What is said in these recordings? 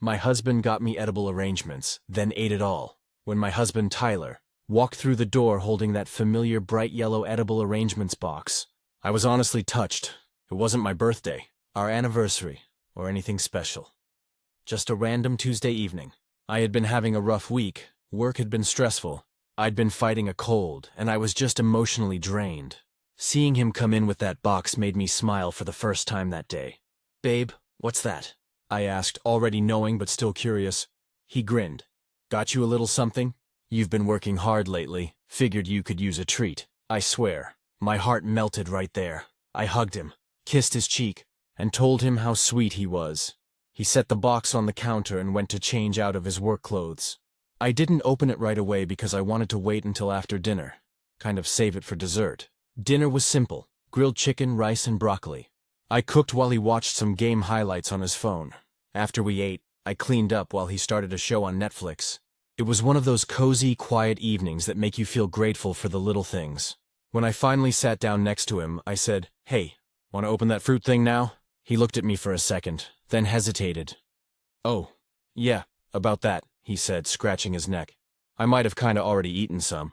My husband got me edible arrangements, then ate it all. When my husband, Tyler, walked through the door holding that familiar bright yellow edible arrangements box, I was honestly touched. It wasn't my birthday, our anniversary, or anything special. Just a random Tuesday evening. I had been having a rough week, work had been stressful, I'd been fighting a cold, and I was just emotionally drained. Seeing him come in with that box made me smile for the first time that day. "Babe, what's that?" I asked, already knowing but still curious. He grinned. "Got you a little something? You've been working hard lately. Figured you could use a treat." I swear, my heart melted right there. I hugged him, kissed his cheek, and told him how sweet he was. He set the box on the counter and went to change out of his work clothes. I didn't open it right away because I wanted to wait until after dinner, kind of save it for dessert. Dinner was simple: grilled chicken, rice, and broccoli. I cooked while he watched some game highlights on his phone. After we ate, I cleaned up while he started a show on Netflix. It was one of those cozy, quiet evenings that make you feel grateful for the little things. When I finally sat down next to him, I said, "Hey, want to open that fruit thing now?" He looked at me for a second, then hesitated. "Oh, yeah, about that," he said, scratching his neck. "I might have kinda already eaten some."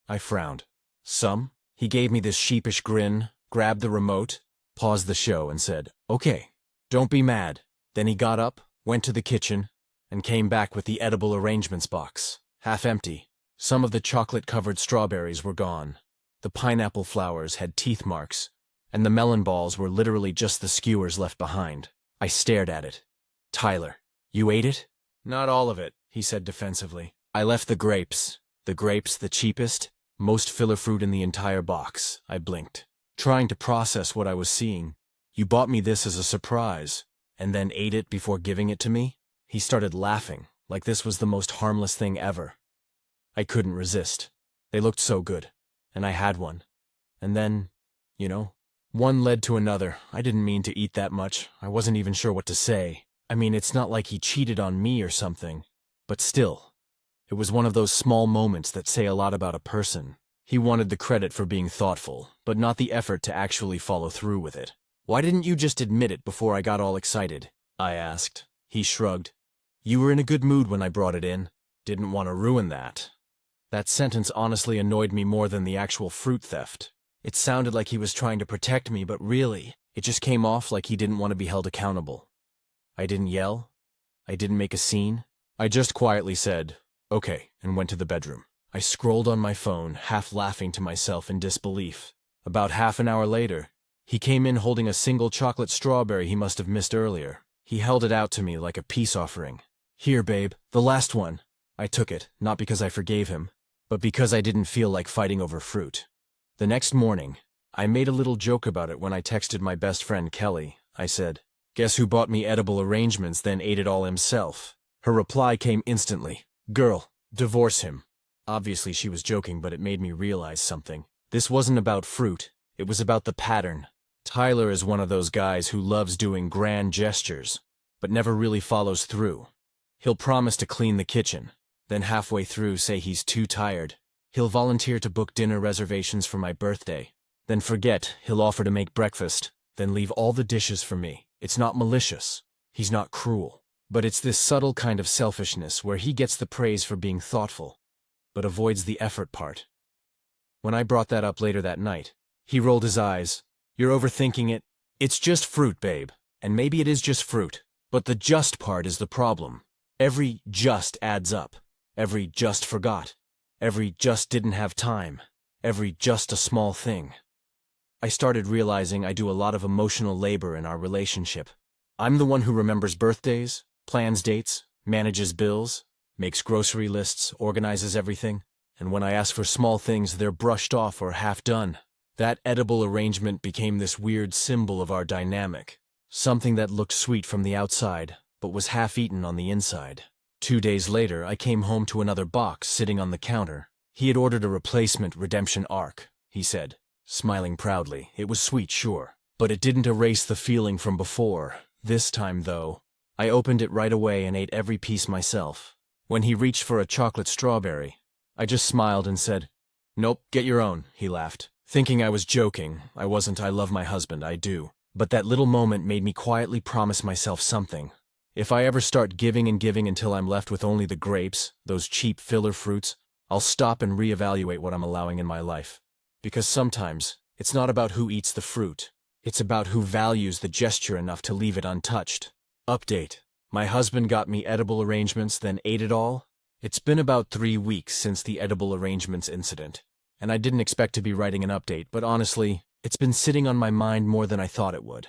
I frowned. "Some?" He gave me this sheepish grin, grabbed the remote, paused the show, and said, "Okay, don't be mad." Then he got up, went to the kitchen, and came back with the edible arrangements box, half empty. Some of the chocolate-covered strawberries were gone. The pineapple flowers had teeth marks, and the melon balls were literally just the skewers left behind. I stared at it. "Tyler, you ate it?" "Not all of it," he said defensively. "I left the grapes, the cheapest, most filler fruit in the entire box." I blinked, trying to process what I was seeing. "You bought me this as a surprise, and then ate it before giving it to me?" He started laughing, like this was the most harmless thing ever. I couldn't resist. They looked so good, and I had one. And then, one led to another. I didn't mean to eat that much. I wasn't even sure what to say. I mean, it's not like he cheated on me or something. But still, it was one of those small moments that say a lot about a person. He wanted the credit for being thoughtful, but not the effort to actually follow through with it. "Why didn't you just admit it before I got all excited?" I asked. He shrugged. "You were in a good mood when I brought it in. Didn't want to ruin that." That sentence honestly annoyed me more than the actual fruit theft. It sounded like he was trying to protect me, but really, it just came off like he didn't want to be held accountable. I didn't yell. I didn't make a scene. I just quietly said, "Okay," and went to the bedroom. I scrolled on my phone, half laughing to myself in disbelief. About half an hour later, he came in holding a single chocolate strawberry he must have missed earlier. He held it out to me like a peace offering. "Here, babe, the last one." I took it, not because I forgave him, but because I didn't feel like fighting over fruit. The next morning, I made a little joke about it when I texted my best friend Kelly. I said, "Guess who bought me edible arrangements then ate it all himself?" Her reply came instantly, "Girl, divorce him." Obviously she was joking, but it made me realize something. This wasn't about fruit, it was about the pattern. Tyler is one of those guys who loves doing grand gestures, but never really follows through. He'll promise to clean the kitchen, then halfway through say he's too tired. He'll volunteer to book dinner reservations for my birthday, then forget. He'll offer to make breakfast, then leave all the dishes for me. It's not malicious. He's not cruel. But it's this subtle kind of selfishness where he gets the praise for being thoughtful, but avoids the effort part. When I brought that up later that night, he rolled his eyes. "You're overthinking it. It's just fruit, babe. And maybe it is just fruit. But the just part is the problem. Every just adds up. Every just forgot. Every just didn't have time. Every just a small thing." I started realizing I do a lot of emotional labor in our relationship. I'm the one who remembers birthdays, plans dates, manages bills, makes grocery lists, organizes everything. And when I ask for small things, they're brushed off or half done. That edible arrangement became this weird symbol of our dynamic. Something that looked sweet from the outside, but was half-eaten on the inside. 2 days later, I came home to another box sitting on the counter. He had ordered a replacement redemption arc, he said, smiling proudly. It was sweet, sure, but it didn't erase the feeling from before. This time, though, I opened it right away and ate every piece myself. When he reached for a chocolate strawberry, I just smiled and said, "Nope, get your own," he laughed. Thinking I was joking. I wasn't. I love my husband, I do. But that little moment made me quietly promise myself something. If I ever start giving and giving until I'm left with only the grapes, those cheap filler fruits, I'll stop and reevaluate what I'm allowing in my life. Because sometimes, it's not about who eats the fruit. It's about who values the gesture enough to leave it untouched. Update. My husband got me edible arrangements, then ate it all. It's been about 3 weeks since the edible arrangements incident, and I didn't expect to be writing an update, but honestly, it's been sitting on my mind more than I thought it would.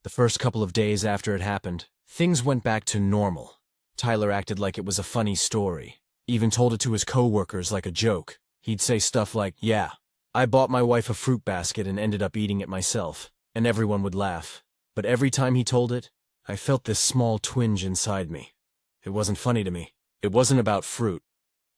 The first couple of days after it happened, things went back to normal. Tyler acted like it was a funny story, even told it to his co-workers like a joke. He'd say stuff like, "Yeah, I bought my wife a fruit basket and ended up eating it myself," and everyone would laugh. But every time he told it, I felt this small twinge inside me. It wasn't funny to me. It wasn't about fruit.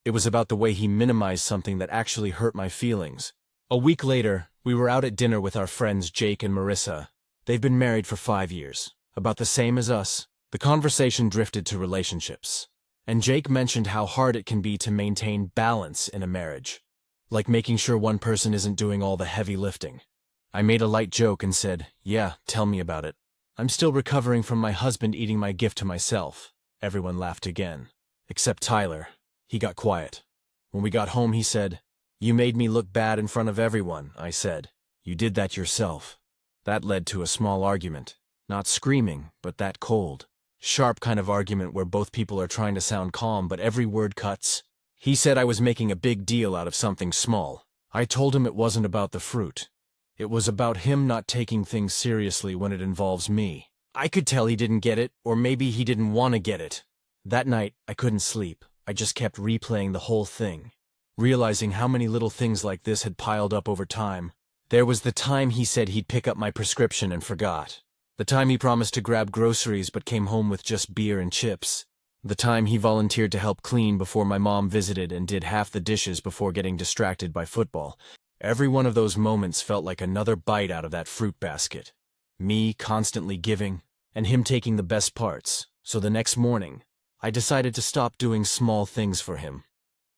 It was about the way he minimized something that actually hurt my feelings. A week later, we were out at dinner with our friends Jake and Marissa. They've been married for 5 years, about the same as us. The conversation drifted to relationships, and Jake mentioned how hard it can be to maintain balance in a marriage, like making sure one person isn't doing all the heavy lifting. I made a light joke and said, "Yeah, tell me about it. I'm still recovering from my husband eating my gift to myself." Everyone laughed again, except Tyler. He got quiet. When we got home, he said, "You made me look bad in front of everyone," I said. "You did that yourself." That led to a small argument. Not screaming, but that cold, sharp kind of argument where both people are trying to sound calm, but every word cuts. He said I was making a big deal out of something small. I told him it wasn't about the fruit. It was about him not taking things seriously when it involves me. I could tell he didn't get it, or maybe he didn't want to get it. That night, I couldn't sleep. I just kept replaying the whole thing, realizing how many little things like this had piled up over time. There was the time he said he'd pick up my prescription and forgot. The time he promised to grab groceries but came home with just beer and chips. The time he volunteered to help clean before my mom visited and did half the dishes before getting distracted by football. Every one of those moments felt like another bite out of that fruit basket. Me constantly giving, and him taking the best parts. So the next morning, I decided to stop doing small things for him.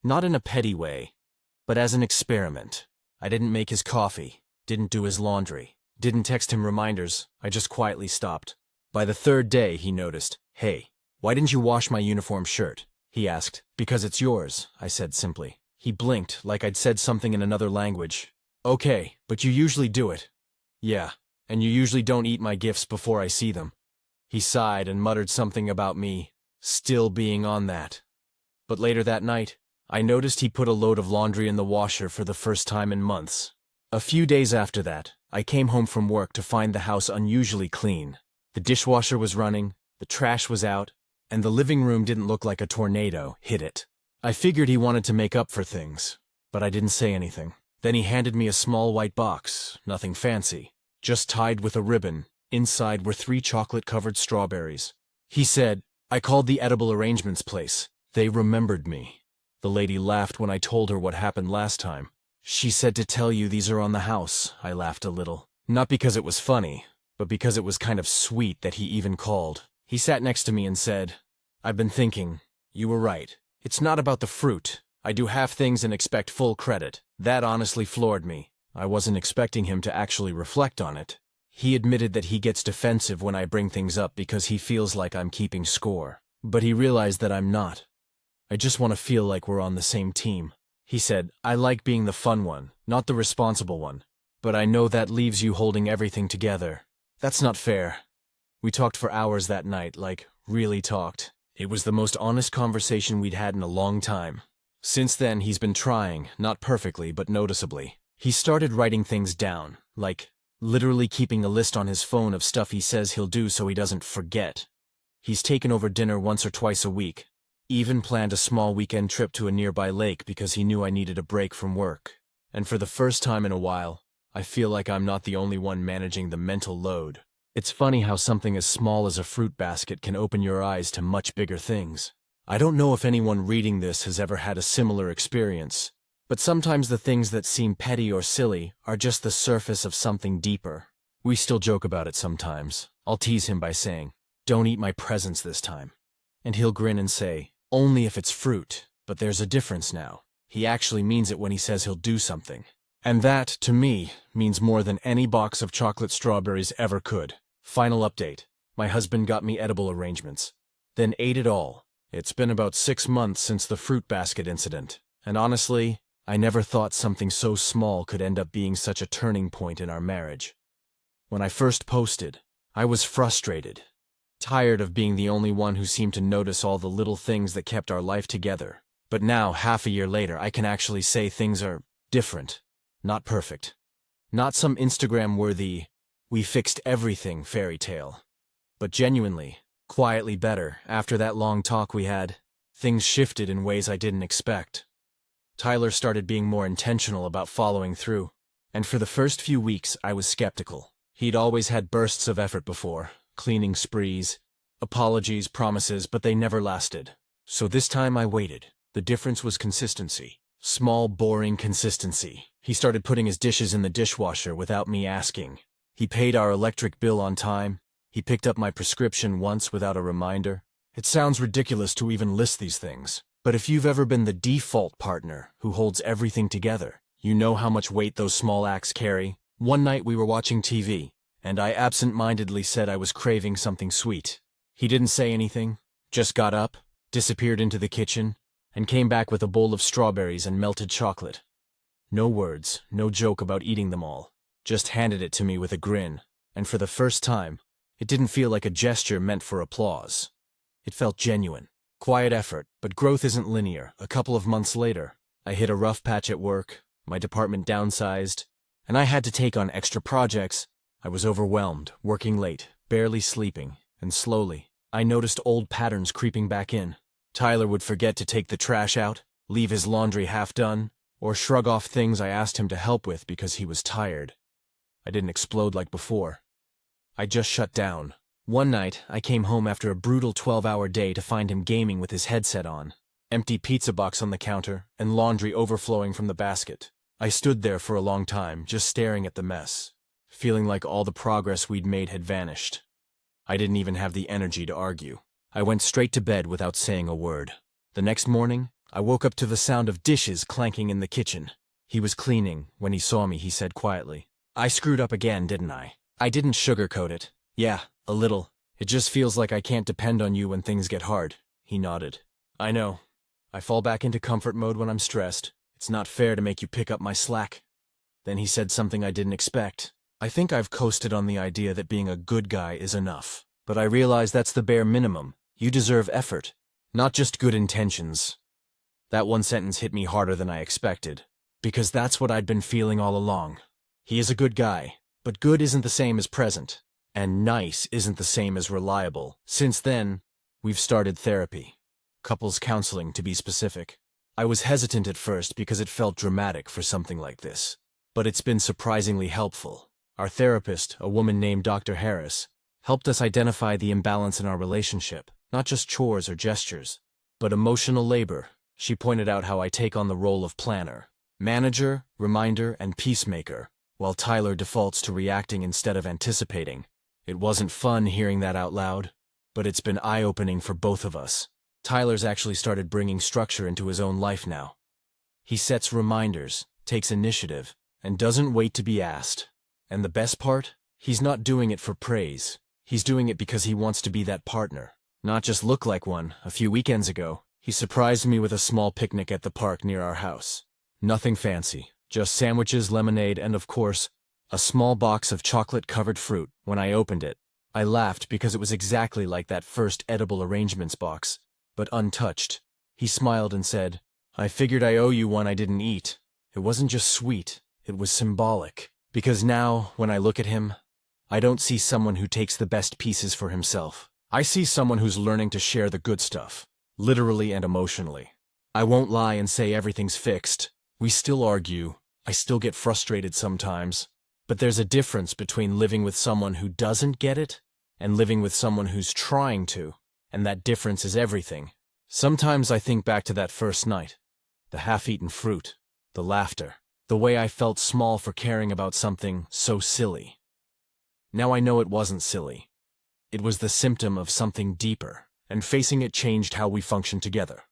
Not in a petty way, but as an experiment. I didn't make his coffee, didn't do his laundry, didn't text him reminders. I just quietly stopped. By the third day, he noticed. "Hey, why didn't you wash my uniform shirt?" he asked. "Because it's yours," I said simply. He blinked like I'd said something in another language. "Okay, but you usually do it." "Yeah, and you usually don't eat my gifts before I see them." He sighed and muttered something about me still being on that. But later that night, I noticed he put a load of laundry in the washer for the first time in months. A few days after that, I came home from work to find the house unusually clean. The dishwasher was running, the trash was out, and the living room didn't look like a tornado hit it. I figured he wanted to make up for things, but I didn't say anything. Then he handed me a small white box, nothing fancy, just tied with a ribbon. Inside were 3 chocolate-covered strawberries. He said, "I called the edible arrangements place. They remembered me." The lady laughed when I told her what happened last time. "She said to tell you these are on the house." I laughed a little. Not because it was funny, but because it was kind of sweet that he even called. He sat next to me and said, "I've been thinking. You were right. It's not about the fruit. I do half things and expect full credit." That honestly floored me. I wasn't expecting him to actually reflect on it. He admitted that he gets defensive when I bring things up because he feels like I'm keeping score. But he realized that I'm not. "I just want to feel like we're on the same team." He said, "I like being the fun one, not the responsible one. But I know that leaves you holding everything together. That's not fair." We talked for hours that night, like, really talked. It was the most honest conversation we'd had in a long time. Since then, he's been trying, not perfectly, but noticeably. He started writing things down, like literally keeping a list on his phone of stuff he says he'll do so he doesn't forget. He's taken over dinner once or twice a week. Even planned a small weekend trip to a nearby lake because he knew I needed a break from work. And for the first time in a while, I feel like I'm not the only one managing the mental load. It's funny how something as small as a fruit basket can open your eyes to much bigger things. I don't know if anyone reading this has ever had a similar experience, but sometimes the things that seem petty or silly are just the surface of something deeper. We still joke about it sometimes. I'll tease him by saying, "Don't eat my presents this time." And he'll grin and say, "Only if it's fruit." But there's a difference now. He actually means it when he says he'll do something. And that, to me, means more than any box of chocolate strawberries ever could. Final update. My husband got me edible arrangements, then ate it all. It's been about 6 months since the fruit basket incident, and honestly, I never thought something so small could end up being such a turning point in our marriage. When I first posted, I was frustrated, tired of being the only one who seemed to notice all the little things that kept our life together. But now, half a year later, I can actually say things are different, not perfect. Not some Instagram-worthy, we fixed everything fairy tale, but genuinely, quietly better. After that long talk we had, things shifted in ways I didn't expect. Tyler started being more intentional about following through, and for the first few weeks I was skeptical. He'd always had bursts of effort before, cleaning sprees, apologies, promises, but they never lasted. So this time I waited. The difference was consistency. Small, boring consistency. He started putting his dishes in the dishwasher without me asking. He paid our electric bill on time. He picked up my prescription once without a reminder. It sounds ridiculous to even list these things, but if you've ever been the default partner who holds everything together, you know how much weight those small acts carry. One night we were watching TV, and I absent-mindedly said I was craving something sweet. He didn't say anything, just got up, disappeared into the kitchen, and came back with a bowl of strawberries and melted chocolate. No words, no joke about eating them all, just handed it to me with a grin, and for the first time, it didn't feel like a gesture meant for applause. It felt genuine. Quiet effort, but growth isn't linear. A couple of months later, I hit a rough patch at work, my department downsized, and I had to take on extra projects. I was overwhelmed, working late, barely sleeping, and slowly, I noticed old patterns creeping back in. Tyler would forget to take the trash out, leave his laundry half done, or shrug off things I asked him to help with because he was tired. I didn't explode like before. I just shut down. One night, I came home after a brutal 12-hour day to find him gaming with his headset on, empty pizza box on the counter, and laundry overflowing from the basket. I stood there for a long time, just staring at the mess, feeling like all the progress we'd made had vanished. I didn't even have the energy to argue. I went straight to bed without saying a word. The next morning, I woke up to the sound of dishes clanking in the kitchen. He was cleaning. When he saw me, he said quietly, "I screwed up again, didn't I?" I didn't sugarcoat it. "Yeah, a little. It just feels like I can't depend on you when things get hard." He nodded. "I know. I fall back into comfort mode when I'm stressed. It's not fair to make you pick up my slack." Then he said something I didn't expect. "I think I've coasted on the idea that being a good guy is enough. But I realize that's the bare minimum. You deserve effort, not just good intentions." That one sentence hit me harder than I expected, because that's what I'd been feeling all along. He is a good guy, but good isn't the same as present, and nice isn't the same as reliable. Since then, we've started therapy. Couples counseling, to be specific. I was hesitant at first because it felt dramatic for something like this, but it's been surprisingly helpful. Our therapist, a woman named Dr. Harris, helped us identify the imbalance in our relationship, not just chores or gestures, but emotional labor. She pointed out how I take on the role of planner, manager, reminder, and peacemaker, while Tyler defaults to reacting instead of anticipating. It wasn't fun hearing that out loud, but it's been eye-opening for both of us. Tyler's actually started bringing structure into his own life now. He sets reminders, takes initiative, and doesn't wait to be asked. And the best part? He's not doing it for praise. He's doing it because he wants to be that partner, not just look like one. A few weekends ago, he surprised me with a small picnic at the park near our house. Nothing fancy, just sandwiches, lemonade, and of course, a small box of chocolate-covered fruit. When I opened it, I laughed because it was exactly like that first edible arrangements box, but untouched. He smiled and said, "I figured I owe you one I didn't eat." It wasn't just sweet, it was symbolic. Because now, when I look at him, I don't see someone who takes the best pieces for himself. I see someone who's learning to share the good stuff, literally and emotionally. I won't lie and say everything's fixed. We still argue. I still get frustrated sometimes. But there's a difference between living with someone who doesn't get it and living with someone who's trying to, and that difference is everything. Sometimes I think back to that first night, the half-eaten fruit, the laughter, the way I felt small for caring about something so silly. Now I know it wasn't silly. It was the symptom of something deeper, and facing it changed how we function together.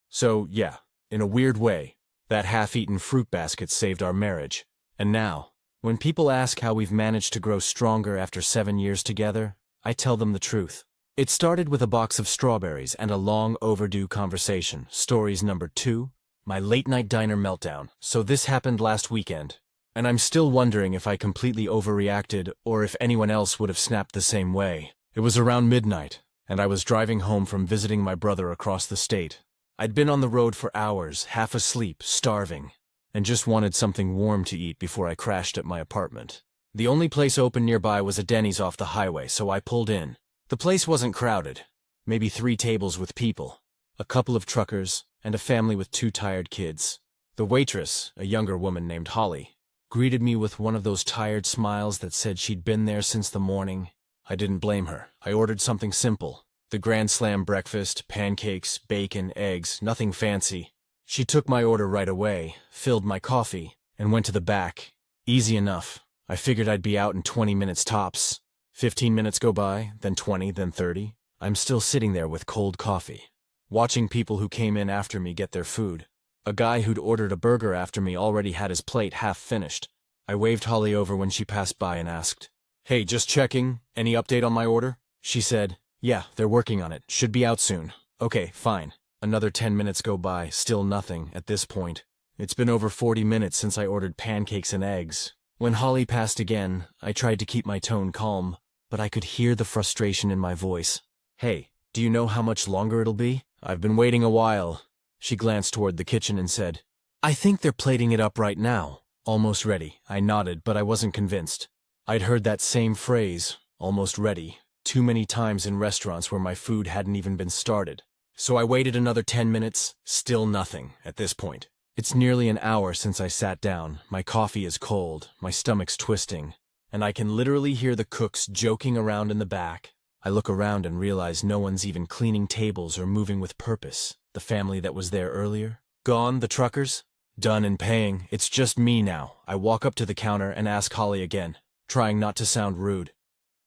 So, yeah, in a weird way, that half-eaten fruit basket saved our marriage. And now, when people ask how we've managed to grow stronger after 7 years together, I tell them the truth. It started with a box of strawberries and a long overdue conversation. Stories number 2, my late-night diner meltdown. So this happened last weekend, and I'm still wondering if I completely overreacted or if anyone else would have snapped the same way. It was around midnight, and I was driving home from visiting my brother across the state. I'd been on the road for hours, half asleep, starving, and just wanted something warm to eat before I crashed at my apartment. The only place open nearby was a Denny's off the highway, so I pulled in. The place wasn't crowded, maybe 3 tables with people, a couple of truckers, and a family with 2 tired kids. The waitress, a younger woman named Holly, greeted me with one of those tired smiles that said she'd been there since the morning. I didn't blame her. I ordered something simple. The Grand Slam breakfast, pancakes, bacon, eggs, nothing fancy. She took my order right away, filled my coffee, and went to the back. Easy enough. I figured I'd be out in 20 minutes tops. 15 minutes go by, then 20, then 30. I'm still sitting there with cold coffee, watching people who came in after me get their food. A guy who'd ordered a burger after me already had his plate half finished. I waved Holly over when she passed by and asked, "Hey, just checking. Any update on my order?" She said, "Yeah, they're working on it. Should be out soon." Okay, fine. Another 10 minutes go by, still nothing at this point. It's been over 40 minutes since I ordered pancakes and eggs. When Holly passed again, I tried to keep my tone calm, but I could hear the frustration in my voice. "Hey, do you know how much longer it'll be? I've been waiting a while." She glanced toward the kitchen and said, "I think they're plating it up right now. Almost ready." I nodded, but I wasn't convinced. I'd heard that same phrase, almost ready, too many times in restaurants where my food hadn't even been started. So I waited another 10 minutes, still nothing at this point. It's nearly an hour since I sat down. My coffee is cold, my stomach's twisting, and I can literally hear the cooks joking around in the back. I look around and realize no one's even cleaning tables or moving with purpose. The family that was there earlier? Gone, the truckers? Done and paying. It's just me now. I walk up to the counter and ask Holly again, trying not to sound rude.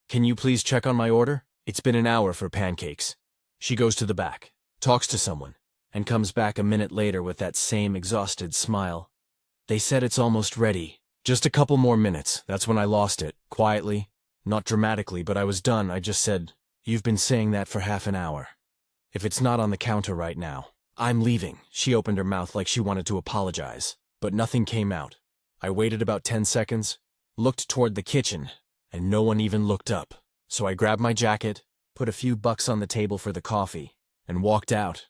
"Can you please check on my order? It's been an hour for pancakes." She goes to the back, talks to someone, and comes back a minute later with that same exhausted smile. "They said it's almost ready. Just a couple more minutes." That's when I lost it, quietly, not dramatically, but I was done. I just said, "You've been saying that for half an hour. If it's not on the counter right now, I'm leaving." She opened her mouth like she wanted to apologize, but nothing came out. I waited about 10 seconds, looked toward the kitchen, and no one even looked up. So I grabbed my jacket, put a few bucks on the table for the coffee, and walked out.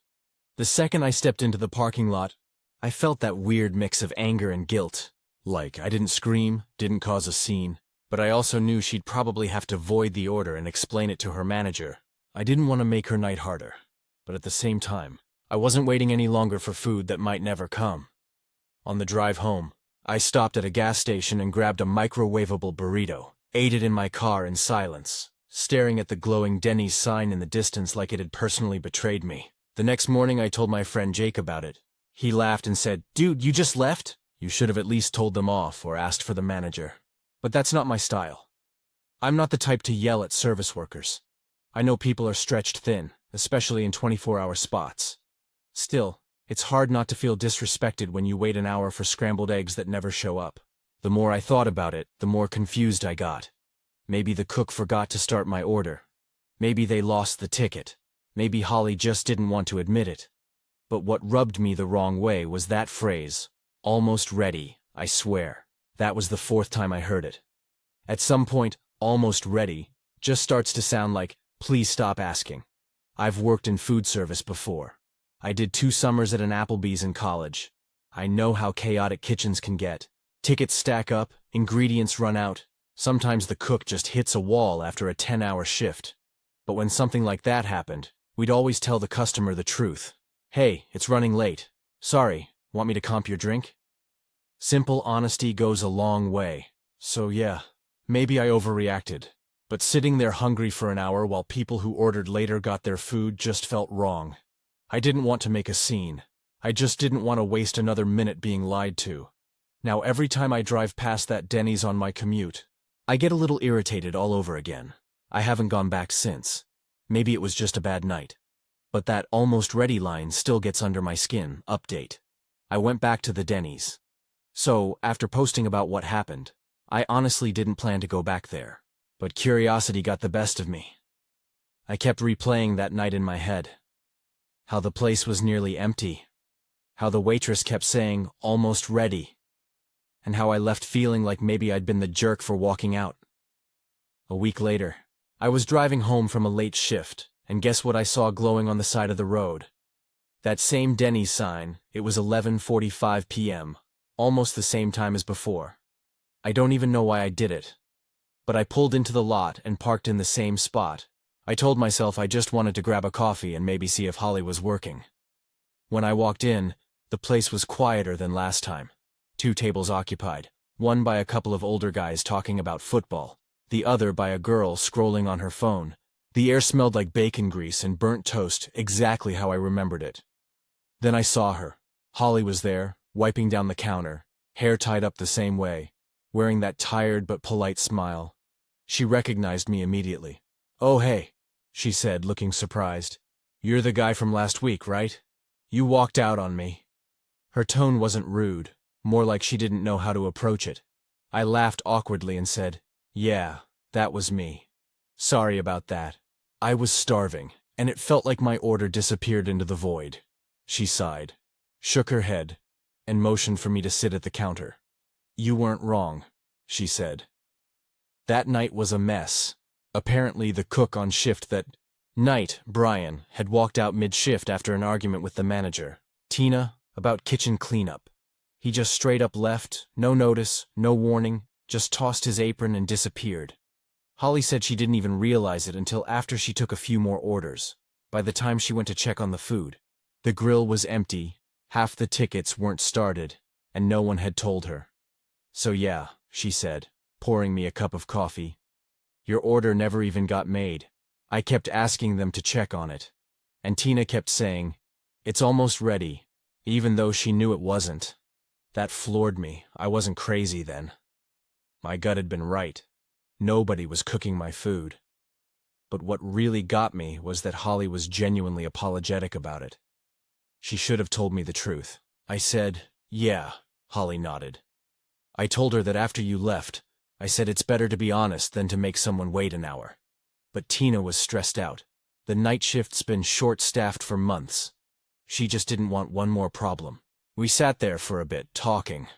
The second I stepped into the parking lot, I felt that weird mix of anger and guilt. Like, I didn't scream, didn't cause a scene, but I also knew she'd probably have to void the order and explain it to her manager. I didn't want to make her night harder, but at the same time, I wasn't waiting any longer for food that might never come. On the drive home, I stopped at a gas station and grabbed a microwavable burrito, ate it in my car in silence, staring at the glowing Denny's sign in the distance like it had personally betrayed me. The next morning I told my friend Jake about it. He laughed and said, "Dude, you just left? You should have at least told them off or asked for the manager." But that's not my style. I'm not the type to yell at service workers. I know people are stretched thin, especially in 24-hour spots. Still, it's hard not to feel disrespected when you wait an hour for scrambled eggs that never show up. The more I thought about it, the more confused I got. Maybe the cook forgot to start my order. Maybe they lost the ticket. Maybe Holly just didn't want to admit it. But what rubbed me the wrong way was that phrase, "almost ready," I swear. That was the 4th time I heard it. At some point, "almost ready" just starts to sound like, "please stop asking." I've worked in food service before. I did 2 summers at an Applebee's in college. I know how chaotic kitchens can get. Tickets stack up, ingredients run out. Sometimes the cook just hits a wall after a 10-hour shift. But when something like that happened, we'd always tell the customer the truth. "Hey, it's running late. Sorry, want me to comp your drink?" Simple honesty goes a long way. So yeah, maybe I overreacted. But sitting there hungry for an hour while people who ordered later got their food just felt wrong. I didn't want to make a scene. I just didn't want to waste another minute being lied to. Now every time I drive past that Denny's on my commute, I get a little irritated all over again. I haven't gone back since. Maybe it was just a bad night. But that "almost ready" line still gets under my skin. Update. I went back to the Denny's. So, after posting about what happened, I honestly didn't plan to go back there. But curiosity got the best of me. I kept replaying that night in my head. How the place was nearly empty. How the waitress kept saying, "Almost ready." And how I left feeling like maybe I'd been the jerk for walking out. A week later, I was driving home from a late shift, and guess what I saw glowing on the side of the road? That same Denny's sign. It was 11:45 p.m., almost the same time as before. I don't even know why I did it. But I pulled into the lot and parked in the same spot. I told myself I just wanted to grab a coffee and maybe see if Holly was working. When I walked in, the place was quieter than last time. 2 tables occupied, one by a couple of older guys talking about football, the other by a girl scrolling on her phone. The air smelled like bacon grease and burnt toast, exactly how I remembered it. Then I saw her. Holly was there, wiping down the counter, hair tied up the same way, wearing that tired but polite smile. She recognized me immediately. "Oh hey," she said, looking surprised. "You're the guy from last week, right? You walked out on me." Her tone wasn't rude, more like she didn't know how to approach it. I laughed awkwardly and said, "Yeah, that was me. Sorry about that. I was starving, and it felt like my order disappeared into the void." She sighed, shook her head, and motioned for me to sit at the counter. "You weren't wrong," she said. That night was a mess. Apparently the cook on shift that night, Brian, had walked out mid-shift after an argument with the manager, Tina, about kitchen cleanup. He just straight up left, no notice, no warning, just tossed his apron and disappeared. Holly said she didn't even realize it until after she took a few more orders. By the time she went to check on the food, the grill was empty, half the tickets weren't started, and no one had told her. "So yeah," she said, pouring me a cup of coffee. "Your order never even got made. I kept asking them to check on it. And Tina kept saying, 'It's almost ready,' even though she knew it wasn't." That floored me. I wasn't crazy then. My gut had been right. Nobody was cooking my food. But what really got me was that Holly was genuinely apologetic about it. She should have told me the truth. I said, "Yeah," Holly nodded. "I told her that after you left, I said it's better to be honest than to make someone wait an hour." But Tina was stressed out. The night shift's been short-staffed for months. She just didn't want one more problem. We sat there for a bit, talking.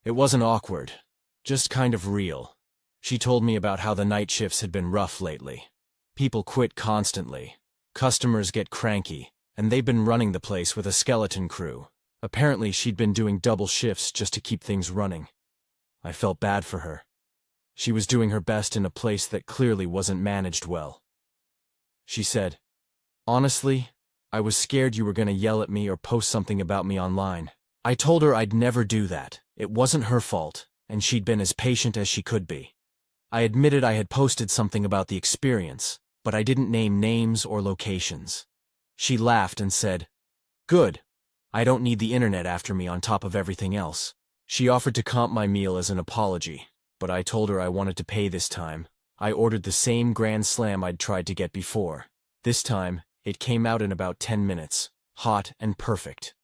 It wasn't awkward, just kind of real. She told me about how the night shifts had been rough lately. People quit constantly. Customers get cranky, and they've been running the place with a skeleton crew. Apparently she'd been doing double shifts just to keep things running. I felt bad for her. She was doing her best in a place that clearly wasn't managed well. She said, "Honestly, I was scared you were going to yell at me or post something about me online." I told her I'd never do that. It wasn't her fault, and she'd been as patient as she could be. I admitted I had posted something about the experience, but I didn't name names or locations. She laughed and said, "Good. I don't need the internet after me on top of everything else." She offered to comp my meal as an apology, but I told her I wanted to pay this time. I ordered the same Grand Slam I'd tried to get before. This time, it came out in about 10 minutes, hot and perfect.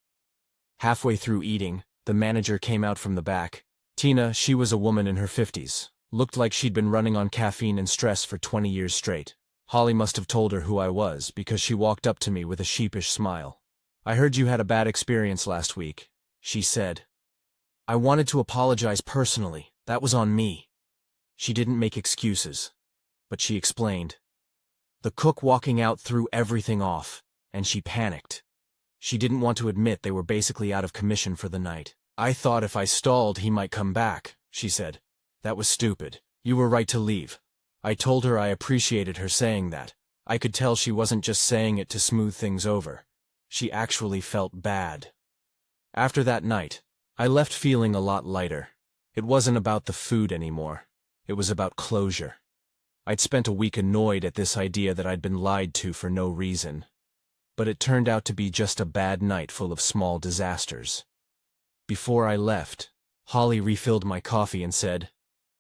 Halfway through eating, the manager came out from the back. Tina, she was a woman in her 50s, looked like she'd been running on caffeine and stress for 20 years straight. Holly must have told her who I was because she walked up to me with a sheepish smile. "I heard you had a bad experience last week," she said. "I wanted to apologize personally. That was on me." She didn't make excuses, but she explained. The cook walking out threw everything off, and she panicked. She didn't want to admit they were basically out of commission for the night. "I thought if I stalled he might come back," she said. "That was stupid. You were right to leave." I told her I appreciated her saying that. I could tell she wasn't just saying it to smooth things over. She actually felt bad. After that night, I left feeling a lot lighter. It wasn't about the food anymore. It was about closure. I'd spent a week annoyed at this idea that I'd been lied to for no reason. But it turned out to be just a bad night full of small disasters. Before I left, Holly refilled my coffee and said,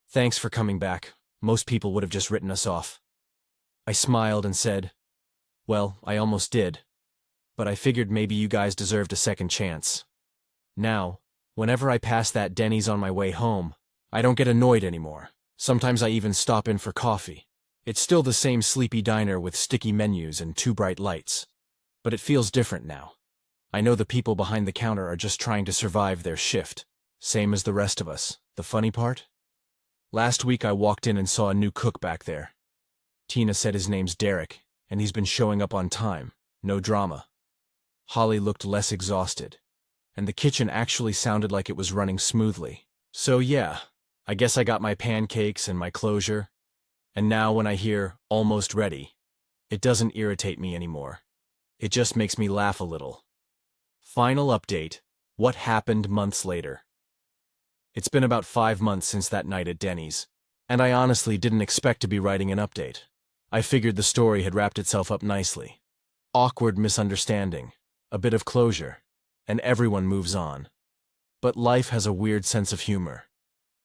"Thanks for coming back. Most people would have just written us off." I smiled and said, "Well, I almost did. But I figured maybe you guys deserved a second chance. Now, whenever I pass that Denny's on my way home, I don't get annoyed anymore. Sometimes I even stop in for coffee. It's still the same sleepy diner with sticky menus and too bright lights. But it feels different now. I know the people behind the counter are just trying to survive their shift, same as the rest of us. The funny part? Last week I walked in and saw a new cook back there. Tina said his name's Derek, and he's been showing up on time. No drama. Holly looked less exhausted, and the kitchen actually sounded like it was running smoothly. So yeah, I guess I got my pancakes and my closure, and now when I hear "almost ready," it doesn't irritate me anymore. It just makes me laugh a little. Final update: what happened months later. It's been about 5 months since that night at Denny's, and I honestly didn't expect to be writing an update. I figured the story had wrapped itself up nicely. Awkward misunderstanding, a bit of closure, and everyone moves on. But life has a weird sense of humor.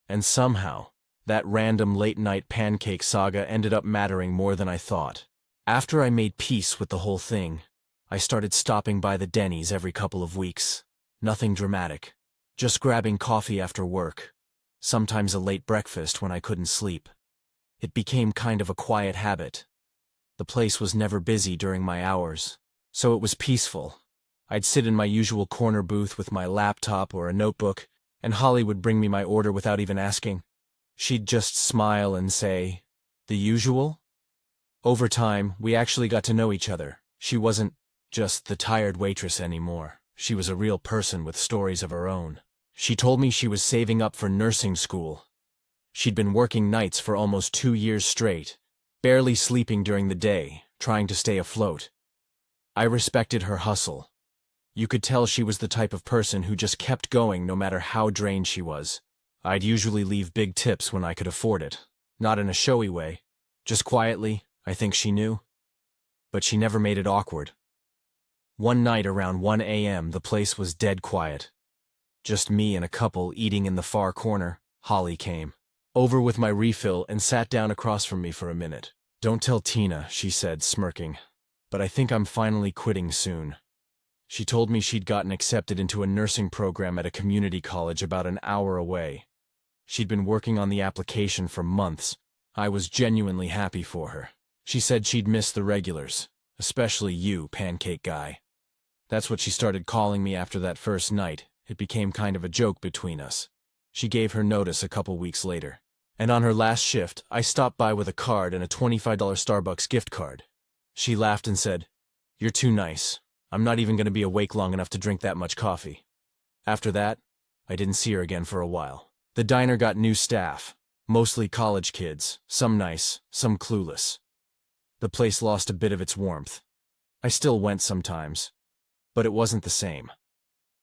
And somehow, that random late-night pancake saga ended up mattering more than I thought. After I made peace with the whole thing, I started stopping by the Denny's every couple of weeks. Nothing dramatic. Just grabbing coffee after work. Sometimes a late breakfast when I couldn't sleep. It became kind of a quiet habit. The place was never busy during my hours, so it was peaceful. I'd sit in my usual corner booth with my laptop or a notebook, and Holly would bring me my order without even asking. She'd just smile and say, "The usual?" Over time, we actually got to know each other. She wasn't just the tired waitress anymore. She was a real person with stories of her own. She told me she was saving up for nursing school. She'd been working nights for almost 2 years straight, barely sleeping during the day, trying to stay afloat. I respected her hustle. You could tell she was the type of person who just kept going no matter how drained she was. I'd usually leave big tips when I could afford it. Not in a showy way. Just quietly, I think she knew. But she never made it awkward. One night around 1 a.m., the place was dead quiet. Just me and a couple eating in the far corner. Holly came over with my refill and sat down across from me for a minute. "Don't tell Tina," she said, smirking, "but I think I'm finally quitting soon." She told me she'd gotten accepted into a nursing program at a community college about an hour away. She'd been working on the application for months. I was genuinely happy for her. She said she'd miss the regulars, especially you, pancake guy. That's what she started calling me after that first night. It became kind of a joke between us. She gave her notice a couple weeks later. And on her last shift, I stopped by with a card and a $25 Starbucks gift card. She laughed and said, "You're too nice. I'm not even going to be awake long enough to drink that much coffee." After that, I didn't see her again for a while. The diner got new staff, mostly college kids, some nice, some clueless. The place lost a bit of its warmth. I still went sometimes, but it wasn't the same.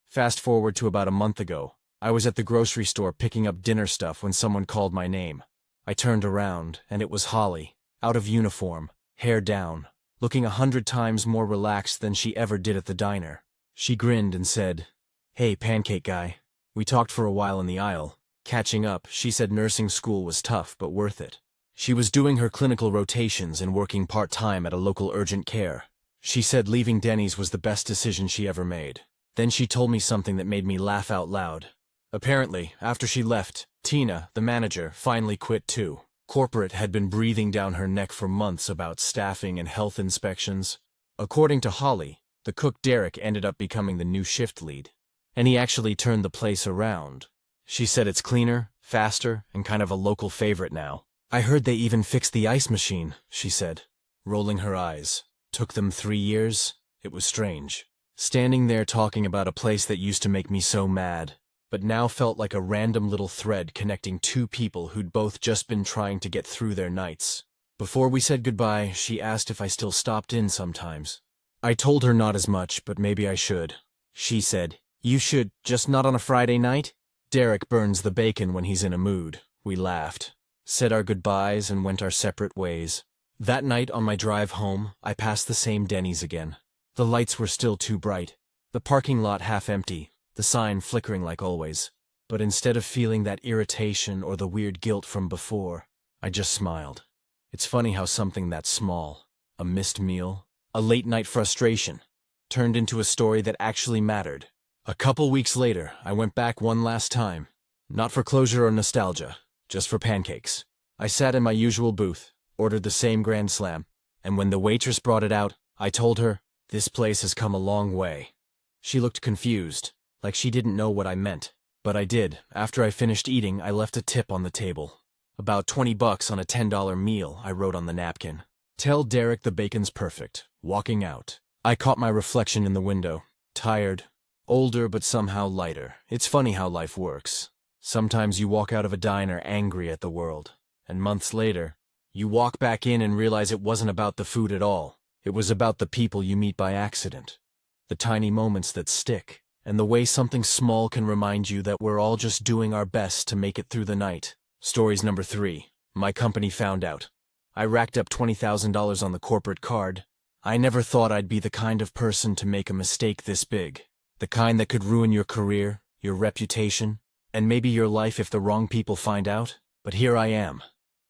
Fast forward to about a month ago, I was at the grocery store picking up dinner stuff when someone called my name. I turned around, and it was Holly, out of uniform, hair down, looking 100 times more relaxed than she ever did at the diner. She grinned and said, "Hey, pancake guy." We talked for a while in the aisle. Catching up, she said nursing school was tough but worth it. She was doing her clinical rotations and working part-time at a local urgent care. She said leaving Denny's was the best decision she ever made. Then she told me something that made me laugh out loud. Apparently, after she left, Tina, the manager, finally quit too. Corporate had been breathing down her neck for months about staffing and health inspections. According to Holly, the cook Derek ended up becoming the new shift lead. And he actually turned the place around. She said it's cleaner, faster, and kind of a local favorite now. "I heard they even fixed the ice machine," she said, rolling her eyes. "Took them 3 years? It was strange. Standing there talking about a place that used to make me so mad, but now felt like a random little thread connecting two people who'd both just been trying to get through their nights." Before we said goodbye, she asked if I still stopped in sometimes. I told her not as much, but maybe I should. She said, "You should, just not on a Friday night?" Derek burns the bacon when he's in a mood. We laughed, said our goodbyes, and went our separate ways. That night on my drive home, I passed the same Denny's again. The lights were still too bright, the parking lot half empty, the sign flickering like always. But instead of feeling that irritation or the weird guilt from before, I just smiled. It's funny how something that small, a missed meal, a late-night frustration, turned into a story that actually mattered. A couple weeks later, I went back one last time. Not for closure or nostalgia, just for pancakes. I sat in my usual booth, ordered the same Grand Slam, and when the waitress brought it out, I told her, "This place has come a long way." She looked confused, like she didn't know what I meant. But I did. After I finished eating, I left a tip on the table. About $20 on a $10 meal, I wrote on the napkin. "Tell Derek the bacon's perfect." Walking out, I caught my reflection in the window. Tired, older but somehow lighter. It's funny how life works. Sometimes you walk out of a diner angry at the world, and months later, you walk back in and realize it wasn't about the food at all. It was about the people you meet by accident. The tiny moments that stick, and the way something small can remind you that we're all just doing our best to make it through the night. Stories number 3. My company found out. I racked up $20,000 on the corporate card. I never thought I'd be the kind of person to make a mistake this big. The kind that could ruin your career, your reputation, and maybe your life if the wrong people find out. But here I am,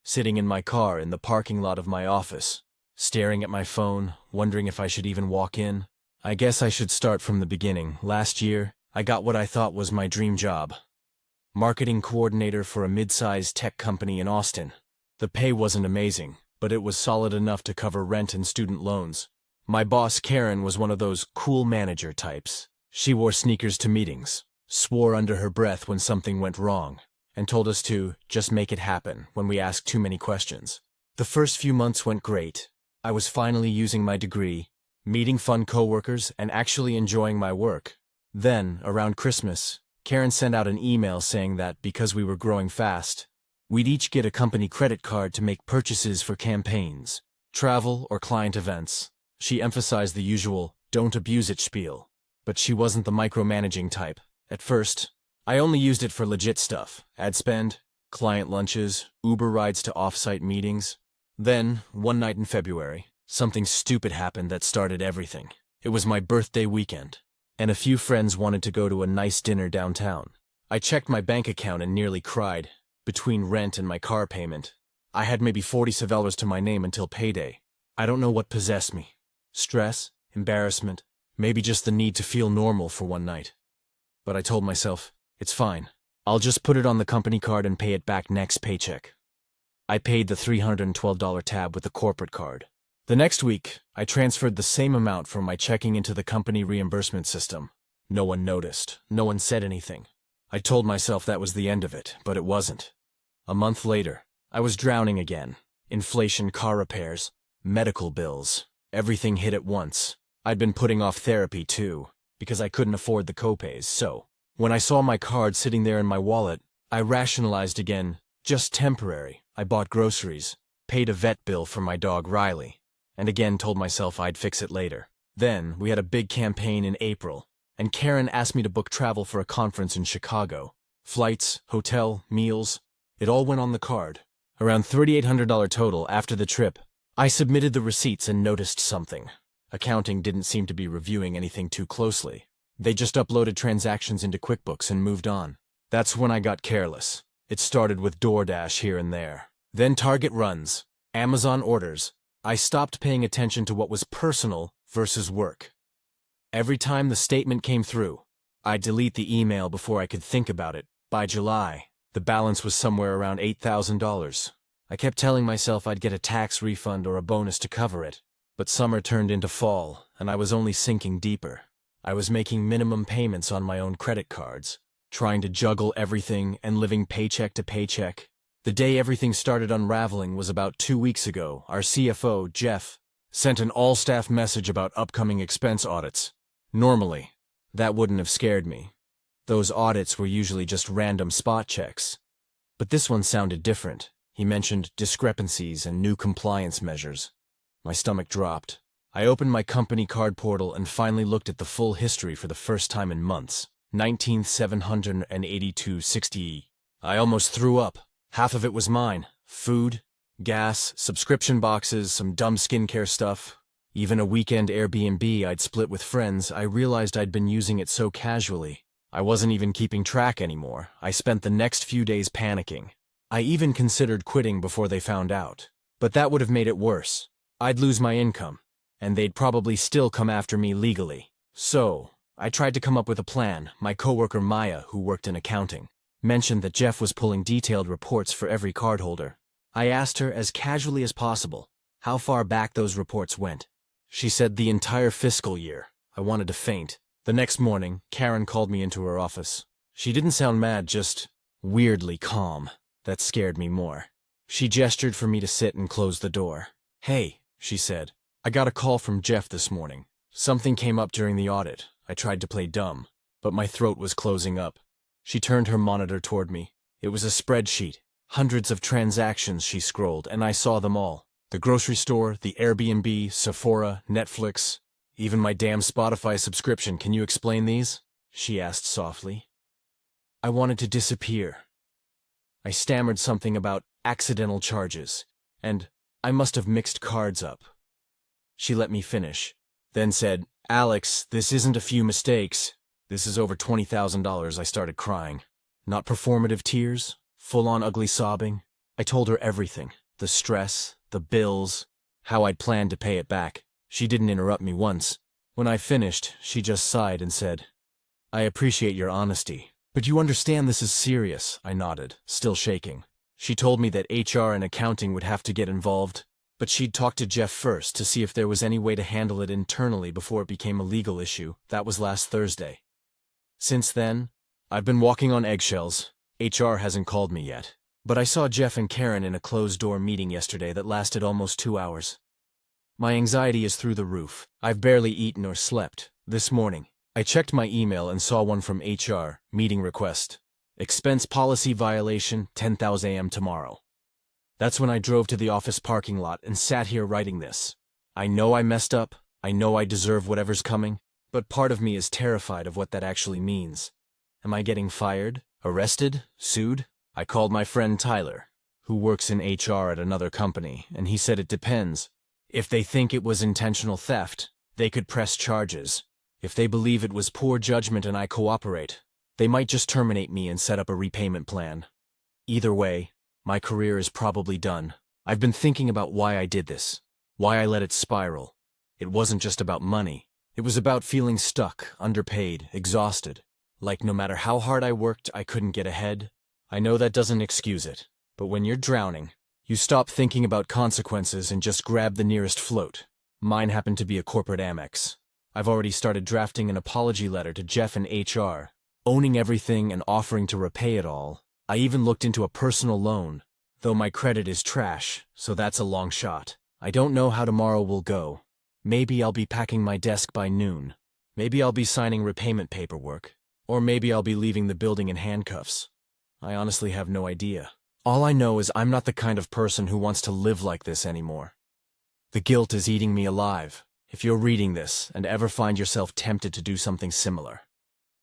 sitting in my car in the parking lot of my office, staring at my phone, wondering if I should even walk in. I guess I should start from the beginning. Last year, I got what I thought was my dream job. Marketing coordinator for a mid-sized tech company in Austin. The pay wasn't amazing, but it was solid enough to cover rent and student loans. My boss, Karen, was one of those cool manager types. She wore sneakers to meetings, swore under her breath when something went wrong, and told us to just make it happen when we asked too many questions. The first few months went great. I was finally using my degree, meeting fun coworkers, and actually enjoying my work. Then, around Christmas, Karen sent out an email saying that because we were growing fast, we'd each get a company credit card to make purchases for campaigns, travel, or client events. She emphasized the usual, "don't abuse it" spiel. But she wasn't the micromanaging type. At first, I only used it for legit stuff: ad spend, client lunches, Uber rides to off-site meetings. Then, one night in February, something stupid happened that started everything. It was my birthday weekend, and a few friends wanted to go to a nice dinner downtown. I checked my bank account and nearly cried. Between rent and my car payment, I had maybe 40 Savelas to my name until payday. I don't know what possessed me. Stress, embarrassment, maybe just the need to feel normal for one night. But I told myself, it's fine. I'll just put it on the company card and pay it back next paycheck. I paid the $312 tab with the corporate card. The next week, I transferred the same amount from my checking into the company reimbursement system. No one noticed. No one said anything. I told myself that was the end of it, but it wasn't. A month later, I was drowning again. Inflation, car repairs, medical bills. Everything hit at once. I'd been putting off therapy too, because I couldn't afford the copays, so when I saw my card sitting there in my wallet, I rationalized again. Just temporary. I bought groceries, paid a vet bill for my dog Riley, and again told myself I'd fix it later. Then, we had a big campaign in April, and Karen asked me to book travel for a conference in Chicago. Flights, hotel, meals, it all went on the card. Around $3,800 total after the trip. I submitted the receipts and noticed something. Accounting didn't seem to be reviewing anything too closely. They just uploaded transactions into QuickBooks and moved on. That's when I got careless. It started with DoorDash here and there. Then Target runs, Amazon orders. I stopped paying attention to what was personal versus work. Every time the statement came through, I'd delete the email before I could think about it. By July, the balance was somewhere around $8,000. I kept telling myself I'd get a tax refund or a bonus to cover it. But summer turned into fall, and I was only sinking deeper. I was making minimum payments on my own credit cards, trying to juggle everything and living paycheck to paycheck. The day everything started unraveling was about 2 weeks ago. Our CFO, Jeff, sent an all-staff message about upcoming expense audits. Normally, that wouldn't have scared me. Those audits were usually just random spot checks. But this one sounded different. He mentioned discrepancies and new compliance measures. My stomach dropped. I opened my company card portal and finally looked at the full history for the first time in months. 19,782.60. I almost threw up. Half of it was mine. Food, gas, subscription boxes, some dumb skincare stuff. Even a weekend Airbnb I'd split with friends. I realized I'd been using it so casually. I wasn't even keeping track anymore. I spent the next few days panicking. I even considered quitting before they found out. But that would have made it worse. I'd lose my income, and they'd probably still come after me legally. So, I tried to come up with a plan. My coworker Maya, who worked in accounting, mentioned that Jeff was pulling detailed reports for every cardholder. I asked her as casually as possible how far back those reports went. She said the entire fiscal year. I wanted to faint. The next morning, Karen called me into her office. She didn't sound mad, just weirdly calm. That scared me more. She gestured for me to sit and close the door. "Hey," she said. "I got a call from Jeff this morning. Something came up during the audit. I tried to play dumb, but my throat was closing up." She turned her monitor toward me. It was a spreadsheet. Hundreds of transactions she scrolled, and I saw them all. The grocery store, the Airbnb, Sephora, Netflix, even my damn Spotify subscription. "Can you explain these?" she asked softly. I wanted to disappear. I stammered something about accidental charges, and I must have mixed cards up. She let me finish, then said, "Alex, this isn't a few mistakes. This is over $20,000. I started crying. Not performative tears, full-on ugly sobbing. I told her everything, the stress, the bills, how I'd planned to pay it back. She didn't interrupt me once. When I finished, she just sighed and said, "I appreciate your honesty. But you understand this is serious." I nodded, still shaking. She told me that HR and accounting would have to get involved, but she'd talk to Jeff first to see if there was any way to handle it internally before it became a legal issue. That was last Thursday. Since then, I've been walking on eggshells. HR hasn't called me yet. But I saw Jeff and Karen in a closed-door meeting yesterday that lasted almost 2 hours. My anxiety is through the roof. I've barely eaten or slept. This morning, I checked my email and saw one from HR, meeting request. Expense policy violation, 10:00 a.m. tomorrow. That's when I drove to the office parking lot and sat here writing this. I know I messed up. I know I deserve whatever's coming. But part of me is terrified of what that actually means. Am I getting fired? Arrested? Sued? I called my friend Tyler, who works in HR at another company, and he said it depends. If they think it was intentional theft, they could press charges. If they believe it was poor judgment and I cooperate, they might just terminate me and set up a repayment plan. Either way, my career is probably done. I've been thinking about why I did this, why I let it spiral. It wasn't just about money. It was about feeling stuck, underpaid, exhausted. Like no matter how hard I worked, I couldn't get ahead. I know that doesn't excuse it, but when you're drowning, you stop thinking about consequences and just grab the nearest float. Mine happened to be a corporate Amex. I've already started drafting an apology letter to Jeff and HR, owning everything and offering to repay it all. I even looked into a personal loan, though my credit is trash, so that's a long shot. I don't know how tomorrow will go. Maybe I'll be packing my desk by noon. Maybe I'll be signing repayment paperwork. Or maybe I'll be leaving the building in handcuffs. I honestly have no idea. All I know is I'm not the kind of person who wants to live like this anymore. The guilt is eating me alive. If you're reading this and ever find yourself tempted to do something similar,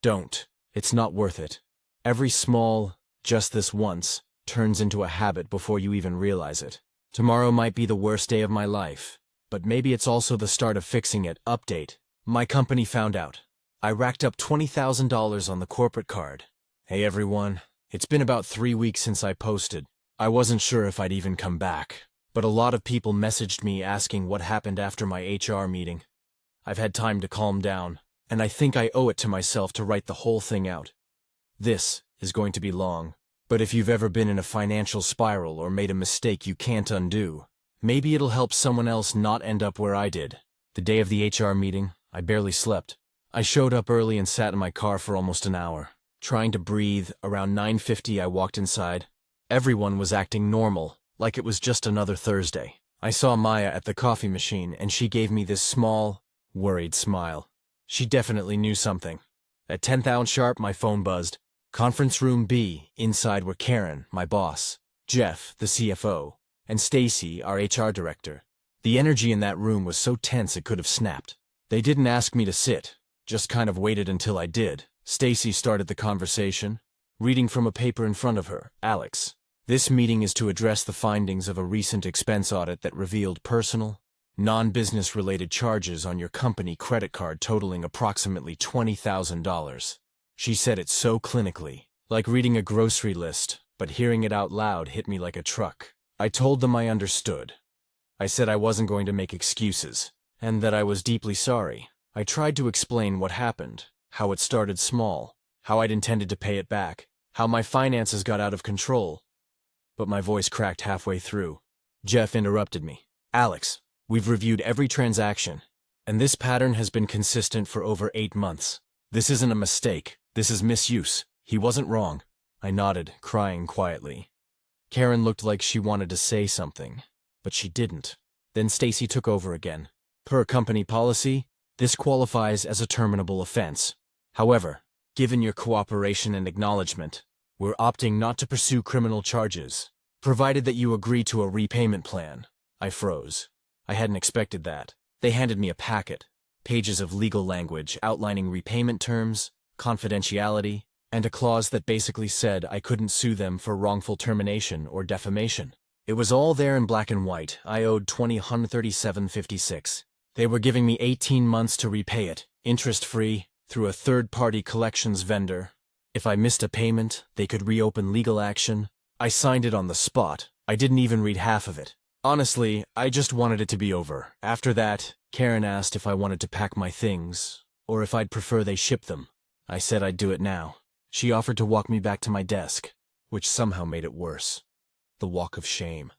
don't. It's not worth it. Every small, just this once, turns into a habit before you even realize it. Tomorrow might be the worst day of my life, but maybe it's also the start of fixing it. Update. My company found out. I racked up $20,000 on the corporate card. Hey everyone, it's been about 3 weeks since I posted. I wasn't sure if I'd even come back, but a lot of people messaged me asking what happened after my HR meeting. I've had time to calm down, and I think I owe it to myself to write the whole thing out. This is going to be long, but if you've ever been in a financial spiral or made a mistake you can't undo, maybe it'll help someone else not end up where I did. The day of the HR meeting, I barely slept. I showed up early and sat in my car for almost an hour, trying to breathe. Around 9:50 I walked inside. Everyone was acting normal, like it was just another Thursday. I saw Maya at the coffee machine, and she gave me this small, worried smile. She definitely knew something. At 10,000 sharp, my phone buzzed. Conference room B. Inside were Karen, my boss, Jeff, the CFO, and Stacy, our HR director. The energy in that room was so tense it could have snapped. They didn't ask me to sit. Just kind of waited until I did. Stacy started the conversation, reading from a paper in front of her. "Alex, this meeting is to address the findings of a recent expense audit that revealed personal, non-business related charges on your company credit card totaling approximately $20,000. She said it so clinically, like reading a grocery list, but hearing it out loud hit me like a truck. I told them I understood. I said I wasn't going to make excuses, and that I was deeply sorry. I tried to explain what happened, how it started small, how I'd intended to pay it back, how my finances got out of control. but my voice cracked halfway through. Jeff interrupted me. Alex, we've reviewed every transaction, and this pattern has been consistent for over 8 months. This isn't a mistake. This is misuse. He wasn't wrong. I nodded, crying quietly. Karen looked like she wanted to say something, but she didn't. Then Stacy took over again. Per company policy, this qualifies as a terminable offense. However, given your cooperation and acknowledgement, we're opting not to pursue criminal charges, provided that you agree to a repayment plan. I froze. I hadn't expected that. They handed me a packet, pages of legal language outlining repayment terms, confidentiality, and a clause that basically said I couldn't sue them for wrongful termination or defamation. It was all there in black and white. I owed $2,037.56. They were giving me 18 months to repay it, interest-free, through a third-party collections vendor. If I missed a payment, they could reopen legal action. I signed it on the spot. I didn't even read half of it. Honestly, I just wanted it to be over. After that, Karen asked if I wanted to pack my things, or if I'd prefer they ship them. I said I'd do it now. She offered to walk me back to my desk, which somehow made it worse. The walk of shame.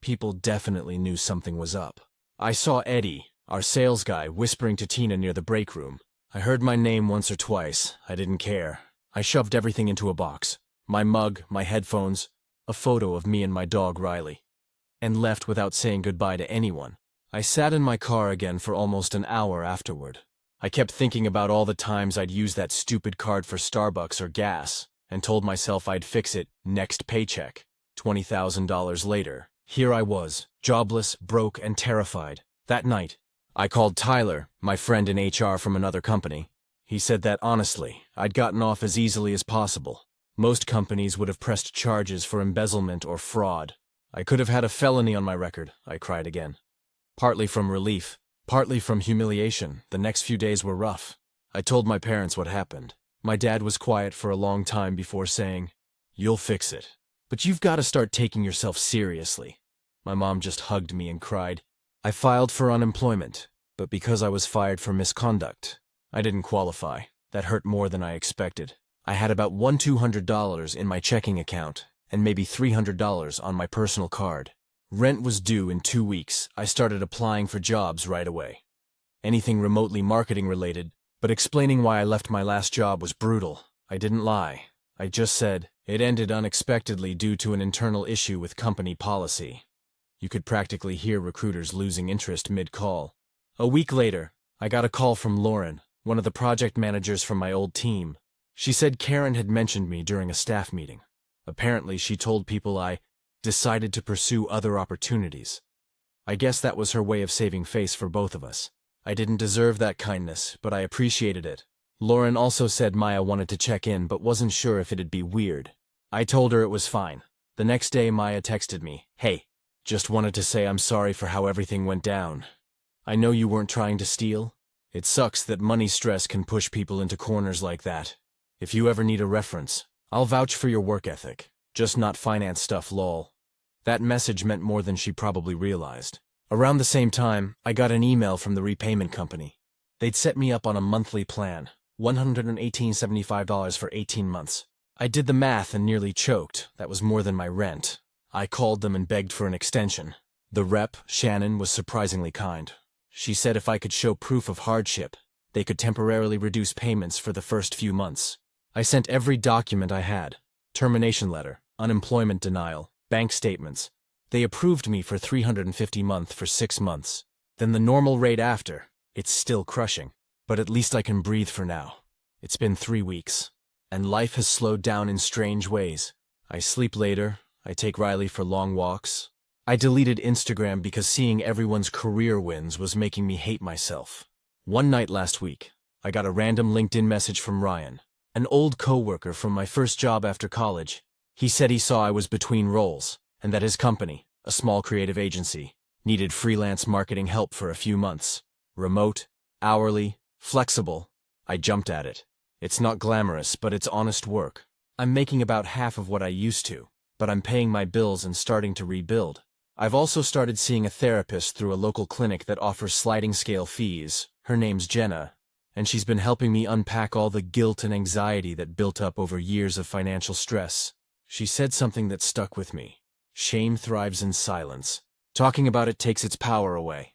People definitely knew something was up. I saw Eddie, our sales guy, whispering to Tina near the break room. I heard my name once or twice. I didn't care. I shoved everything into a box. My mug, my headphones, a photo of me and my dog Riley, and left without saying goodbye to anyone. I sat in my car again for almost an hour afterward. I kept thinking about all the times I'd used that stupid card for Starbucks or gas, and told myself I'd fix it next paycheck. $20,000 later, here I was, jobless, broke, and terrified. That night, I called Tyler, my friend in HR from another company. He said that honestly, I'd gotten off as easily as possible. Most companies would have pressed charges for embezzlement or fraud. I could have had a felony on my record, I cried again. Partly from relief, partly from humiliation, the next few days were rough. I told my parents what happened. My dad was quiet for a long time before saying, "You'll fix it. But you've got to start taking yourself seriously." My mom just hugged me and cried. I filed for unemployment, but because I was fired for misconduct, I didn't qualify. That hurt more than I expected. I had about $200 in my checking account and maybe $300 on my personal card. Rent was due in 2 weeks. I started applying for jobs right away. Anything remotely marketing related, but explaining why I left my last job was brutal. I didn't lie. I just said it ended unexpectedly due to an internal issue with company policy. You could practically hear recruiters losing interest mid-call. A week later, I got a call from Lauren, one of the project managers from my old team. She said Karen had mentioned me during a staff meeting. Apparently, she told people I decided to pursue other opportunities. I guess that was her way of saving face for both of us. I didn't deserve that kindness, but I appreciated it. Lauren also said Maya wanted to check in but wasn't sure if it'd be weird. I told her it was fine. The next day, Maya texted me, "Hey, just wanted to say I'm sorry for how everything went down. I know you weren't trying to steal. It sucks that money stress can push people into corners like that. If you ever need a reference, I'll vouch for your work ethic. Just not finance stuff, lol." That message meant more than she probably realized. Around the same time, I got an email from the repayment company. They'd set me up on a monthly plan, $118.75 for 18 months. I did the math and nearly choked. That was more than my rent. I called them and begged for an extension. The rep, Shannon, was surprisingly kind. She said if I could show proof of hardship, they could temporarily reduce payments for the first few months. I sent every document I had: termination letter, unemployment denial, bank statements. They approved me for $350 a month for 6 months. Then the normal rate after. It's still crushing, but at least I can breathe for now. It's been 3 weeks, and life has slowed down in strange ways. I sleep later. I take Riley for long walks. I deleted Instagram because seeing everyone's career wins was making me hate myself. One night last week, I got a random LinkedIn message from Ryan, an old coworker from my first job after college. He said he saw I was between roles, and that his company, a small creative agency, needed freelance marketing help for a few months. Remote, hourly, flexible. I jumped at it. It's not glamorous, but it's honest work. I'm making about half of what I used to, but I'm paying my bills and starting to rebuild. I've also started seeing a therapist through a local clinic that offers sliding scale fees. Her name's Jenna, and she's been helping me unpack all the guilt and anxiety that built up over years of financial stress. She said something that stuck with me. Shame thrives in silence. Talking about it takes its power away.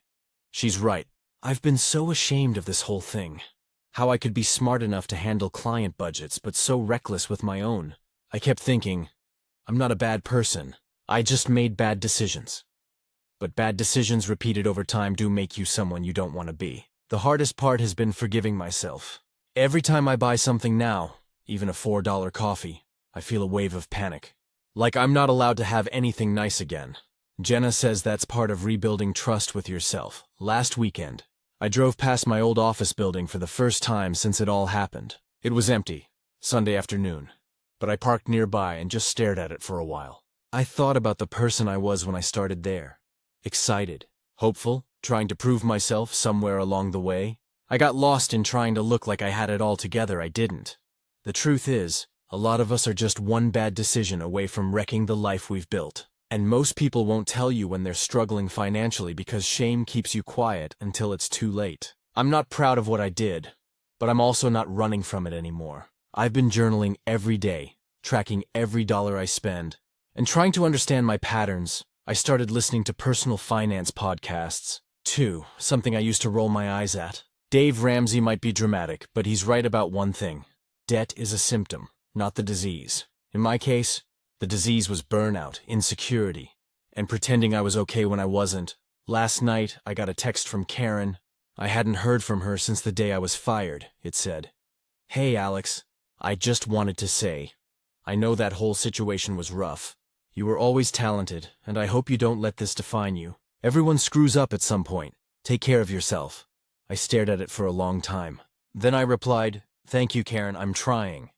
She's right. I've been so ashamed of this whole thing. How I could be smart enough to handle client budgets, but so reckless with my own. I kept thinking, I'm not a bad person. I just made bad decisions. But bad decisions repeated over time do make you someone you don't want to be. The hardest part has been forgiving myself. Every time I buy something now, even a $4 coffee, I feel a wave of panic. Like I'm not allowed to have anything nice again. Jenna says that's part of rebuilding trust with yourself. Last weekend, I drove past my old office building for the first time since it all happened. It was empty, Sunday afternoon, but I parked nearby and just stared at it for a while. I thought about the person I was when I started there. Excited, hopeful, trying to prove myself somewhere along the way. I got lost in trying to look like I had it all together. I didn't. The truth is, a lot of us are just one bad decision away from wrecking the life we've built. And most people won't tell you when they're struggling financially because shame keeps you quiet until it's too late. I'm not proud of what I did, but I'm also not running from it anymore. I've been journaling every day, tracking every dollar I spend, and trying to understand my patterns. I started listening to personal finance podcasts, too, something I used to roll my eyes at. Dave Ramsey might be dramatic, but he's right about one thing. Debt is a symptom, not the disease. In my case, the disease was burnout, insecurity, and pretending I was okay when I wasn't. Last night, I got a text from Karen. I hadn't heard from her since the day I was fired, it said. Hey, Alex, I just wanted to say, I know that whole situation was rough. You were always talented, and I hope you don't let this define you. Everyone screws up at some point. Take care of yourself. I stared at it for a long time. Then I replied, thank you, Karen, I'm trying.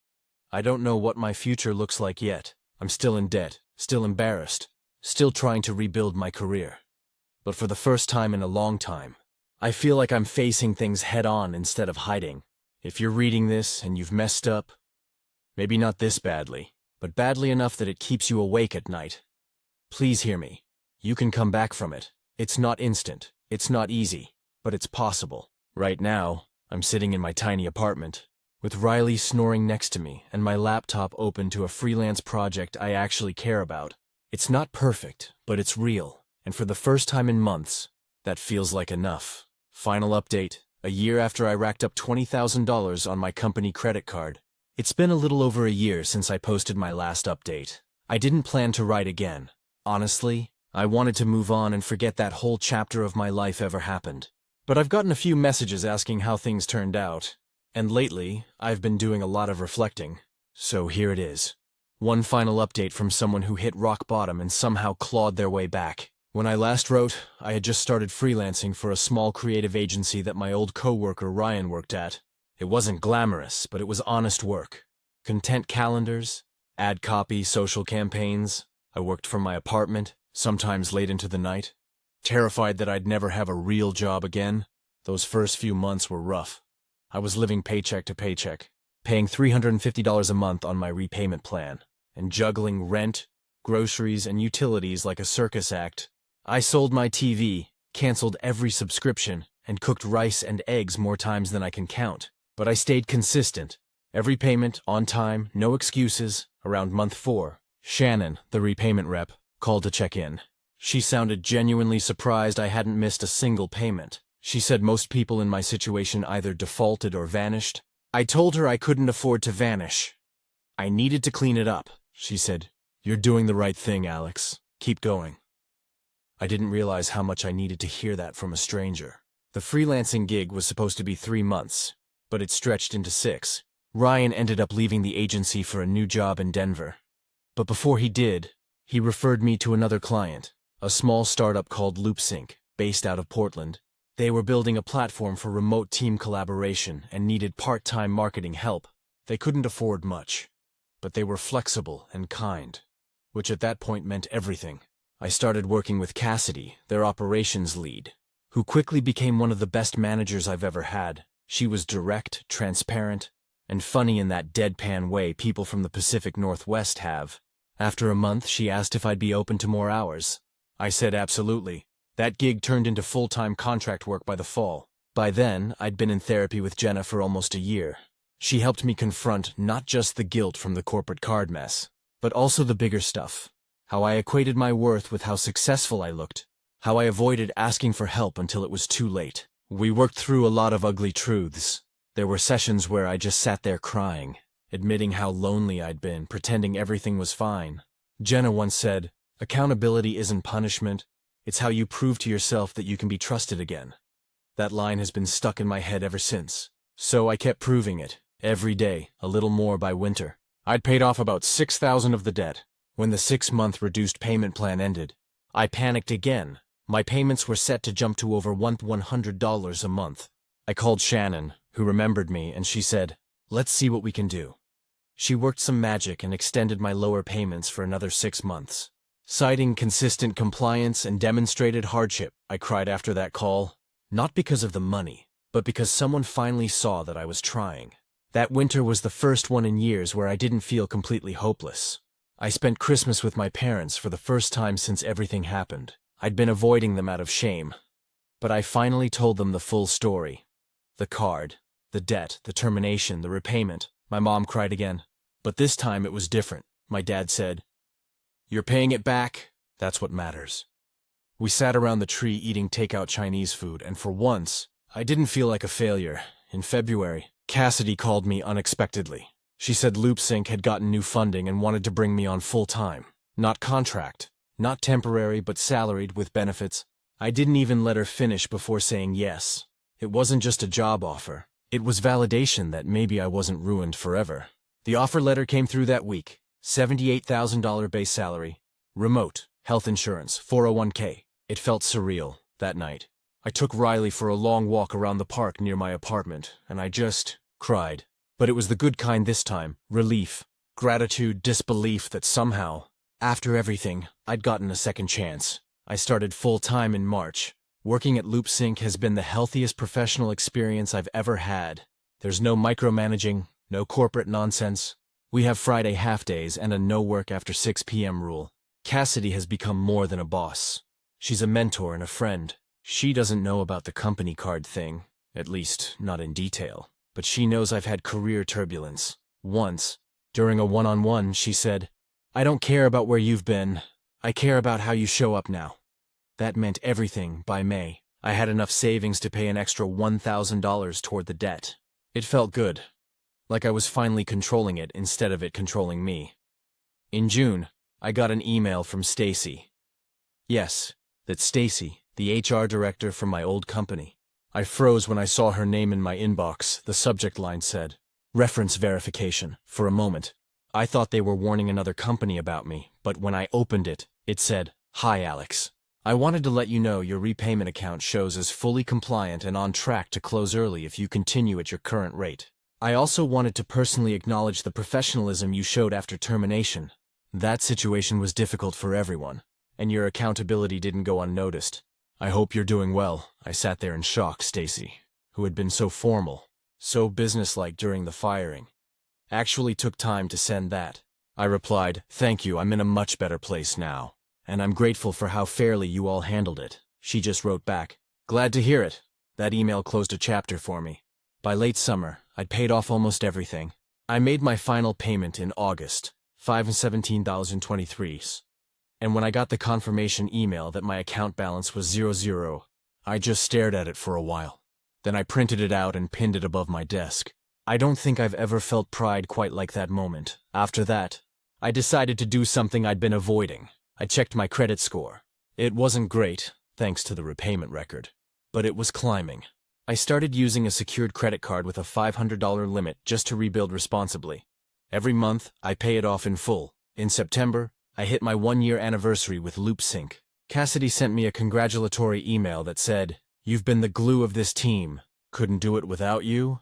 I don't know what my future looks like yet. I'm still in debt, still embarrassed, still trying to rebuild my career. But for the first time in a long time, I feel like I'm facing things head-on instead of hiding. If you're reading this and you've messed up, maybe not this badly, but badly enough that it keeps you awake at night, please hear me. You can come back from it. It's not instant, it's not easy, but it's possible. Right now, I'm sitting in my tiny apartment, with Riley snoring next to me and my laptop open to a freelance project I actually care about. It's not perfect, but it's real, and for the first time in months, that feels like enough. Final update, a year after I racked up $20,000 on my company credit card. It's been a little over a year since I posted my last update. I didn't plan to write again. Honestly, I wanted to move on and forget that whole chapter of my life ever happened. But I've gotten a few messages asking how things turned out. And lately, I've been doing a lot of reflecting. So here it is. One final update from someone who hit rock bottom and somehow clawed their way back. When I last wrote, I had just started freelancing for a small creative agency that my old coworker Ryan worked at. It wasn't glamorous, but it was honest work. Content calendars, ad copy, social campaigns. I worked from my apartment, sometimes late into the night. Terrified that I'd never have a real job again, those first few months were rough. I was living paycheck to paycheck, paying $350 a month on my repayment plan, and juggling rent, groceries, and utilities like a circus act. I sold my TV, canceled every subscription, and cooked rice and eggs more times than I can count. But I stayed consistent. Every payment, on time, no excuses. Around month 4, Shannon, the repayment rep, called to check in. She sounded genuinely surprised I hadn't missed a single payment. She said most people in my situation either defaulted or vanished. I told her I couldn't afford to vanish. I needed to clean it up. She said, "You're doing the right thing, Alex. Keep going." I didn't realize how much I needed to hear that from a stranger. The freelancing gig was supposed to be 3 months, but it stretched into 6. Ryan ended up leaving the agency for a new job in Denver. But before he did, he referred me to another client, a small startup called LoopSync, based out of Portland. They were building a platform for remote team collaboration and needed part-time marketing help. They couldn't afford much, but they were flexible and kind, which at that point meant everything. I started working with Cassidy, their operations lead, who quickly became one of the best managers I've ever had. She was direct, transparent, and funny in that deadpan way people from the Pacific Northwest have. After a month, she asked if I'd be open to more hours. I said absolutely. That gig turned into full-time contract work by the fall. By then, I'd been in therapy with Jenna for almost a year. She helped me confront not just the guilt from the corporate card mess, but also the bigger stuff. how I equated my worth with how successful I looked, how I avoided asking for help until it was too late. We worked through a lot of ugly truths. There were sessions where I just sat there crying, admitting how lonely I'd been, pretending everything was fine. Jenna once said, "Accountability isn't punishment, it's how you prove to yourself that you can be trusted again." That line has been stuck in my head ever since. So I kept proving it, every day, a little more by winter. I'd paid off about $6,000 of the debt. When the 6-month reduced payment plan ended, I panicked again. My payments were set to jump to over $100 a month. I called Shannon, who remembered me, and she said, "Let's see what we can do." She worked some magic and extended my lower payments for another 6 months. Citing consistent compliance and demonstrated hardship, I cried after that call, not because of the money, but because someone finally saw that I was trying. That winter was the first one in years where I didn't feel completely hopeless. I spent Christmas with my parents for the first time since everything happened. I'd been avoiding them out of shame. But I finally told them the full story. The card, the debt, the termination, the repayment. My mom cried again. But this time it was different. My dad said, "You're paying it back. That's what matters." We sat around the tree eating takeout Chinese food, and for once, I didn't feel like a failure. In February, Cassidy called me unexpectedly. She said LoopSync had gotten new funding and wanted to bring me on full-time. Not contract, not temporary, but salaried with benefits. I didn't even let her finish before saying yes. It wasn't just a job offer. It was validation that maybe I wasn't ruined forever. The offer letter came through that week. $78,000 base salary. Remote. Health insurance. 401k. It felt surreal, that night. I took Riley for a long walk around the park near my apartment, and I just cried. But it was the good kind this time. Relief. Gratitude, disbelief that somehow, after everything, I'd gotten a second chance. I started full-time in March. Working at LoopSync has been the healthiest professional experience I've ever had. There's no micromanaging, no corporate nonsense. We have Friday half-days and a no-work after 6 p.m. rule. Cassidy has become more than a boss. She's a mentor and a friend. She doesn't know about the company card thing, at least not in detail. But she knows I've had career turbulence. Once, during a one-on-one, she said, "I don't care about where you've been. I care about how you show up now." That meant everything by May. I had enough savings to pay an extra $1,000 toward the debt. It felt good, like I was finally controlling it instead of it controlling me. In June, I got an email from Stacy. Yes, that's Stacy, the HR director from my old company. I froze when I saw her name in my inbox. The subject line said, "Reference verification." For a moment, I thought they were warning another company about me, but when I opened it, it said, "Hi, Alex. I wanted to let you know your repayment account shows as fully compliant and on track to close early if you continue at your current rate. I also wanted to personally acknowledge the professionalism you showed after termination. That situation was difficult for everyone, and your accountability didn't go unnoticed. I hope you're doing well." I sat there in shock. Stacy, who had been so formal, so businesslike during the firing, actually took time to send that. I replied, "Thank you, I'm in a much better place now, and I'm grateful for how fairly you all handled it." She just wrote back, "Glad to hear it." That email closed a chapter for me. By late summer, I'd paid off almost everything. I made my final payment in August, $517,023. And when I got the confirmation email that my account balance was 00, I just stared at it for a while. Then I printed it out and pinned it above my desk. I don't think I've ever felt pride quite like that moment. After that, I decided to do something I'd been avoiding. I checked my credit score. It wasn't great, thanks to the repayment record, but it was climbing. I started using a secured credit card with a $500 limit just to rebuild responsibly. Every month, I pay it off in full. In September, I hit my 1-year anniversary with LoopSync. Cassidy sent me a congratulatory email that said, "You've been the glue of this team. Couldn't do it without you."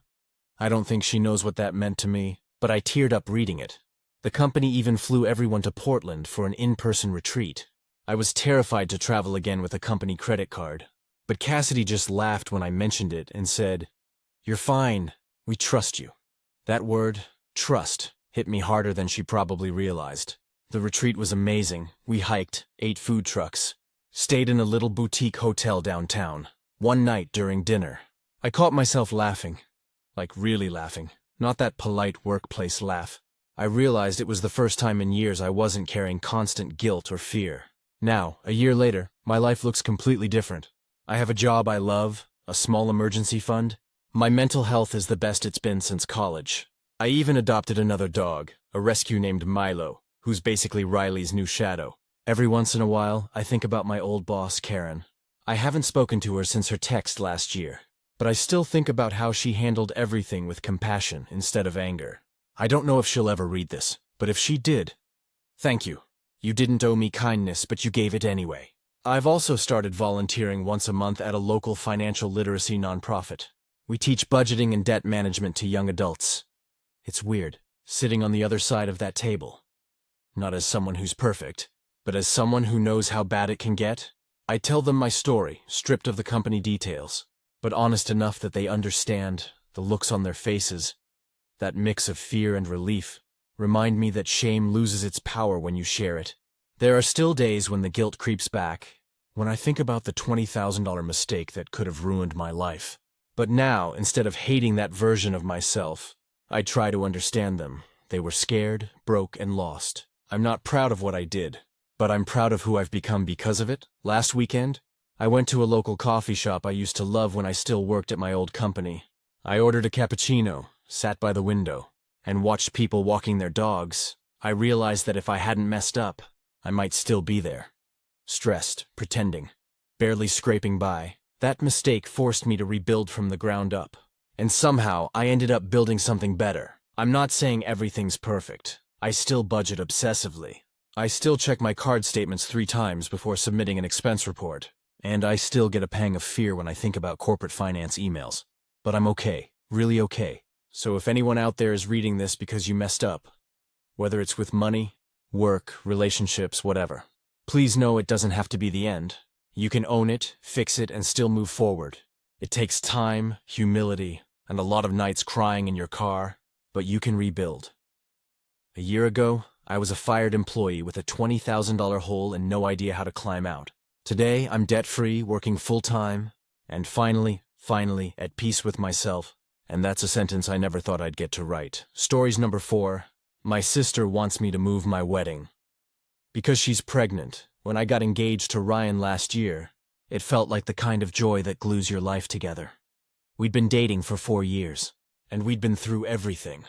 I don't think she knows what that meant to me, but I teared up reading it. The company even flew everyone to Portland for an in-person retreat. I was terrified to travel again with a company credit card, but Cassidy just laughed when I mentioned it and said, "You're fine. We trust you." That word, trust, hit me harder than she probably realized. The retreat was amazing. We hiked, ate food trucks, stayed in a little boutique hotel downtown. One night during dinner, I caught myself laughing. Like really laughing. Not that polite workplace laugh. I realized it was the first time in years I wasn't carrying constant guilt or fear. Now, a year later, my life looks completely different. I have a job I love, a small emergency fund. My mental health is the best it's been since college. I even adopted another dog, a rescue named Milo, who's basically Riley's new shadow. Every once in a while, I think about my old boss, Karen. I haven't spoken to her since her text last year, but I still think about how she handled everything with compassion instead of anger. I don't know if she'll ever read this, but if she did, thank you. You didn't owe me kindness, but you gave it anyway. I've also started volunteering once a month at a local financial literacy nonprofit. We teach budgeting and debt management to young adults. It's weird, sitting on the other side of that table. Not as someone who's perfect, but as someone who knows how bad it can get. I tell them my story, stripped of the company details, but honest enough that they understand. The looks on their faces, that mix of fear and relief, remind me that shame loses its power when you share it. There are still days when the guilt creeps back, when I think about the $20,000 mistake that could have ruined my life. But now, instead of hating that version of myself, I try to understand them. They were scared, broke, and lost. I'm not proud of what I did, but I'm proud of who I've become because of it. Last weekend, I went to a local coffee shop I used to love when I still worked at my old company. I ordered a cappuccino, sat by the window, and watched people walking their dogs. I realized that if I hadn't messed up, I might still be there. Stressed, pretending, barely scraping by. That mistake forced me to rebuild from the ground up. And somehow, I ended up building something better. I'm not saying everything's perfect. I still budget obsessively. I still check my card statements 3 times before submitting an expense report. And I still get a pang of fear when I think about corporate finance emails. But I'm okay, really okay. So if anyone out there is reading this because you messed up, whether it's with money, work, relationships, whatever, please know it doesn't have to be the end. You can own it, fix it, and still move forward. It takes time, humility, and a lot of nights crying in your car, but you can rebuild. A year ago, I was a fired employee with a $20,000 hole and no idea how to climb out. Today, I'm debt-free, working full-time, and finally, at peace with myself. And that's a sentence I never thought I'd get to write. Stories number 4. My sister wants me to move my wedding. Because she's pregnant, when I got engaged to Ryan last year, it felt like the kind of joy that glues your life together. We'd been dating for 4 years, and we'd been through everything.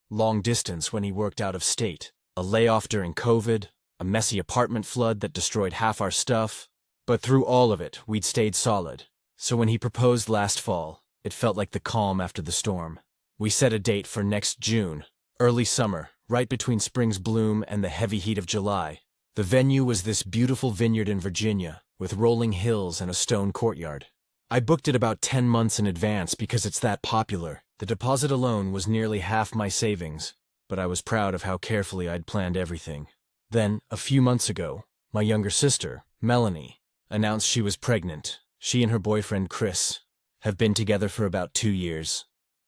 Long distance when he worked out of state, a layoff during COVID, a messy apartment flood that destroyed half our stuff. But through all of it, we'd stayed solid. So when he proposed last fall, it felt like the calm after the storm. We set a date for next June, early summer, right between spring's bloom and the heavy heat of July. The venue was this beautiful vineyard in Virginia, with rolling hills and a stone courtyard. I booked it about 10 months in advance because it's that popular. The deposit alone was nearly half my savings, but I was proud of how carefully I'd planned everything. Then, a few months ago, my younger sister, Melanie, announced she was pregnant. She and her boyfriend, Chris, have been together for about 2 years.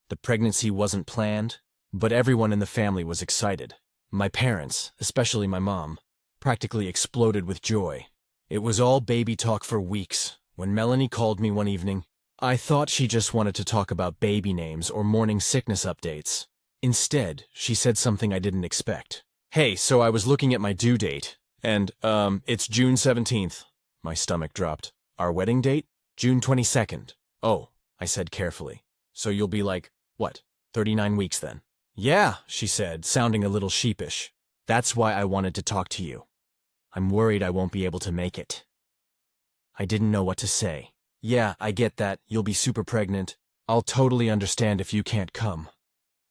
The pregnancy wasn't planned, but everyone in the family was excited. My parents, especially my mom, practically exploded with joy. It was all baby talk for weeks. When Melanie called me one evening, I thought she just wanted to talk about baby names or morning sickness updates. Instead, she said something I didn't expect. Hey, so I was looking at my due date, and, it's June 17th. My stomach dropped. Our wedding date? June 22nd. Oh, I said carefully. So you'll be like, what, 39 weeks then? Yeah, she said, sounding a little sheepish. That's why I wanted to talk to you. I'm worried I won't be able to make it. I didn't know what to say. Yeah, I get that. You'll be super pregnant. I'll totally understand if you can't come.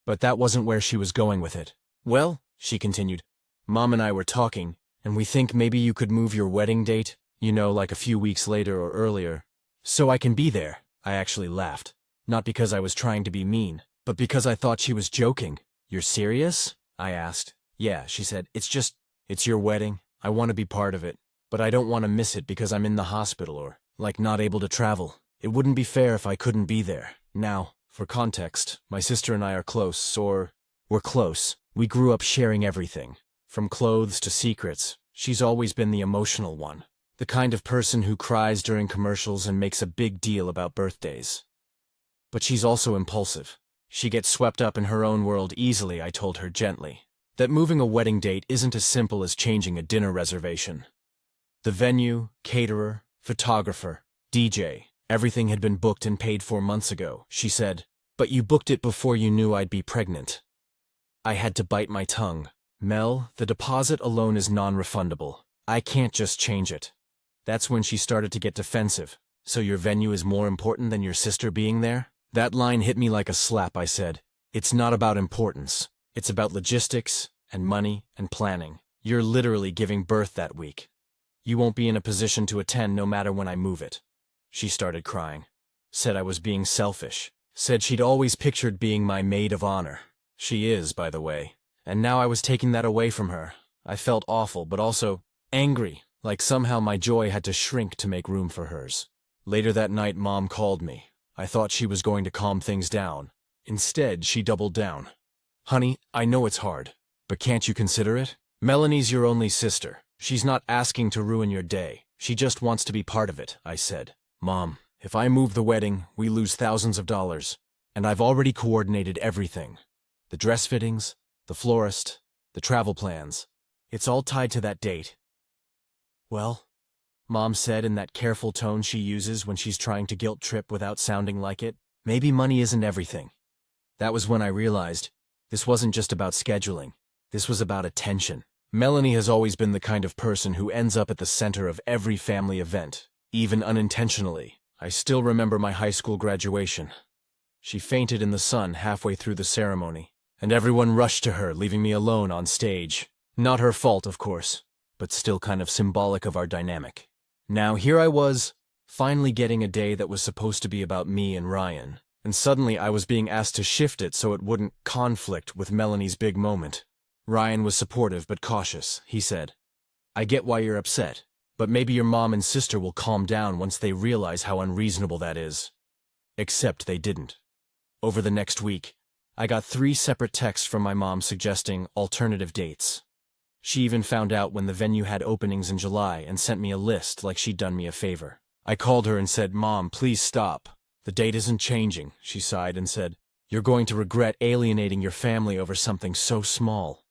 But that wasn't where she was going with it. Well, she continued, Mom and I were talking, and we think maybe you could move your wedding date, like a few weeks later or earlier, so I can be there. I actually laughed. Not because I was trying to be mean, but because I thought she was joking. You're serious? I asked. Yeah, she said, it's your wedding. I want to be part of it, but I don't want to miss it because I'm in the hospital or, not able to travel. It wouldn't be fair if I couldn't be there. Now, for context, my sister and I are close, or we're close. We grew up sharing everything. From clothes to secrets. She's always been the emotional one. The kind of person who cries during commercials and makes a big deal about birthdays. But she's also impulsive. She gets swept up in her own world easily, I told her gently. that moving a wedding date isn't as simple as changing a dinner reservation. The venue, caterer, photographer, DJ, everything had been booked and paid for months ago, she said. But you booked it before you knew I'd be pregnant. I had to bite my tongue. Mel, the deposit alone is non-refundable. I can't just change it. That's when she started to get defensive. So your venue is more important than your sister being there? That line hit me like a slap, I said. It's not about importance. It's about logistics and money and planning. You're literally giving birth that week. You won't be in a position to attend no matter when I move it. She started crying. Said I was being selfish. Said she'd always pictured being my maid of honor. She is, by the way. And now I was taking that away from her. I felt awful, but also angry, like somehow my joy had to shrink to make room for hers. Later that night, Mom called me. I thought she was going to calm things down. Instead, she doubled down. Honey, I know it's hard, but can't you consider it? Melanie's your only sister. She's not asking to ruin your day. She just wants to be part of it, I said. Mom, if I move the wedding, we lose thousands of dollars. And I've already coordinated everything. The dress fittings, the florist, the travel plans. It's all tied to that date. Well, Mom said in that careful tone she uses when she's trying to guilt trip without sounding like it, maybe money isn't everything. That was when I realized this wasn't just about scheduling. This was about attention. Melanie has always been the kind of person who ends up at the center of every family event, even unintentionally. I still remember my high school graduation. She fainted in the sun halfway through the ceremony, and everyone rushed to her, leaving me alone on stage. Not her fault, of course, but still kind of symbolic of our dynamic. Now here I was, finally getting a day that was supposed to be about me and Ryan, and suddenly I was being asked to shift it so it wouldn't conflict with Melanie's big moment. Ryan was supportive but cautious. He said, I get why you're upset, but maybe your mom and sister will calm down once they realize how unreasonable that is. Except they didn't. Over the next week, I got 3 separate texts from my mom suggesting alternative dates. She even found out when the venue had openings in July and sent me a list like she'd done me a favor. I called her and said, Mom, please stop. The date isn't changing, she sighed and said, you're going to regret alienating your family over something so small.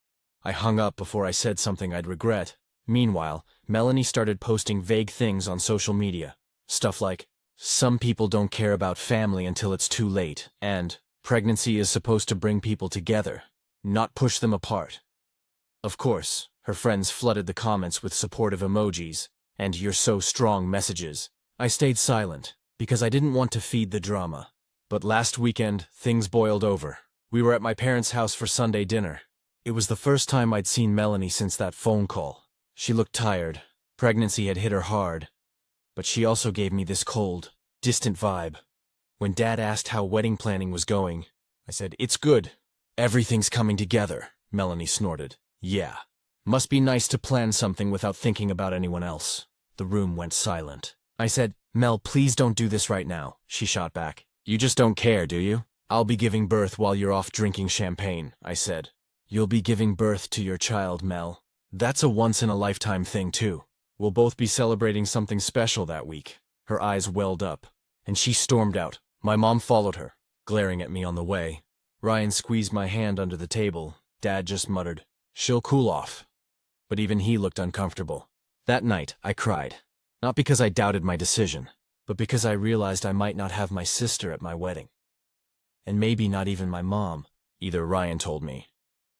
I hung up before I said something I'd regret. Meanwhile, Melanie started posting vague things on social media. Stuff like, some people don't care about family until it's too late, and pregnancy is supposed to bring people together, not push them apart. Of course, her friends flooded the comments with supportive emojis and "you're so strong" messages. I stayed silent because I didn't want to feed the drama. But last weekend, things boiled over. We were at my parents' house for Sunday dinner. It was the first time I'd seen Melanie since that phone call. She looked tired. Pregnancy had hit her hard. But she also gave me this cold, distant vibe. When Dad asked how wedding planning was going, I said, it's good. Everything's coming together, Melanie snorted. Yeah. Must be nice to plan something without thinking about anyone else. The room went silent. I said, Mel, please don't do this right now, she shot back. You just don't care, do you? I'll be giving birth while you're off drinking champagne, I said. You'll be giving birth to your child, Mel. That's a once-in-a-lifetime thing, too. We'll both be celebrating something special that week. Her eyes welled up, and she stormed out. My mom followed her, glaring at me on the way. Ryan squeezed my hand under the table. Dad just muttered, she'll cool off. But even he looked uncomfortable. That night, I cried. Not because I doubted my decision, but because I realized I might not have my sister at my wedding. And maybe not even my mom, either, Ryan told me.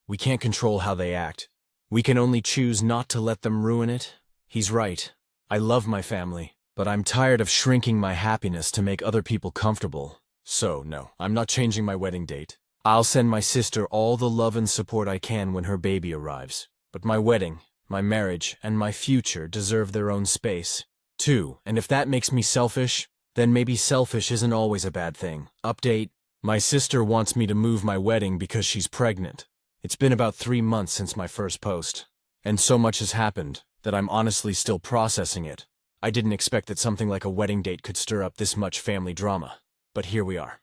We can't control how they act. We can only choose not to let them ruin it. He's right. I love my family, but I'm tired of shrinking my happiness to make other people comfortable. So, no, I'm not changing my wedding date. I'll send my sister all the love and support I can when her baby arrives. But my wedding, my marriage, and my future deserve their own space, too. And if that makes me selfish, then maybe selfish isn't always a bad thing. Update. My sister wants me to move my wedding because she's pregnant. It's been about 3 months since my first post, and so much has happened that I'm honestly still processing it. I didn't expect that something like a wedding date could stir up this much family drama, but here we are.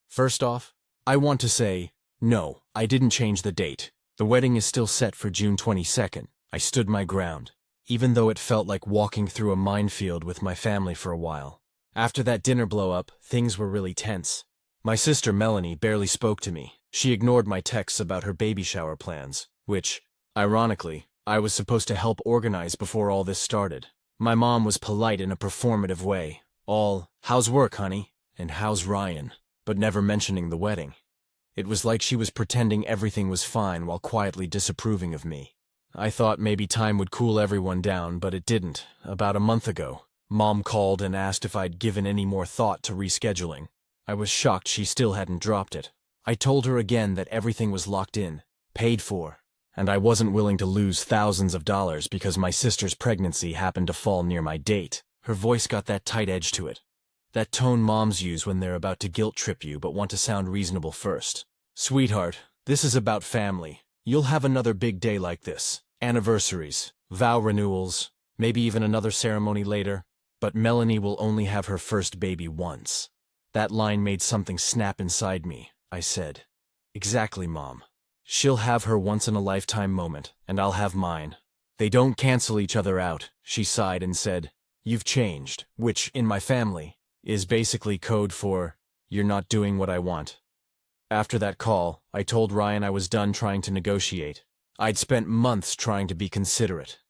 First off, I want to say, no, I didn't change the date. The wedding is still set for June 22nd. I stood my ground, even though it felt like walking through a minefield with my family for a while. After that dinner blow-up, things were really tense. My sister Melanie barely spoke to me. She ignored my texts about her baby shower plans. which, ironically, I was supposed to help organize before all this started. My mom was polite in a performative way, all, "How's work, honey?" and "How's Ryan?" but never mentioning the wedding. It was like she was pretending everything was fine while quietly disapproving of me. I thought maybe time would cool everyone down, but it didn't. About a month ago, Mom called and asked if I'd given any more thought to rescheduling. I was shocked she still hadn't dropped it. I told her again that everything was locked in, paid for, and I wasn't willing to lose thousands of dollars because my sister's pregnancy happened to fall near my date. Her voice got that tight edge to it. That tone moms use when they're about to guilt trip you but want to sound reasonable first. "Sweetheart, this is about family. You'll have another big day like this. Anniversaries, vow renewals, maybe even another ceremony later. But Melanie will only have her first baby once." That line made something snap inside me. I said, "Exactly, Mom. She'll have her once-in-a-lifetime moment, and I'll have mine. They don't cancel each other out." She sighed and said, "You've changed," which, in my family, is basically code for, "You're not doing what I want." After that call, I told Ryan I was done trying to negotiate. I'd spent months trying to be considerate,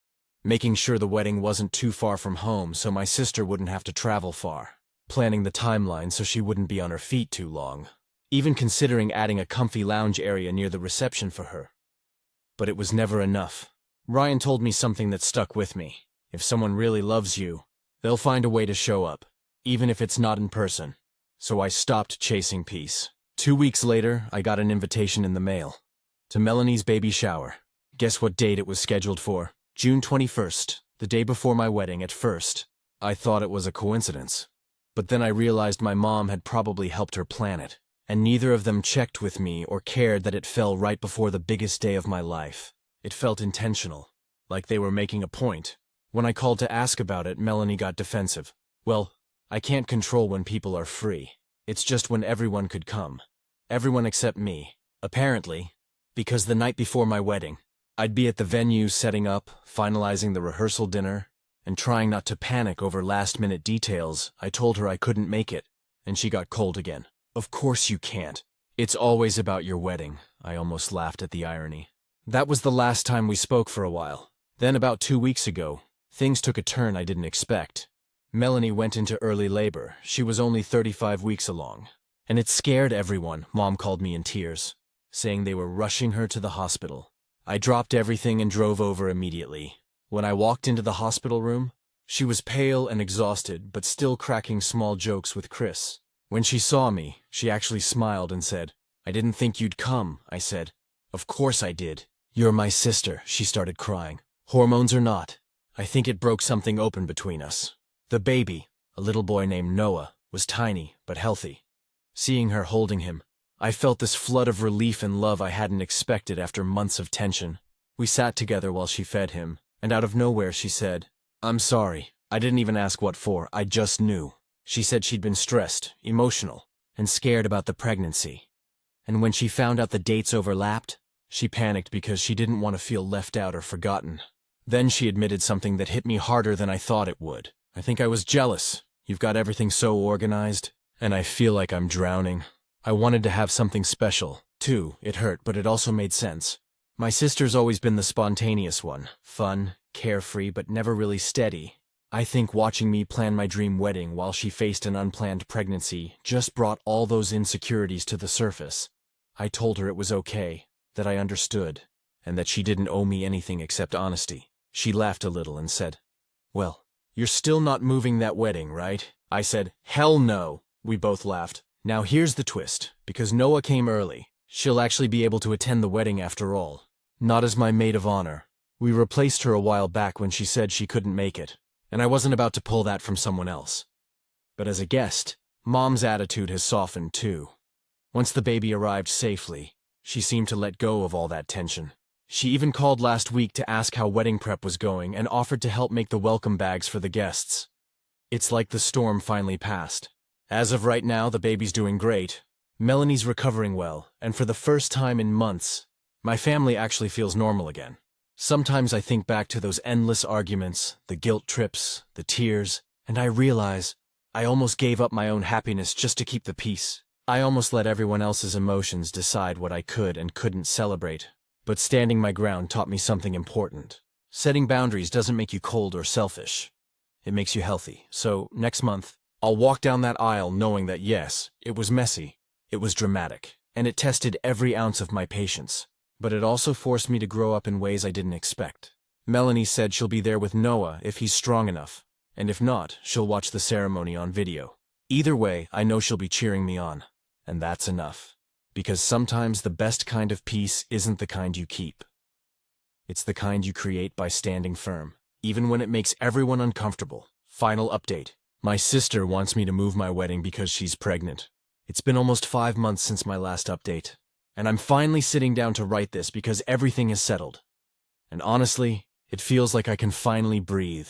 making sure the wedding wasn't too far from home so my sister wouldn't have to travel far, planning the timeline so she wouldn't be on her feet too long, even considering adding a comfy lounge area near the reception for her. But it was never enough. Ryan told me something that stuck with me. If someone really loves you, they'll find a way to show up, even if it's not in person. So I stopped chasing peace. 2 weeks later, I got an invitation in the mail to Melanie's baby shower. Guess what date it was scheduled for? June 21st, the day before my wedding. At first, I thought it was a coincidence. But then I realized my mom had probably helped her plan it, and neither of them checked with me or cared that it fell right before the biggest day of my life. It felt intentional, like they were making a point. When I called to ask about it, Melanie got defensive. "Well, I can't control when people are free. It's just when everyone could come. Everyone except me, apparently, because the night before my wedding, I'd be at the venue setting up, finalizing the rehearsal dinner, and trying not to panic over last-minute details. I told her I couldn't make it, and she got cold again. "Of course you can't. It's always about your wedding." I almost laughed at the irony. That was the last time we spoke for a while. Then about 2 weeks ago, things took a turn I didn't expect. Melanie went into early labor. She was only 35 weeks along. And it scared everyone. Mom called me in tears, saying they were rushing her to the hospital. I dropped everything and drove over immediately. When I walked into the hospital room, she was pale and exhausted, but still cracking small jokes with Chris. When she saw me, she actually smiled and said, "I didn't think you'd come." I said, "Of course I did. You're my sister." She started crying. "Hormones or not, I think it broke something open between us." The baby, a little boy named Noah, was tiny but healthy. Seeing her holding him, I felt this flood of relief and love I hadn't expected after months of tension. We sat together while she fed him, and out of nowhere she said, "I'm sorry. I didn't even ask what for. I just knew." She said she'd been stressed, emotional, and scared about the pregnancy. And when she found out the dates overlapped, she panicked because she didn't want to feel left out or forgotten. Then she admitted something that hit me harder than I thought it would. "I think I was jealous. You've got everything so organized, and I feel like I'm drowning." I wanted to have something special, too. It hurt, but it also made sense. My sister's always been the spontaneous one, fun, carefree, but never really steady. I think watching me plan my dream wedding while she faced an unplanned pregnancy just brought all those insecurities to the surface. I told her it was okay, that I understood, and that she didn't owe me anything except honesty. She laughed a little and said, "Well, you're still not moving that wedding, right?" I said, "Hell no." We both laughed. Now here's the twist. Because Noah came early, she'll actually be able to attend the wedding after all. Not as my maid of honor. We replaced her a while back when she said she couldn't make it, and I wasn't about to pull that from someone else. But as a guest, Mom's attitude has softened too. Once the baby arrived safely, she seemed to let go of all that tension. She even called last week to ask how wedding prep was going and offered to help make the welcome bags for the guests. It's like the storm finally passed. As of right now, the baby's doing great. Melanie's recovering well, and for the first time in months, my family actually feels normal again. Sometimes I think back to those endless arguments, the guilt trips, the tears, and I realize I almost gave up my own happiness just to keep the peace. I almost let everyone else's emotions decide what I could and couldn't celebrate. But standing my ground taught me something important. Setting boundaries doesn't make you cold or selfish. It makes you healthy. So, next month, I'll walk down that aisle knowing that yes, it was messy, it was dramatic, and it tested every ounce of my patience. But it also forced me to grow up in ways I didn't expect. Melanie said she'll be there with Noah if he's strong enough, and if not, she'll watch the ceremony on video. Either way, I know she'll be cheering me on, and that's enough. Because sometimes the best kind of peace isn't the kind you keep. It's the kind you create by standing firm, even when it makes everyone uncomfortable. Final update. My sister wants me to move my wedding because she's pregnant. It's been almost 5 months since my last update, and I'm finally sitting down to write this because everything is settled. And honestly, it feels like I can finally breathe.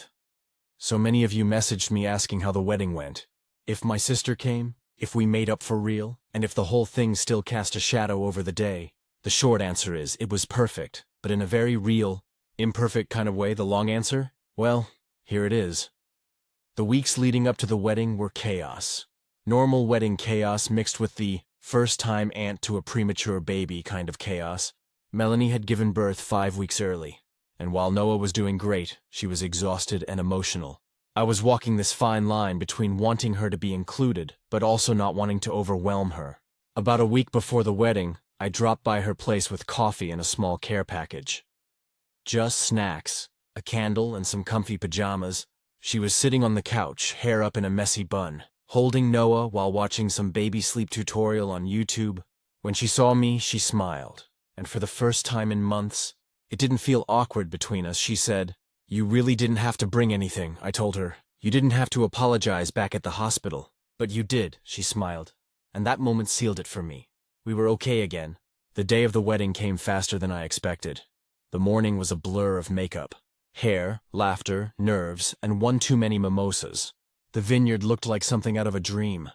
So many of you messaged me asking how the wedding went. If my sister came, if we made up for real, and if the whole thing still cast a shadow over the day. The short answer is, it was perfect, but in a very real, imperfect kind of way. The long answer? Well, here it is. The weeks leading up to the wedding were chaos. Normal wedding chaos mixed with the first-time aunt to a premature baby kind of chaos. Melanie had given birth 5 weeks early, and while Noah was doing great, she was exhausted and emotional. I was walking this fine line between wanting her to be included, but also not wanting to overwhelm her. About a week before the wedding, I dropped by her place with coffee and a small care package. Just snacks, a candle and some comfy pajamas. She was sitting on the couch, hair up in a messy bun, holding Noah while watching some baby sleep tutorial on YouTube. When she saw me, she smiled, and for the first time in months, it didn't feel awkward between us. She said, "You really didn't have to bring anything," I told her. "You didn't have to apologize back at the hospital." "But you did," she smiled, and that moment sealed it for me. We were okay again. The day of the wedding came faster than I expected. The morning was a blur of makeup. Hair, laughter, nerves, and one too many mimosas. The vineyard looked like something out of a dream.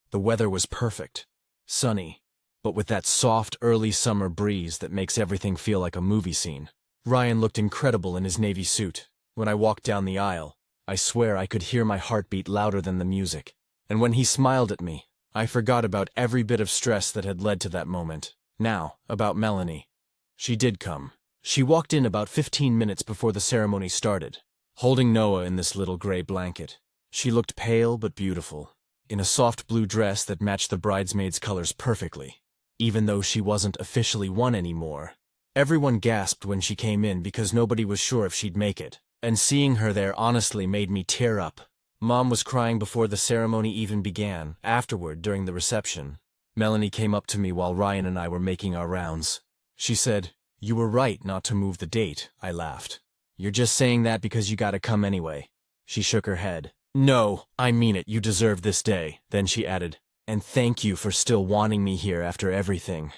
The weather was perfect. Sunny, but with that soft, early summer breeze that makes everything feel like a movie scene. Ryan looked incredible in his navy suit. When I walked down the aisle, I swear I could hear my heartbeat louder than the music. And when he smiled at me, I forgot about every bit of stress that had led to that moment. Now, about Melanie. She did come. She walked in about 15 minutes before the ceremony started, holding Noah in this little gray blanket. She looked pale but beautiful, in a soft blue dress that matched the bridesmaids' colors perfectly. Even though she wasn't officially one anymore, everyone gasped when she came in because nobody was sure if she'd make it. And seeing her there honestly made me tear up. Mom was crying before the ceremony even began. Afterward, during the reception, Melanie came up to me while Ryan and I were making our rounds. She said, "You were right not to move the date." I laughed. "You're just saying that because you gotta come anyway." She shook her head. "No, I mean it. You deserve this day." Then she added, "And thank you for still wanting me here after everything."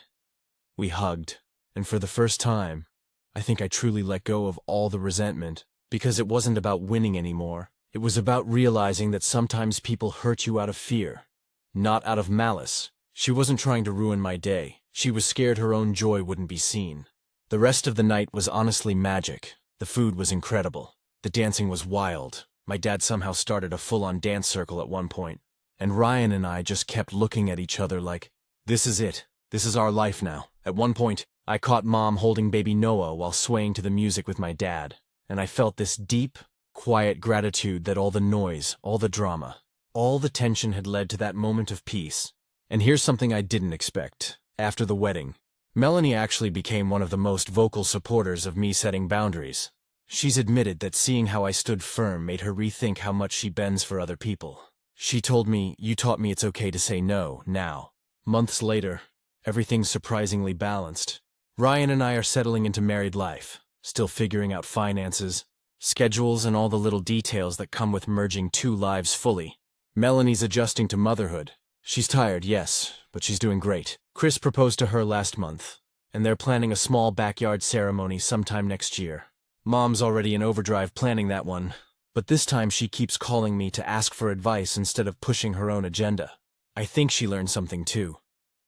We hugged, and for the first time, I think I truly let go of all the resentment, because it wasn't about winning anymore. It was about realizing that sometimes people hurt you out of fear, not out of malice. She wasn't trying to ruin my day. She was scared her own joy wouldn't be seen. The rest of the night was honestly magic. The food was incredible. The dancing was wild. My dad somehow started a full-on dance circle at one point, and Ryan and I just kept looking at each other like, this is it. This is our life now. At one point, I caught Mom holding baby Noah while swaying to the music with my dad, and I felt this deep, quiet gratitude that all the noise, all the drama, all the tension had led to that moment of peace. And here's something I didn't expect. After the wedding, Melanie actually became one of the most vocal supporters of me setting boundaries. She's admitted that seeing how I stood firm made her rethink how much she bends for other people. She told me, "You taught me it's okay to say no, now." Months later, everything's surprisingly balanced. Ryan and I are settling into married life, still figuring out finances, schedules, and all the little details that come with merging two lives fully. Melanie's adjusting to motherhood. She's tired, yes, but she's doing great. Chris proposed to her last month, and they're planning a small backyard ceremony sometime next year. Mom's already in overdrive planning that one, but this time she keeps calling me to ask for advice instead of pushing her own agenda. I think she learned something too.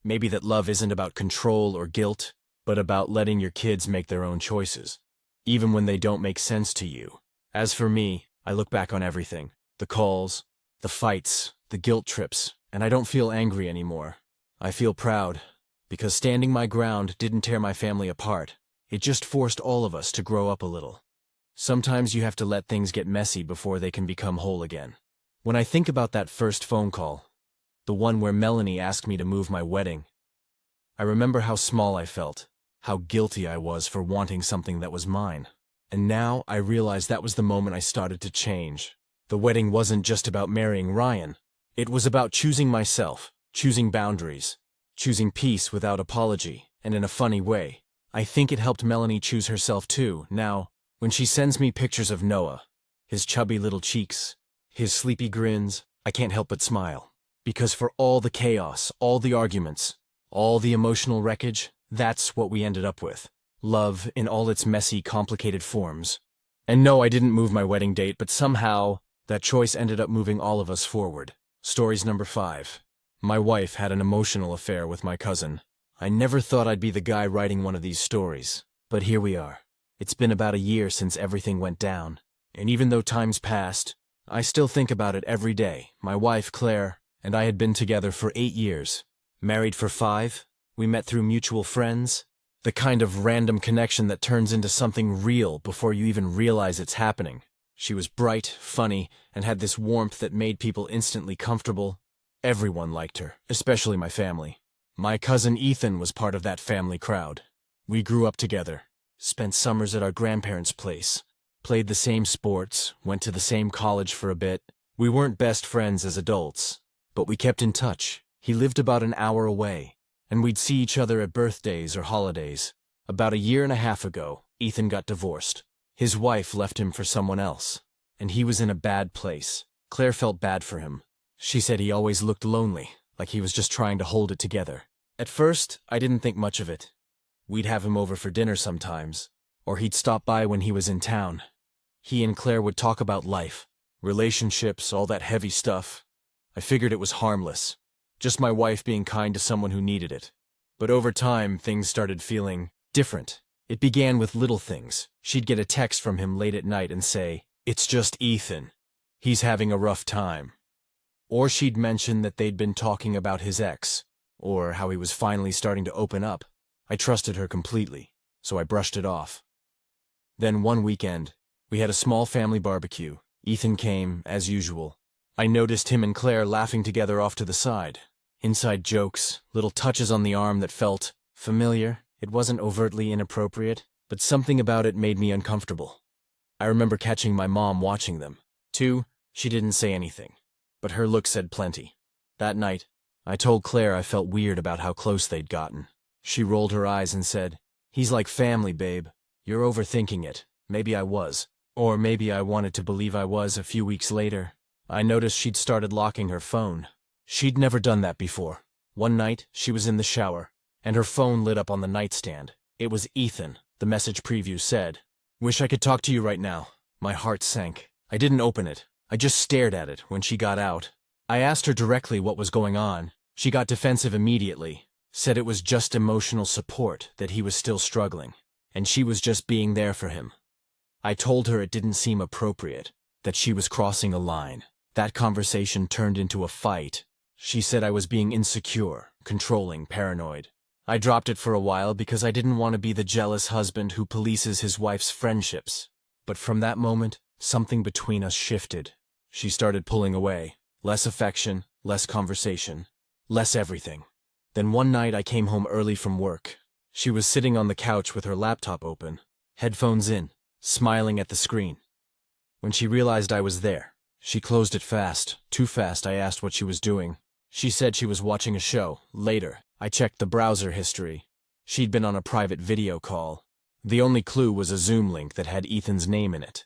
Maybe that love isn't about control or guilt, but about letting your kids make their own choices, even when they don't make sense to you. As for me, I look back on everything, the calls, the fights, the guilt trips, and I don't feel angry anymore. I feel proud, because standing my ground didn't tear my family apart. It just forced all of us to grow up a little. Sometimes you have to let things get messy before they can become whole again. When I think about that first phone call, the one where Melanie asked me to move my wedding, I remember how small I felt, how guilty I was for wanting something that was mine. And now I realize that was the moment I started to change. The wedding wasn't just about marrying Ryan. It was about choosing myself, choosing boundaries, choosing peace without apology, and in a funny way. I think it helped Melanie choose herself too. Now, when she sends me pictures of Noah, his chubby little cheeks, his sleepy grins, I can't help but smile. Because for all the chaos, all the arguments, all the emotional wreckage, that's what we ended up with. Love in all its messy, complicated forms. And no, I didn't move my wedding date, but somehow that choice ended up moving all of us forward. Stories number 5. My wife had an emotional affair with my cousin. I never thought I'd be the guy writing one of these stories, but here we are. It's been about a year since everything went down, and even though time's passed, I still think about it every day. My wife, Claire, and I had been together for 8 years. Married for 5, we met through mutual friends. The kind of random connection that turns into something real before you even realize it's happening. She was bright, funny, and had this warmth that made people instantly comfortable. Everyone liked her, especially my family. My cousin Ethan was part of that family crowd. We grew up together, spent summers at our grandparents' place, played the same sports, went to the same college for a bit. We weren't best friends as adults, but we kept in touch. He lived about an hour away, and we'd see each other at birthdays or holidays. About a year and a half ago, Ethan got divorced. His wife left him for someone else, and he was in a bad place. Claire felt bad for him. She said he always looked lonely, like he was just trying to hold it together. At first, I didn't think much of it. We'd have him over for dinner sometimes, or he'd stop by when he was in town. He and Claire would talk about life, relationships, all that heavy stuff. I figured it was harmless, just my wife being kind to someone who needed it. But over time, things started feeling different. It began with little things. She'd get a text from him late at night and say, "It's just Ethan. He's having a rough time." Or she'd mention that they'd been talking about his ex, or how he was finally starting to open up. I trusted her completely, so I brushed it off. Then one weekend, we had a small family barbecue. Ethan came, as usual. I noticed him and Claire laughing together off to the side. Inside jokes, little touches on the arm that felt familiar. It wasn't overtly inappropriate, but something about it made me uncomfortable. I remember catching my mom watching them. Too, she didn't say anything, but her look said plenty. That night, I told Claire I felt weird about how close they'd gotten. She rolled her eyes and said, "He's like family, babe. You're overthinking it." Maybe I was. Or maybe I wanted to believe I was. A few weeks later, I noticed she'd started locking her phone. She'd never done that before. One night, she was in the shower, and her phone lit up on the nightstand. It was Ethan, the message preview said. "Wish I could talk to you right now." My heart sank. I didn't open it. I just stared at it when she got out. I asked her directly what was going on. She got defensive immediately, said it was just emotional support, that he was still struggling, and she was just being there for him. I told her it didn't seem appropriate, that she was crossing a line. That conversation turned into a fight. She said I was being insecure, controlling, paranoid. I dropped it for a while because I didn't want to be the jealous husband who polices his wife's friendships. But from that moment, something between us shifted. She started pulling away. Less affection, less conversation, less everything. Then one night I came home early from work. She was sitting on the couch with her laptop open, headphones in, smiling at the screen. When she realized I was there, she closed it fast. Too fast. I asked what she was doing. She said she was watching a show. Later, I checked the browser history. She'd been on a private video call. The only clue was a Zoom link that had Ethan's name in it.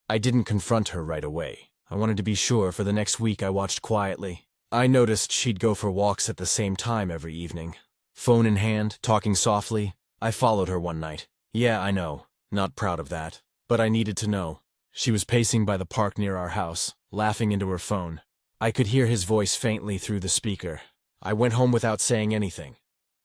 I didn't confront her right away. I wanted to be sure. For the next week I watched quietly. I noticed she'd go for walks at the same time every evening. Phone in hand, talking softly. I followed her one night. Yeah, I know. Not proud of that. But I needed to know. She was pacing by the park near our house, laughing into her phone. I could hear his voice faintly through the speaker. I went home without saying anything.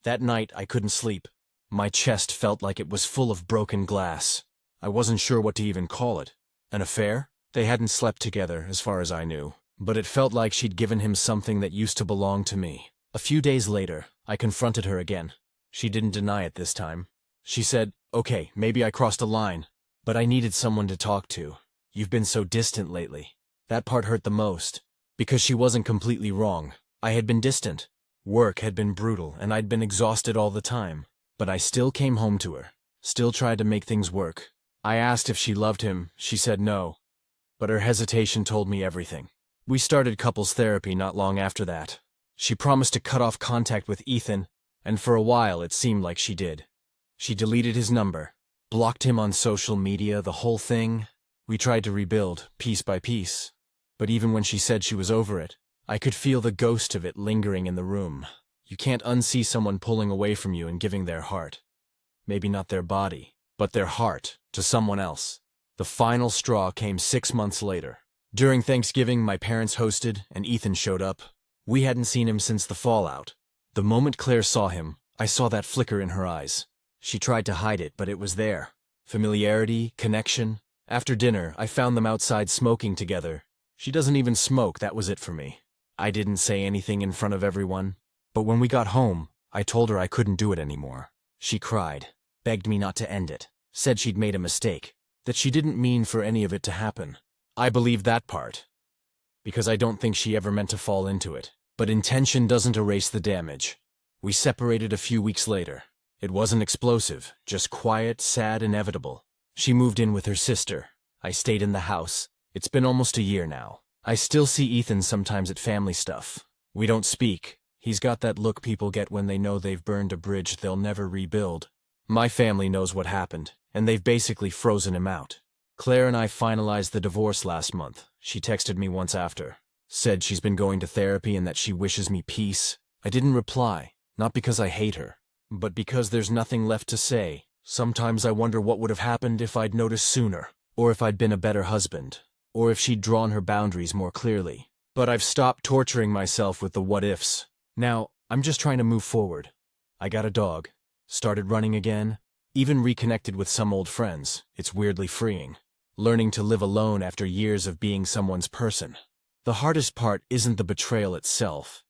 That night I couldn't sleep. My chest felt like it was full of broken glass. I wasn't sure what to even call it. An affair? They hadn't slept together, as far as I knew. But it felt like she'd given him something that used to belong to me. A few days later, I confronted her again. She didn't deny it this time. She said, "Okay, maybe I crossed a line, but I needed someone to talk to. You've been so distant lately." That part hurt the most, because she wasn't completely wrong. I had been distant. Work had been brutal, and I'd been exhausted all the time. But I still came home to her, still tried to make things work. I asked if she loved him. She said no, but her hesitation told me everything. We started couples therapy not long after that. She promised to cut off contact with Ethan, and for a while it seemed like she did. She deleted his number, blocked him on social media, the whole thing. We tried to rebuild, piece by piece. But even when she said she was over it, I could feel the ghost of it lingering in the room. You can't unsee someone pulling away from you and giving their heart. Maybe not their body, but their heart, to someone else. The final straw came 6 months later. During Thanksgiving, my parents hosted, and Ethan showed up. We hadn't seen him since the fallout. The moment Claire saw him, I saw that flicker in her eyes. She tried to hide it, but it was there. Familiarity, connection. After dinner, I found them outside smoking together. She doesn't even smoke, that was it for me. I didn't say anything in front of everyone. But when we got home, I told her I couldn't do it anymore. She cried, begged me not to end it, said she'd made a mistake, that she didn't mean for any of it to happen. I believe that part, because I don't think she ever meant to fall into it. But intention doesn't erase the damage. We separated a few weeks later. It wasn't explosive, just quiet, sad, inevitable. She moved in with her sister. I stayed in the house. It's been almost a year now. I still see Ethan sometimes at family stuff. We don't speak. He's got that look people get when they know they've burned a bridge they'll never rebuild. My family knows what happened, and they've basically frozen him out. Claire and I finalized the divorce last month. She texted me once after, said she's been going to therapy and that she wishes me peace. I didn't reply, not because I hate her, but because there's nothing left to say. Sometimes I wonder what would have happened if I'd noticed sooner, or if I'd been a better husband, or if she'd drawn her boundaries more clearly. But I've stopped torturing myself with the what-ifs. Now, I'm just trying to move forward. I got a dog, started running again, even reconnected with some old friends. It's weirdly freeing. Learning to live alone after years of being someone's person. The hardest part isn't the betrayal itself.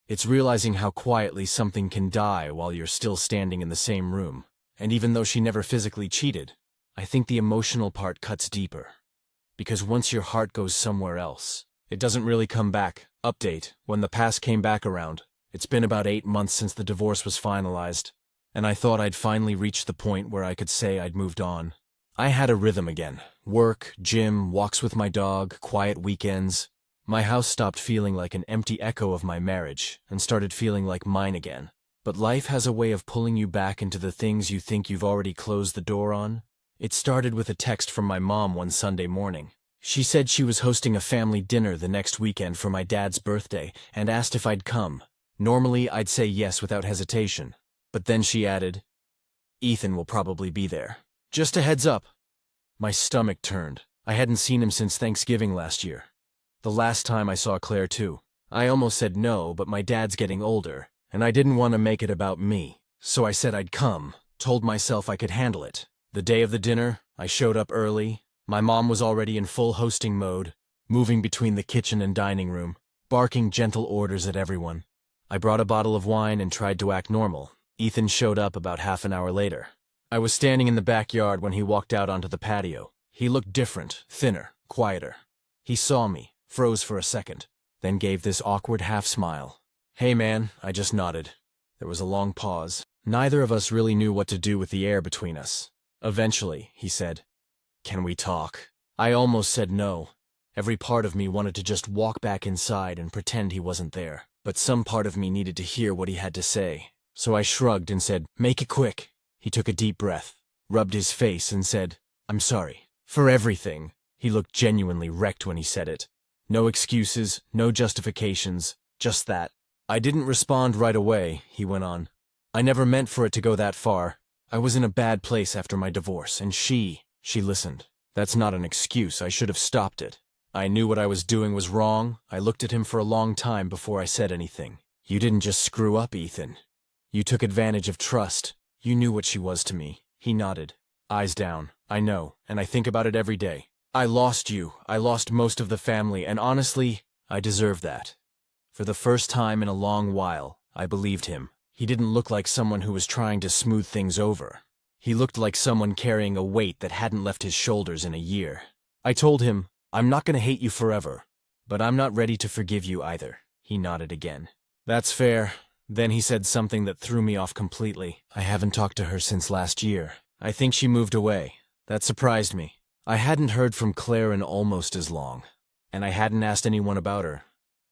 It's realizing how quietly something can die while you're still standing in the same room. And even though she never physically cheated, I think the emotional part cuts deeper. Because once your heart goes somewhere else, it doesn't really come back. Update, when the past came back around, it's been about 8 months since the divorce was finalized, and I thought I'd finally reached the point where I could say I'd moved on. I had a rhythm again. Work, gym, walks with my dog, quiet weekends. My house stopped feeling like an empty echo of my marriage and started feeling like mine again. But life has a way of pulling you back into the things you think you've already closed the door on. It started with a text from my mom one Sunday morning. She said she was hosting a family dinner the next weekend for my dad's birthday and asked if I'd come. Normally, I'd say yes without hesitation. But then she added, "Ethan will probably be there. Just a heads up." My stomach turned. I hadn't seen him since Thanksgiving last year. The last time I saw Claire too. I almost said no, but my dad's getting older, and I didn't want to make it about me. So I said I'd come, told myself I could handle it. The day of the dinner, I showed up early. My mom was already in full hosting mode, moving between the kitchen and dining room, barking gentle orders at everyone. I brought a bottle of wine and tried to act normal. Ethan showed up about half an hour later. I was standing in the backyard when he walked out onto the patio. He looked different, thinner, quieter. He saw me, froze for a second, then gave this awkward half-smile. "Hey man," I just nodded. There was a long pause. Neither of us really knew what to do with the air between us. Eventually, he said, "Can we talk?" I almost said no. Every part of me wanted to just walk back inside and pretend he wasn't there. But some part of me needed to hear what he had to say. So I shrugged and said, "Make it quick." He took a deep breath, rubbed his face and said, "I'm sorry. For everything." He looked genuinely wrecked when he said it. No excuses, no justifications, just that. I didn't respond right away, he went on. I never meant for it to go that far. I was in a bad place after my divorce, and she listened. That's not an excuse. I should have stopped it. I knew what I was doing was wrong. I looked at him for a long time before I said anything. "You didn't just screw up, Ethan. You took advantage of trust. You knew what she was to me." He nodded, eyes down. "I know, and I think about it every day. I lost you. I lost most of the family, and honestly, I deserve that." For the first time in a long while, I believed him. He didn't look like someone who was trying to smooth things over. He looked like someone carrying a weight that hadn't left his shoulders in a year. I told him, "I'm not gonna hate you forever, but I'm not ready to forgive you either." He nodded again. "That's fair." Then he said something that threw me off completely. "I haven't talked to her since last year. I think she moved away." That surprised me. I hadn't heard from Claire in almost as long, and I hadn't asked anyone about her.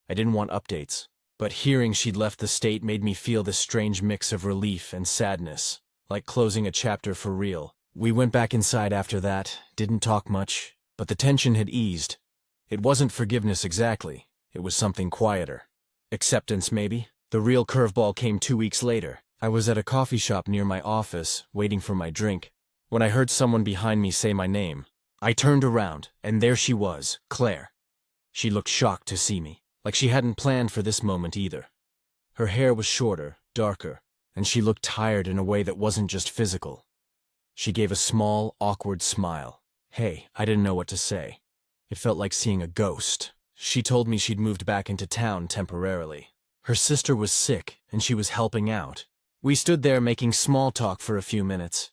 I didn't want updates. But hearing she'd left the state made me feel this strange mix of relief and sadness, like closing a chapter for real. We went back inside after that, didn't talk much, but the tension had eased. It wasn't forgiveness exactly, it was something quieter. Acceptance, maybe? The real curveball came 2 weeks later. I was at a coffee shop near my office, waiting for my drink, when I heard someone behind me say my name. I turned around, and there she was, Claire. She looked shocked to see me, like she hadn't planned for this moment either. Her hair was shorter, darker, and she looked tired in a way that wasn't just physical. She gave a small, awkward smile. Hey, I didn't know what to say. It felt like seeing a ghost. She told me she'd moved back into town temporarily. Her sister was sick, and she was helping out. We stood there making small talk for a few minutes.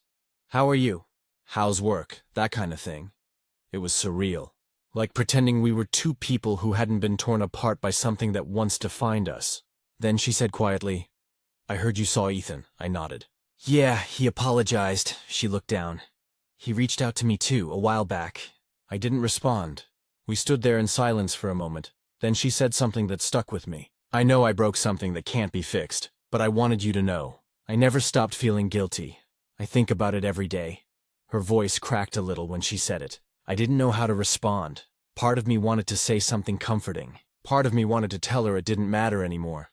"How are you? How's work?" That kind of thing. It was surreal. Like pretending we were two people who hadn't been torn apart by something that once defined us. Then she said quietly, "I heard you saw Ethan." I nodded. "Yeah, he apologized." She looked down. "He reached out to me too, a while back." I didn't respond. We stood there in silence for a moment. Then she said something that stuck with me. "I know I broke something that can't be fixed, but I wanted you to know. I never stopped feeling guilty. I think about it every day." Her voice cracked a little when she said it. I didn't know how to respond. Part of me wanted to say something comforting. Part of me wanted to tell her it didn't matter anymore.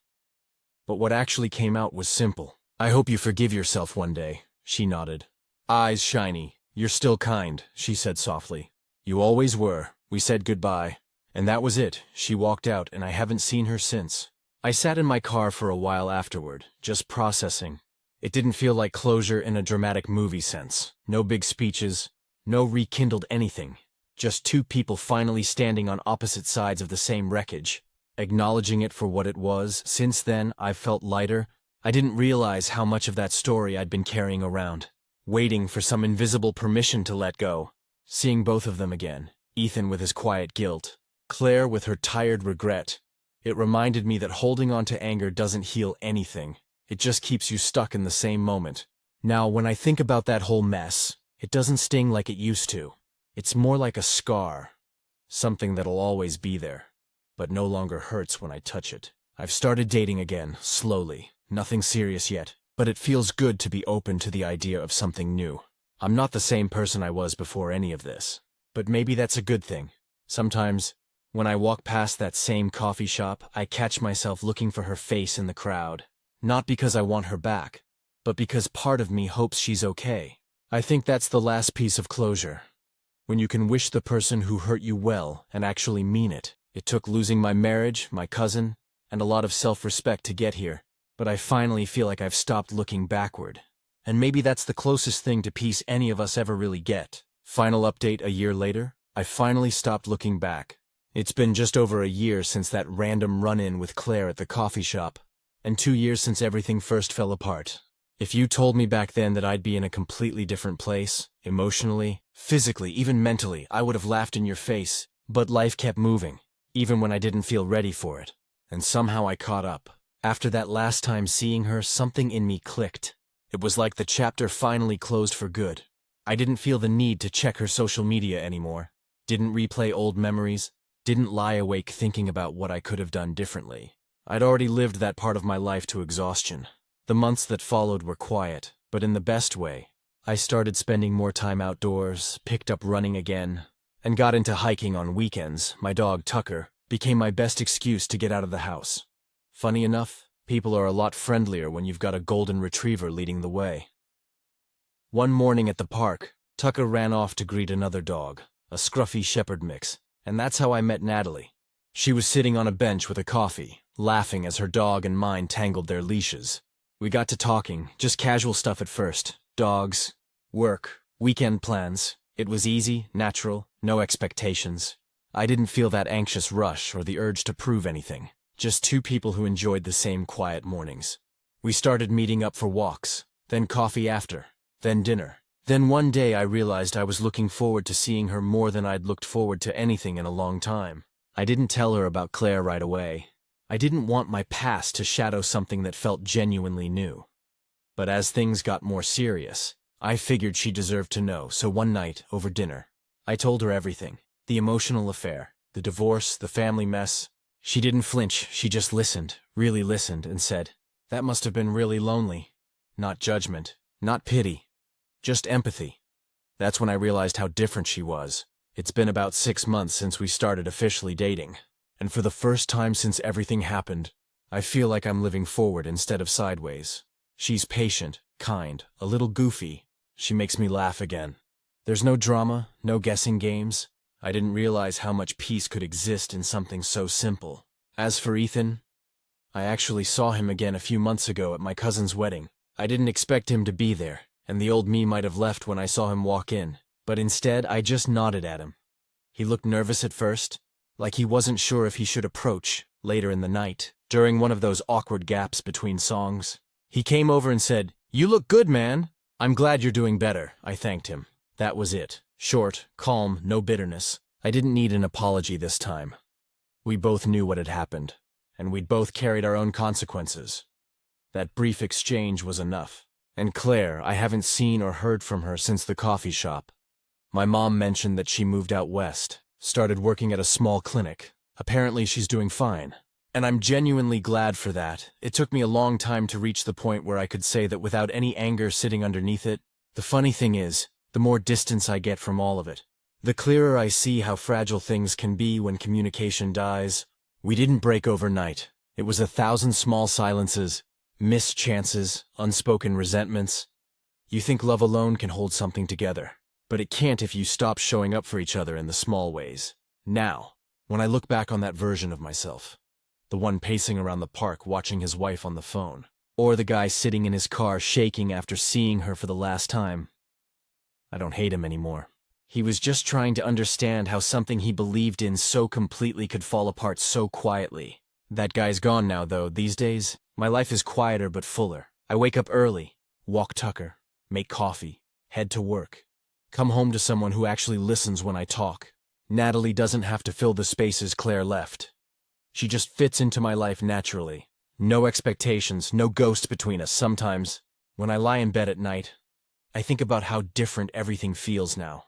But what actually came out was simple. "I hope you forgive yourself one day." She nodded. Eyes shiny. "You're still kind," she said softly. "You always were." We said goodbye. And that was it. She walked out, and I haven't seen her since. I sat in my car for a while afterward, just processing. It didn't feel like closure in a dramatic movie sense. No big speeches. No rekindled anything. Just two people finally standing on opposite sides of the same wreckage, acknowledging it for what it was. Since then, I've felt lighter. I didn't realize how much of that story I'd been carrying around, waiting for some invisible permission to let go. Seeing both of them again, Ethan with his quiet guilt, Claire with her tired regret, it reminded me that holding on to anger doesn't heal anything. It just keeps you stuck in the same moment. Now, when I think about that whole mess, it doesn't sting like it used to. It's more like a scar, something that'll always be there, but no longer hurts when I touch it. I've started dating again, slowly. Nothing serious yet, but it feels good to be open to the idea of something new. I'm not the same person I was before any of this, but maybe that's a good thing. Sometimes, when I walk past that same coffee shop, I catch myself looking for her face in the crowd. Not because I want her back, but because part of me hopes she's okay. I think that's the last piece of closure. When you can wish the person who hurt you well and actually mean it. It took losing my marriage, my cousin, and a lot of self-respect to get here, but I finally feel like I've stopped looking backward. And maybe that's the closest thing to peace any of us ever really get. Final update a year later, I finally stopped looking back. It's been just over a year since that random run-in with Claire at the coffee shop, and 2 years since everything first fell apart. If you told me back then that I'd be in a completely different place, emotionally, physically, even mentally, I would have laughed in your face. But life kept moving, even when I didn't feel ready for it. And somehow I caught up. After that last time seeing her, something in me clicked. It was like the chapter finally closed for good. I didn't feel the need to check her social media anymore. Didn't replay old memories. Didn't lie awake thinking about what I could have done differently. I'd already lived that part of my life to exhaustion. The months that followed were quiet, but in the best way. I started spending more time outdoors, picked up running again, and got into hiking on weekends. My dog, Tucker, became my best excuse to get out of the house. Funny enough, people are a lot friendlier when you've got a golden retriever leading the way. One morning at the park, Tucker ran off to greet another dog, a scruffy shepherd mix, and that's how I met Natalie. She was sitting on a bench with a coffee, laughing as her dog and mine tangled their leashes. We got to talking, just casual stuff at first. Dogs, work, weekend plans. It was easy, natural, no expectations. I didn't feel that anxious rush or the urge to prove anything. Just two people who enjoyed the same quiet mornings. We started meeting up for walks, then coffee after. then dinner. Then one day I realized I was looking forward to seeing her more than I'd looked forward to anything in a long time. I didn't tell her about Claire right away. I didn't want my past to shadow something that felt genuinely new. But as things got more serious, I figured she deserved to know, so one night, over dinner, I told her everything. The emotional affair, the divorce, the family mess. She didn't flinch, she just listened, really listened, and said, "That must have been really lonely." Not judgment, not pity, just empathy. That's when I realized how different she was. It's been about 6 months since we started officially dating, and for the first time since everything happened, I feel like I'm living forward instead of sideways. She's patient, kind, a little goofy. She makes me laugh again. There's no drama, no guessing games. I didn't realize how much peace could exist in something so simple. As for Ethan, I actually saw him again a few months ago at my cousin's wedding. I didn't expect him to be there, and the old me might have left when I saw him walk in, but instead I just nodded at him. He looked nervous at first, like he wasn't sure if he should approach later in the night, during one of those awkward gaps between songs. He came over and said, "You look good, man." "I'm glad you're doing better," I thanked him. That was it. Short, calm, no bitterness. I didn't need an apology this time. We both knew what had happened, and we'd both carried our own consequences. That brief exchange was enough. And Claire, I haven't seen or heard from her since the coffee shop. My mom mentioned that she moved out west, started working at a small clinic. Apparently she's doing fine. And I'm genuinely glad for that. It took me a long time to reach the point where I could say that without any anger sitting underneath it. The funny thing is, the more distance I get from all of it, the clearer I see how fragile things can be when communication dies. We didn't break overnight. It was 1,000 small silences, missed chances, unspoken resentments. You think love alone can hold something together, but it can't if you stop showing up for each other in the small ways. Now, when I look back on that version of myself, the one pacing around the park watching his wife on the phone, or the guy sitting in his car shaking after seeing her for the last time, I don't hate him anymore. He was just trying to understand how something he believed in so completely could fall apart so quietly. That guy's gone now, though. These days, my life is quieter but fuller. I wake up early, walk Tucker, make coffee, head to work, come home to someone who actually listens when I talk. Natalie doesn't have to fill the spaces Claire left. She just fits into my life naturally. No expectations, no ghost between us. Sometimes, when I lie in bed at night, I think about how different everything feels now.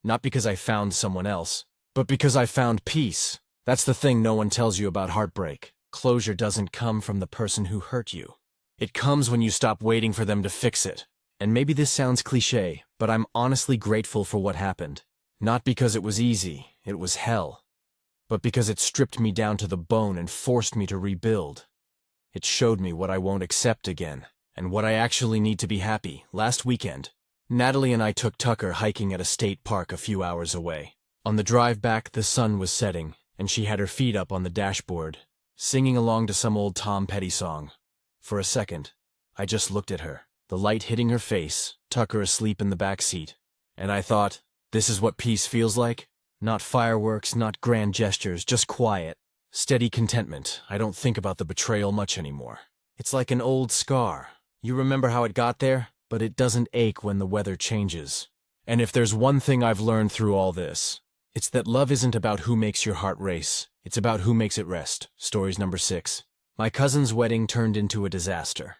Not because I found someone else, but because I found peace. That's the thing no one tells you about heartbreak. Closure doesn't come from the person who hurt you. It comes when you stop waiting for them to fix it. And maybe this sounds cliché, but I'm honestly grateful for what happened. Not because it was easy, it was hell, but because it stripped me down to the bone and forced me to rebuild. It showed me what I won't accept again, and what I actually need to be happy. Last weekend, Natalie and I took Tucker hiking at a state park a few hours away. On the drive back, the sun was setting, and she had her feet up on the dashboard, singing along to some old Tom Petty song. For a second, I just looked at her, the light hitting her face, Tucker asleep in the back seat, and I thought, this is what peace feels like? Not fireworks, not grand gestures, just quiet, steady contentment. I don't think about the betrayal much anymore. It's like an old scar. You remember how it got there, but it doesn't ache when the weather changes. And if there's one thing I've learned through all this, it's that love isn't about who makes your heart race. It's about who makes it rest. Stories number 6. My cousin's wedding turned into a disaster.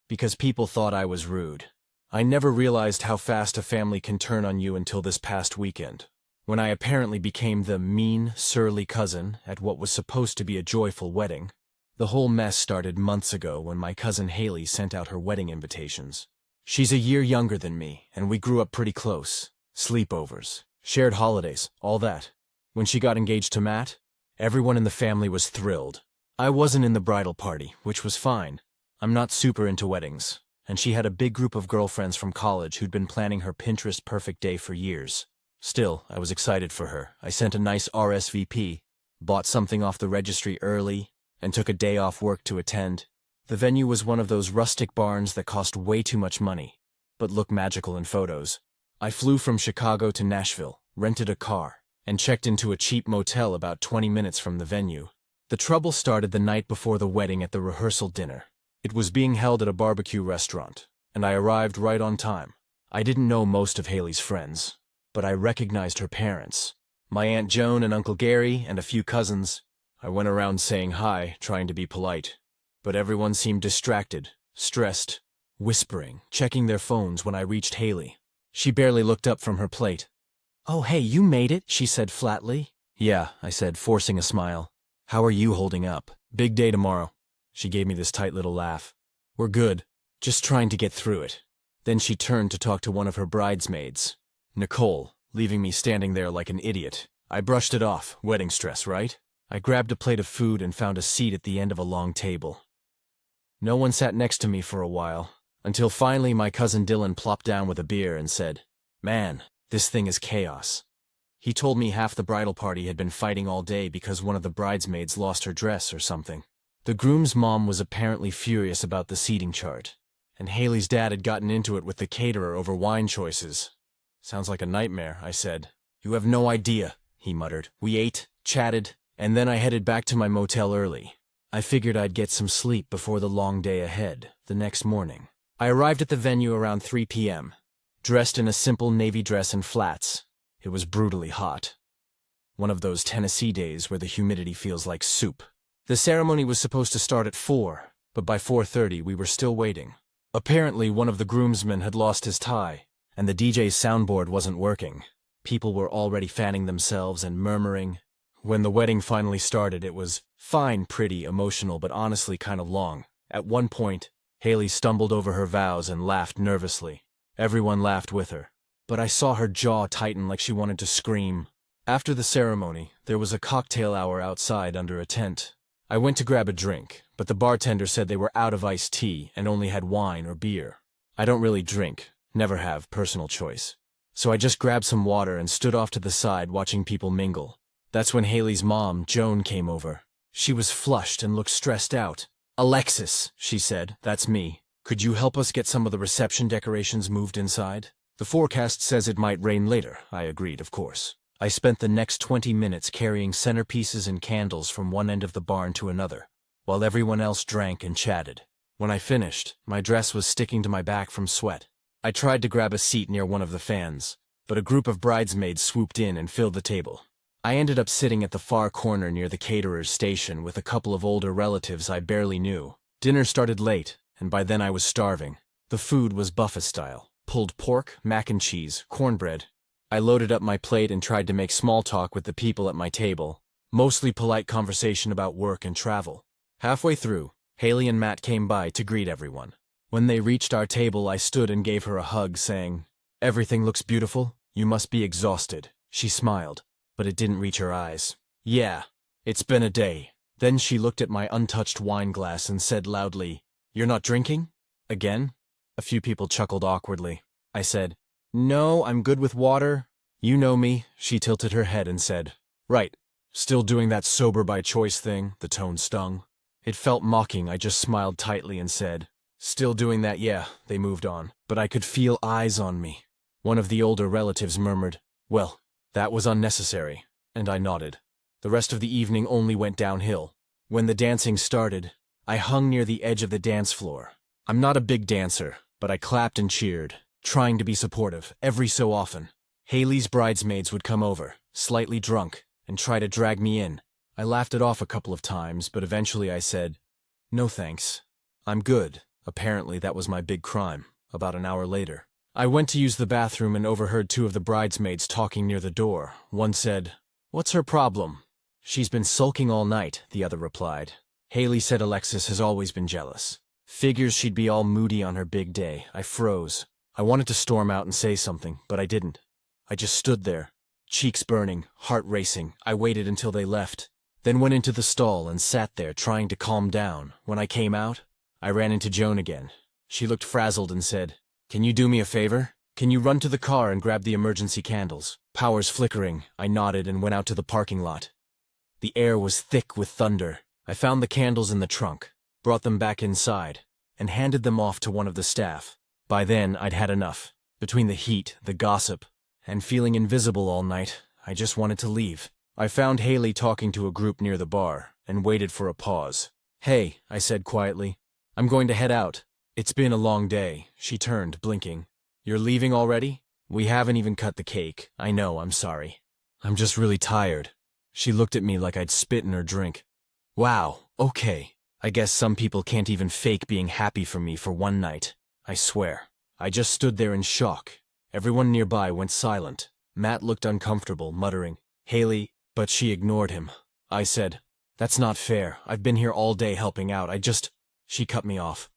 Because people thought I was rude. I never realized how fast a family can turn on you until this past weekend, when I apparently became the mean, surly cousin at what was supposed to be a joyful wedding. The whole mess started months ago when my cousin Haley sent out her wedding invitations. She's a year younger than me, and we grew up pretty close. Sleepovers, shared holidays, all that. When she got engaged to Matt, everyone in the family was thrilled. I wasn't in the bridal party, which was fine. I'm not super into weddings, and she had a big group of girlfriends from college who'd been planning her Pinterest perfect day for years. Still, I was excited for her. I sent a nice RSVP, bought something off the registry early, and took a day off work to attend. The venue was one of those rustic barns that cost way too much money, but look magical in photos. I flew from Chicago to Nashville, rented a car, and checked into a cheap motel about 20 minutes from the venue. The trouble started the night before the wedding at the rehearsal dinner. It was being held at a barbecue restaurant, and I arrived right on time. I didn't know most of Haley's friends, but I recognized her parents. My Aunt Joan and Uncle Gary and a few cousins. I went around saying hi, trying to be polite. But everyone seemed distracted, stressed, whispering, checking their phones when I reached Haley. She barely looked up from her plate. "Oh, hey, you made it," she said flatly. "Yeah," I said, forcing a smile. "How are you holding up? Big day tomorrow." She gave me this tight little laugh. "We're good. Just trying to get through it." Then she turned to talk to one of her bridesmaids, Nicole, leaving me standing there like an idiot. I brushed it off. Wedding stress, right? I grabbed a plate of food and found a seat at the end of a long table. No one sat next to me for a while, until finally my cousin Dylan plopped down with a beer and said, "Man, this thing is chaos." He told me half the bridal party had been fighting all day because one of the bridesmaids lost her dress or something. The groom's mom was apparently furious about the seating chart, and Haley's dad had gotten into it with the caterer over wine choices. "Sounds like a nightmare," I said. "You have no idea," he muttered. We ate, chatted, and then I headed back to my motel early. I figured I'd get some sleep before the long day ahead, the next morning. I arrived at the venue around 3 p.m., dressed in a simple navy dress and flats. It was brutally hot. One of those Tennessee days where the humidity feels like soup. The ceremony was supposed to start at 4, but by 4:30 we were still waiting. Apparently one of the groomsmen had lost his tie, and the DJ's soundboard wasn't working. People were already fanning themselves and murmuring. When the wedding finally started, it was fine, pretty, emotional, but honestly kind of long. At one point, Haley stumbled over her vows and laughed nervously. Everyone laughed with her, but I saw her jaw tighten like she wanted to scream. After the ceremony, there was a cocktail hour outside under a tent. I went to grab a drink, but the bartender said they were out of iced tea and only had wine or beer. I don't really drink, never have, personal choice. So I just grabbed some water and stood off to the side watching people mingle. That's when Haley's mom, Joan, came over. She was flushed and looked stressed out. "Alexis," she said, "that's me. Could you help us get some of the reception decorations moved inside?" "The forecast says it might rain later," I agreed, of course. I spent the next 20 minutes carrying centerpieces and candles from one end of the barn to another, while everyone else drank and chatted. When I finished, my dress was sticking to my back from sweat. I tried to grab a seat near one of the fans, but a group of bridesmaids swooped in and filled the table. I ended up sitting at the far corner near the caterer's station with a couple of older relatives I barely knew. Dinner started late, and by then I was starving. The food was buffet style: pulled pork, mac and cheese, cornbread. I loaded up my plate and tried to make small talk with the people at my table, mostly polite conversation about work and travel. Halfway through, Haley and Matt came by to greet everyone. When they reached our table, I stood and gave her a hug, saying, "Everything looks beautiful. You must be exhausted." She smiled, but it didn't reach her eyes. "Yeah, it's been a day." Then she looked at my untouched wine glass and said loudly, "You're not drinking? Again?" A few people chuckled awkwardly. I said, "No, I'm good with water." "You know me." She tilted her head and said, "Right, still doing that sober by choice thing." The tone stung. It felt mocking. I just smiled tightly and said, "Still doing that, yeah." They moved on, but I could feel eyes on me. One of the older relatives murmured, "Well, that was unnecessary," and I nodded. The rest of the evening only went downhill. When the dancing started, I hung near the edge of the dance floor. I'm not a big dancer, but I clapped and cheered, trying to be supportive, every so often. Haley's bridesmaids would come over, slightly drunk, and try to drag me in. I laughed it off a couple of times, but eventually I said, "No thanks. I'm good." Apparently that was my big crime. About an hour later, I went to use the bathroom and overheard two of the bridesmaids talking near the door. One said, "What's her problem?" "She's been sulking all night," the other replied. Haley said Alexis has always been jealous. Figures she'd be all moody on her big day. I froze. I wanted to storm out and say something, but I didn't. I just stood there, cheeks burning, heart racing. I waited until they left, then went into the stall and sat there trying to calm down. When I came out, I ran into Joan again. She looked frazzled and said, "Can you do me a favor? Can you run to the car and grab the emergency candles?" Powers flickering, I nodded and went out to the parking lot. The air was thick with thunder. I found the candles in the trunk, brought them back inside, and handed them off to one of the staff. By then, I'd had enough. Between the heat, the gossip, and feeling invisible all night, I just wanted to leave. I found Haley talking to a group near the bar, and waited for a pause. "Hey," I said quietly, "I'm going to head out. It's been a long day, she turned, blinking. You're leaving already? We haven't even cut the cake. I know, I'm sorry. I'm just really tired. She looked at me like I'd spit in her drink. Wow, okay. I guess some people can't even fake being happy for me for one night. I swear. I just stood there in shock. Everyone nearby went silent. Matt looked uncomfortable, muttering, Haley, but she ignored him. I said, That's not fair. I've been here all day helping out. She cut me off.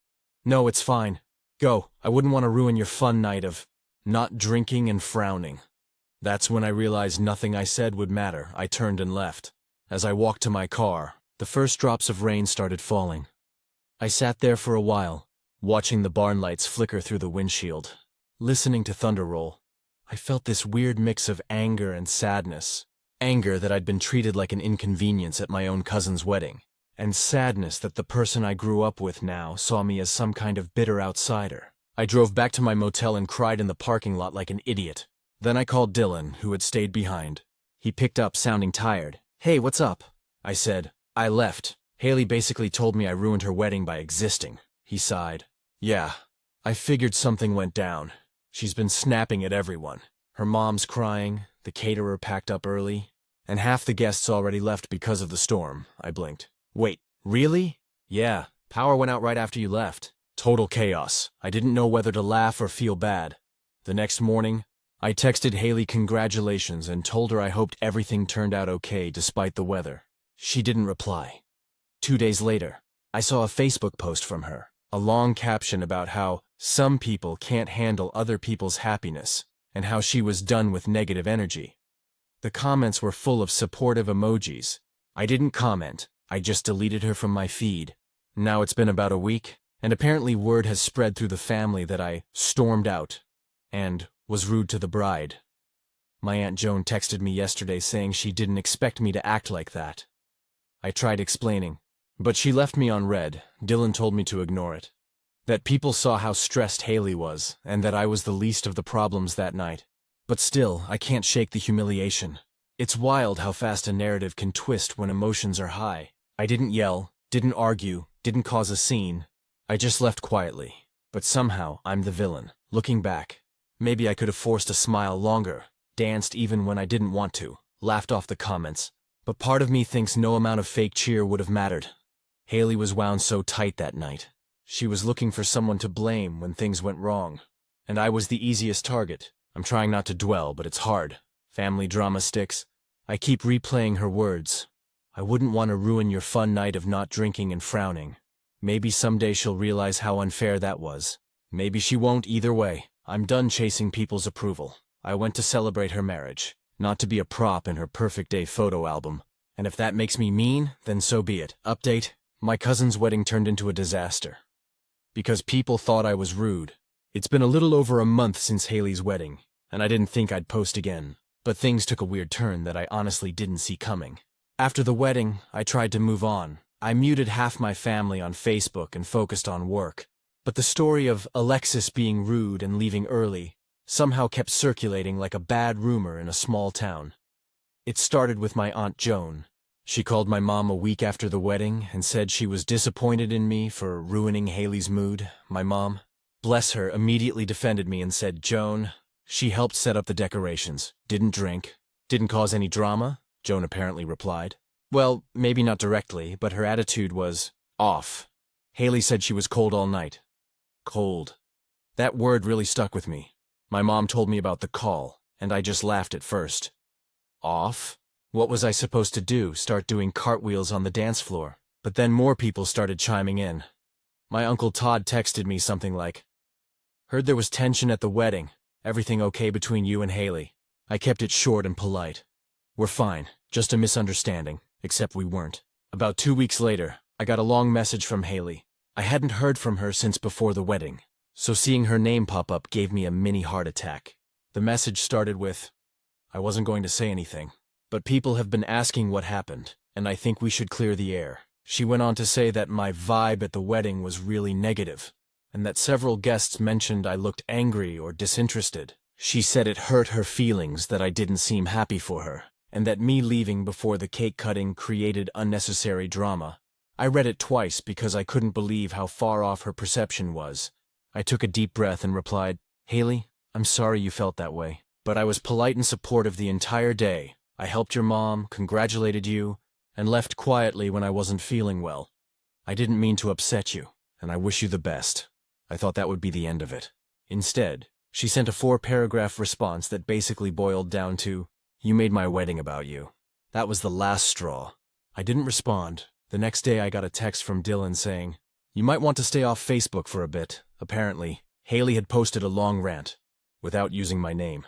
No, it's fine. Go. I wouldn't want to ruin your fun night of not drinking and frowning. That's when I realized nothing I said would matter. I turned and left. As I walked to my car, the first drops of rain started falling. I sat there for a while, watching the barn lights flicker through the windshield, listening to thunder roll. I felt this weird mix of anger and sadness. Anger that I'd been treated like an inconvenience at my own cousin's wedding, and sadness that the person I grew up with now saw me as some kind of bitter outsider. I drove back to my motel and cried in the parking lot like an idiot. Then I called Dylan, who had stayed behind. He picked up, sounding tired. Hey, what's up? I said. I left. Haley basically told me I ruined her wedding by existing. He sighed. Yeah, I figured something went down. She's been snapping at everyone. Her mom's crying, the caterer packed up early, and half the guests already left because of the storm. I blinked. Wait, really? Yeah, power went out right after you left. Total chaos. I didn't know whether to laugh or feel bad. The next morning, I texted Haley congratulations and told her I hoped everything turned out okay despite the weather. She didn't reply. 2 days later, I saw a Facebook post from her, a long caption about how some people can't handle other people's happiness and how she was done with negative energy. The comments were full of supportive emojis. I didn't comment. I just deleted her from my feed. Now it's been about a week, and apparently word has spread through the family that I stormed out and was rude to the bride. My Aunt Joan texted me yesterday saying she didn't expect me to act like that. I tried explaining, but she left me on red. Dylan told me to ignore it. That people saw how stressed Haley was, and that I was the least of the problems that night. But still, I can't shake the humiliation. It's wild how fast a narrative can twist when emotions are high. I didn't yell, didn't argue, didn't cause a scene. I just left quietly. But somehow, I'm the villain. Looking back, maybe I could have forced a smile longer, danced even when I didn't want to, laughed off the comments. But part of me thinks no amount of fake cheer would have mattered. Haley was wound so tight that night. She was looking for someone to blame when things went wrong. And I was the easiest target. I'm trying not to dwell, but it's hard. Family drama sticks. I keep replaying her words. I wouldn't want to ruin your fun night of not drinking and frowning. Maybe someday she'll realize how unfair that was. Maybe she won't either way. I'm done chasing people's approval. I went to celebrate her marriage, not to be a prop in her perfect day photo album. And if that makes me mean, then so be it. Update: my cousin's wedding turned into a disaster. Because people thought I was rude. It's been a little over a month since Haley's wedding, and I didn't think I'd post again. But things took a weird turn that I honestly didn't see coming. After the wedding, I tried to move on. I muted half my family on Facebook and focused on work. But the story of Alexis being rude and leaving early somehow kept circulating like a bad rumor in a small town. It started with my Aunt Joan. She called my mom a week after the wedding and said she was disappointed in me for ruining Haley's mood. My mom, bless her, immediately defended me and said, Joan, she helped set up the decorations, didn't drink, didn't cause any drama, Joan apparently replied. Well, maybe not directly, but her attitude was off. Haley said she was cold all night. Cold. That word really stuck with me. My mom told me about the call, and I just laughed at first. Off? What was I supposed to do, start doing cartwheels on the dance floor? But then more people started chiming in. My Uncle Todd texted me something like, heard there was tension at the wedding. Everything okay between you and Haley? I kept it short and polite. We're fine, just a misunderstanding, except we weren't. About 2 weeks later, I got a long message from Haley. I hadn't heard from her since before the wedding, so seeing her name pop up gave me a mini heart attack. The message started with, I wasn't going to say anything, but people have been asking what happened, and I think we should clear the air. She went on to say that my vibe at the wedding was really negative, and that several guests mentioned I looked angry or disinterested. She said it hurt her feelings that I didn't seem happy for her, and that me leaving before the cake cutting created unnecessary drama. I read it twice because I couldn't believe how far off her perception was. I took a deep breath and replied, "Haley, I'm sorry you felt that way, but I was polite and supportive the entire day. I helped your mom, congratulated you, and left quietly when I wasn't feeling well. I didn't mean to upset you, and I wish you the best." I thought that would be the end of it. Instead, she sent a 4-paragraph response that basically boiled down to, "You made my wedding about you." That was the last straw. I didn't respond. The next day I got a text from Dylan saying, "You might want to stay off Facebook for a bit." Apparently, Haley had posted a long rant, without using my name.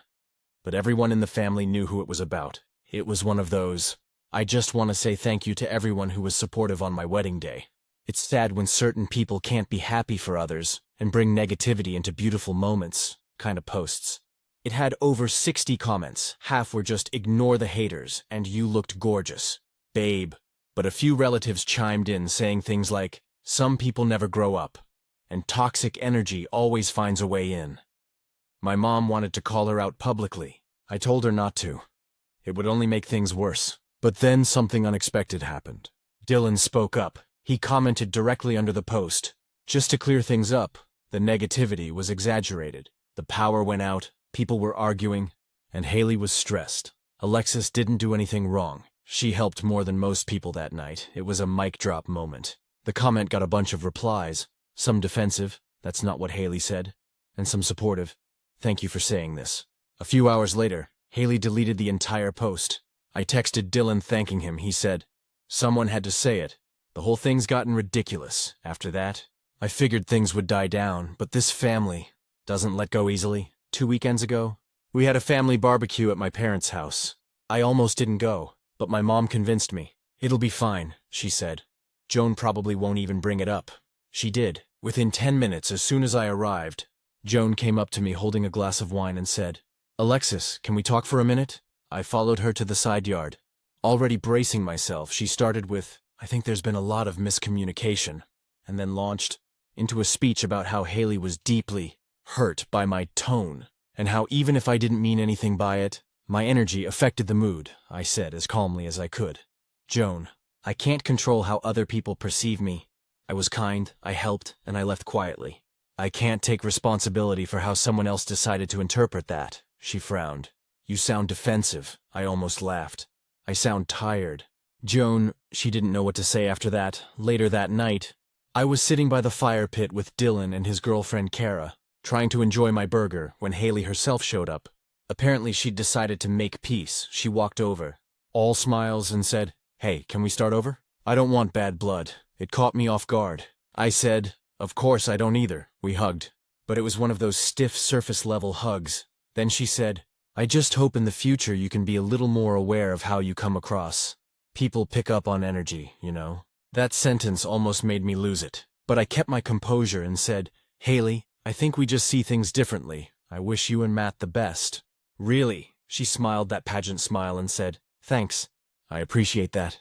But everyone in the family knew who it was about. It was one of those, "I just want to say thank you to everyone who was supportive on my wedding day. It's sad when certain people can't be happy for others and bring negativity into beautiful moments," kind of posts. It had over 60 comments. Half were just "ignore the haters" and "you looked gorgeous, babe." But a few relatives chimed in saying things like, "Some people never grow up," and "toxic energy always finds a way in." My mom wanted to call her out publicly. I told her not to. It would only make things worse. But then something unexpected happened. Dylan spoke up. He commented directly under the post. Just to clear things up, the negativity was exaggerated. The power went out, people were arguing, and Haley was stressed. Alexis didn't do anything wrong. She helped more than most people that night. It was a mic drop moment. The comment got a bunch of replies, some defensive, "That's not what Haley said," and some supportive, "Thank you for saying this." A few hours later, Haley deleted the entire post. I texted Dylan thanking him. He said, "Someone had to say it. The whole thing's gotten ridiculous." After that, I figured things would die down, but this family doesn't let go easily. 2 weekends ago, we had a family barbecue at my parents' house. I almost didn't go, but my mom convinced me. "It'll be fine," she said. "Joan probably won't even bring it up." She did. Within 10 minutes, as soon as I arrived, Joan came up to me holding a glass of wine and said, "Alexis, can we talk for a minute?" I followed her to the side yard. Already bracing myself, she started with, "I think there's been a lot of miscommunication," and then launched into a speech about how Haley was deeply hurt by my tone, and how even if I didn't mean anything by it, my energy affected the mood. I said as calmly as I could, "Joan, I can't control how other people perceive me. I was kind, I helped, and I left quietly. I can't take responsibility for how someone else decided to interpret that." She frowned. "You sound defensive." I almost laughed. "I sound tired." Joan, she didn't know what to say after that. Later that night, I was sitting by the fire pit with Dylan and his girlfriend Kara, trying to enjoy my burger when Haley herself showed up. Apparently she'd decided to make peace. She walked over, all smiles, and said, "Hey, can we start over? I don't want bad blood." It caught me off guard. I said, "Of course I don't either." We hugged, but it was one of those stiff surface-level hugs. Then she said, "I just hope in the future you can be a little more aware of how you come across. People pick up on energy, you know." That sentence almost made me lose it, but I kept my composure and said, "Haley, I think we just see things differently. I wish you and Matt the best." "Really?" She smiled that pageant smile and said, "Thanks. I appreciate that."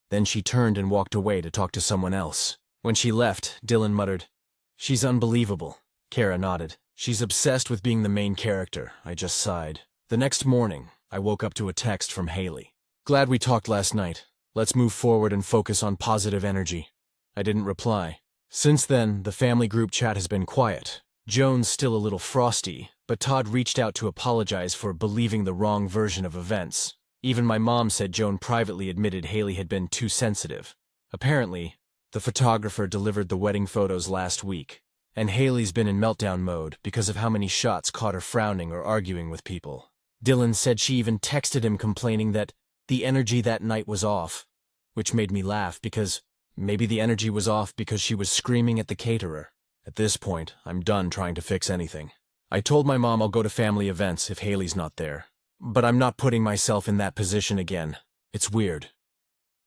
Then she turned and walked away to talk to someone else. When she left, Dylan muttered, "She's unbelievable." Kara nodded. "She's obsessed with being the main character." I just sighed. The next morning, I woke up to a text from Haley. "Glad we talked last night. Let's move forward and focus on positive energy." I didn't reply. Since then, the family group chat has been quiet. Joan's still a little frosty, but Todd reached out to apologize for believing the wrong version of events. Even my mom said Joan privately admitted Haley had been too sensitive. Apparently, the photographer delivered the wedding photos last week, and Haley's been in meltdown mode because of how many shots caught her frowning or arguing with people. Dylan said she even texted him complaining that the energy that night was off, which made me laugh because maybe the energy was off because she was screaming at the caterer. At this point, I'm done trying to fix anything. I told my mom I'll go to family events if Haley's not there, but I'm not putting myself in that position again. It's weird.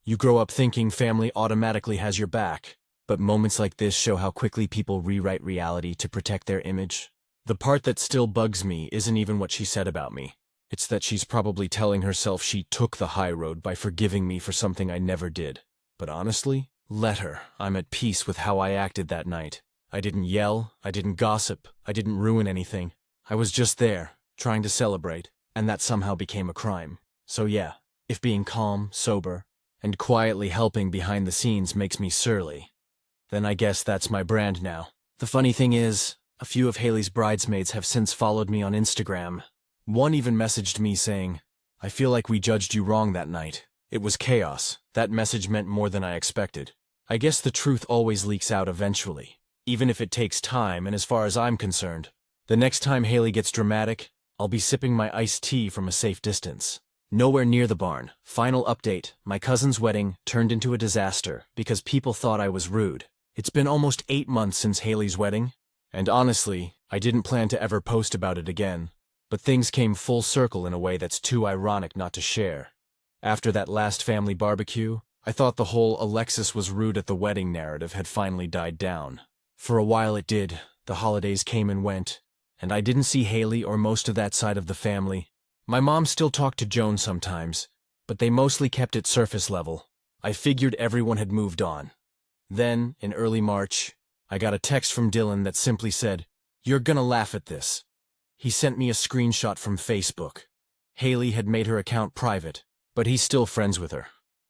You grow up thinking family automatically has your back, but moments like this show how quickly people rewrite reality to protect their image. The part that still bugs me isn't even what she said about me. It's that she's probably telling herself she took the high road by forgiving me for something I never did. But honestly, let her. I'm at peace with how I acted that night. I didn't yell, I didn't gossip, I didn't ruin anything. I was just there, trying to celebrate, and that somehow became a crime. So yeah, if being calm, sober, and quietly helping behind the scenes makes me surly. Then I guess that's my brand now. The funny thing is, a few of Haley's bridesmaids have since followed me on Instagram. One even messaged me saying, "I feel like we judged you wrong that night. It was chaos." That message meant more than I expected. I guess the truth always leaks out eventually, even if it takes time, and as far as I'm concerned, the next time Haley gets dramatic, I'll be sipping my iced tea from a safe distance. Nowhere near the barn. Final update, my cousin's wedding turned into a disaster because people thought I was rude. It's been almost 8 months since Haley's wedding, and honestly, I didn't plan to ever post about it again. But things came full circle in a way that's too ironic not to share. After that last family barbecue, I thought the whole Alexis was rude at the wedding narrative had finally died down. For a while it did. The holidays came and went, and I didn't see Haley or most of that side of the family. My mom still talked to Joan sometimes, but they mostly kept it surface level. I figured everyone had moved on. Then, in early March, I got a text from Dylan that simply said, "You're gonna laugh at this." He sent me a screenshot from Facebook. Haley had made her account private, but he's still friends with her.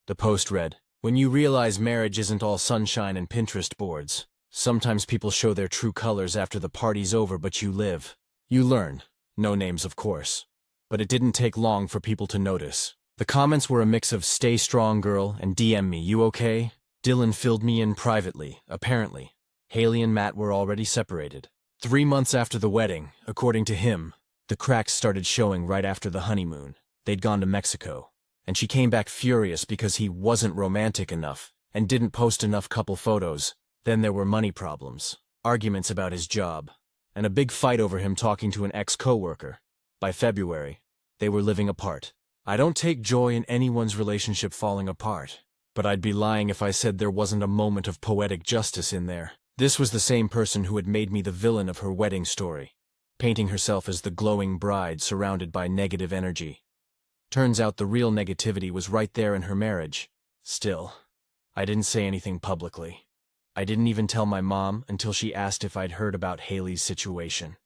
The post read, "When you realize marriage isn't all sunshine and Pinterest boards, sometimes people show their true colors after the party's over, but you live. You learn." No names, of course. But it didn't take long for people to notice. The comments were a mix of "Stay strong, girl," and "DM me, you okay?" Dylan filled me in privately, apparently. Haley and Matt were already separated. 3 months after the wedding, according to him, the cracks started showing right after the honeymoon. They'd gone to Mexico, and she came back furious because he wasn't romantic enough and didn't post enough couple photos. Then there were money problems, arguments about his job, and a big fight over him talking to an ex-coworker. By February, they were living apart. I don't take joy in anyone's relationship falling apart, but I'd be lying if I said there wasn't a moment of poetic justice in there. This was the same person who had made me the villain of her wedding story, painting herself as the glowing bride surrounded by negative energy. Turns out the real negativity was right there in her marriage. Still, I didn't say anything publicly. I didn't even tell my mom until she asked if I'd heard about Haley's situation.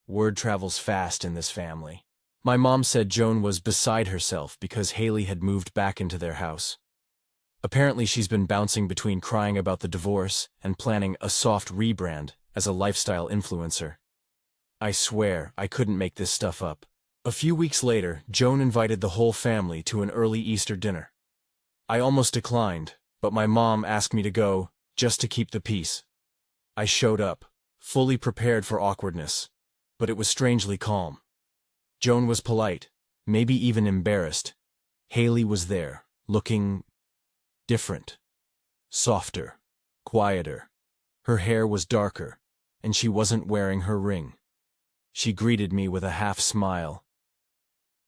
Word travels fast in this family. My mom said Joan was beside herself because Haley had moved back into their house. Apparently she's been bouncing between crying about the divorce and planning a soft rebrand as a lifestyle influencer. I swear I couldn't make this stuff up. A few weeks later, Joan invited the whole family to an early Easter dinner. I almost declined, but my mom asked me to go, just to keep the peace. I showed up, fully prepared for awkwardness, but it was strangely calm. Joan was polite, maybe even embarrassed. Haley was there, looking different, softer, quieter. Her hair was darker, and she wasn't wearing her ring. She greeted me with a half smile.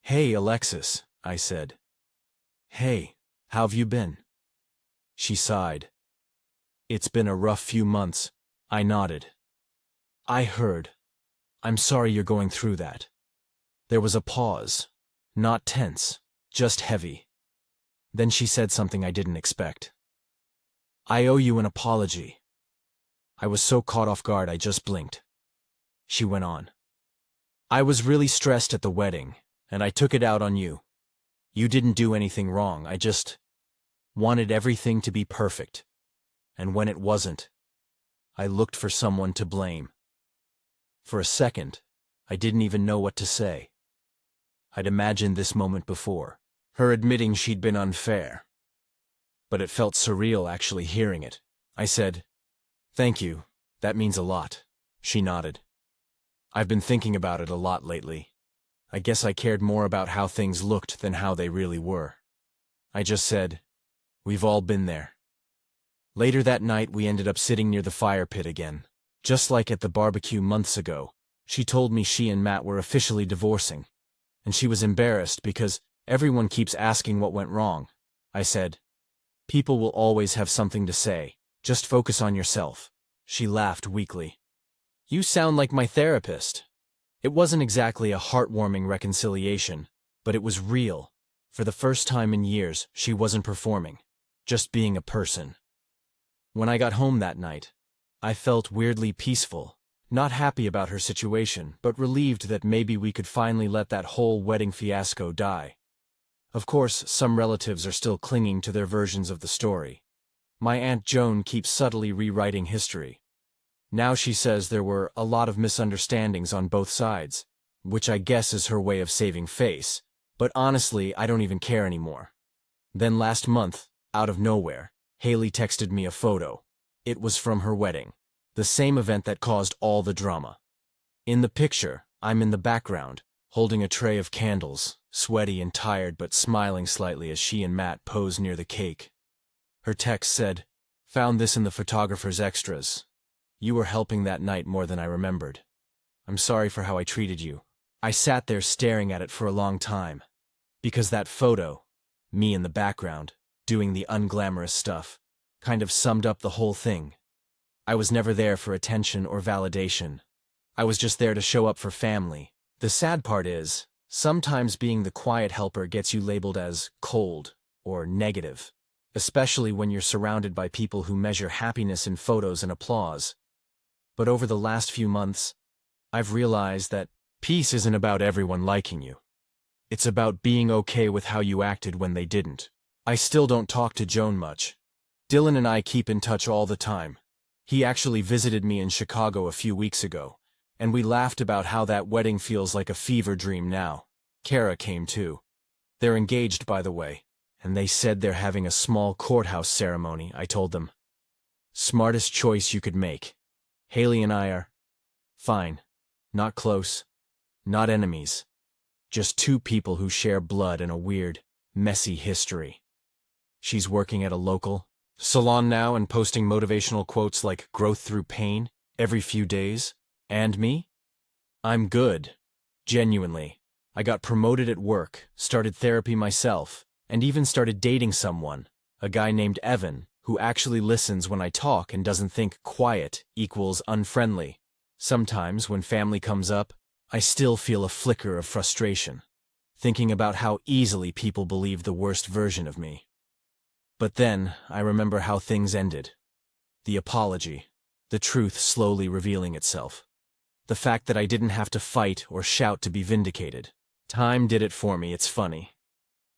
"Hey, Alexis," I said. "Hey, how've you been?" She sighed. "It's been a rough few months." I nodded. "I heard. I'm sorry you're going through that." There was a pause, not tense, just heavy. Then she said something I didn't expect. "I owe you an apology." I was so caught off guard I just blinked. She went on. "I was really stressed at the wedding, and I took it out on you. You didn't do anything wrong, I just wanted everything to be perfect. And when it wasn't, I looked for someone to blame. For a second, I didn't even know what to say. I'd imagined this moment before, her admitting she'd been unfair. But it felt surreal actually hearing it. I said, "Thank you, that means a lot." She nodded. "I've been thinking about it a lot lately. I guess I cared more about how things looked than how they really were." I just said, "We've all been there." Later that night we ended up sitting near the fire pit again. Just like at the barbecue months ago, she told me she and Matt were officially divorcing. And she was embarrassed because everyone keeps asking what went wrong. I said, "People will always have something to say. Just focus on yourself." She laughed weakly. "You sound like my therapist." It wasn't exactly a heartwarming reconciliation, but it was real. For the first time in years, she wasn't performing, just being a person. When I got home that night, I felt weirdly peaceful, not happy about her situation, but relieved that maybe we could finally let that whole wedding fiasco die. Of course, some relatives are still clinging to their versions of the story. My Aunt Joan keeps subtly rewriting history. Now she says there were a lot of misunderstandings on both sides, which I guess is her way of saving face, but honestly, I don't even care anymore. Then last month, out of nowhere, Haley texted me a photo. It was from her wedding, the same event that caused all the drama. In the picture, I'm in the background, holding a tray of candles, sweaty and tired but smiling slightly as she and Matt pose near the cake. Her text said, "Found this in the photographer's extras. You were helping that night more than I remembered. I'm sorry for how I treated you." I sat there staring at it for a long time, because that photo, me in the background, doing the unglamorous stuff, kind of summed up the whole thing. I was never there for attention or validation. I was just there to show up for family. The sad part is, sometimes being the quiet helper gets you labeled as cold or negative, especially when you're surrounded by people who measure happiness in photos and applause. But over the last few months, I've realized that peace isn't about everyone liking you. It's about being okay with how you acted when they didn't. I still don't talk to Joan much. Dylan and I keep in touch all the time. He actually visited me in Chicago a few weeks ago, and we laughed about how that wedding feels like a fever dream now. Kara came too. They're engaged, by the way, and they said they're having a small courthouse ceremony, I told them. Smartest choice you could make. Haley and I are fine. Not close. Not enemies. Just two people who share blood and a weird, messy history. She's working at a local salon now and posting motivational quotes like growth through pain every few days. And me? I'm good. Genuinely. I got promoted at work, started therapy myself, and even started dating someone, a guy named Evan, who actually listens when I talk and doesn't think quiet equals unfriendly. Sometimes, when family comes up, I still feel a flicker of frustration, thinking about how easily people believe the worst version of me. But then, I remember how things ended. The apology, the truth slowly revealing itself. The fact that I didn't have to fight or shout to be vindicated. Time did it for me, it's funny.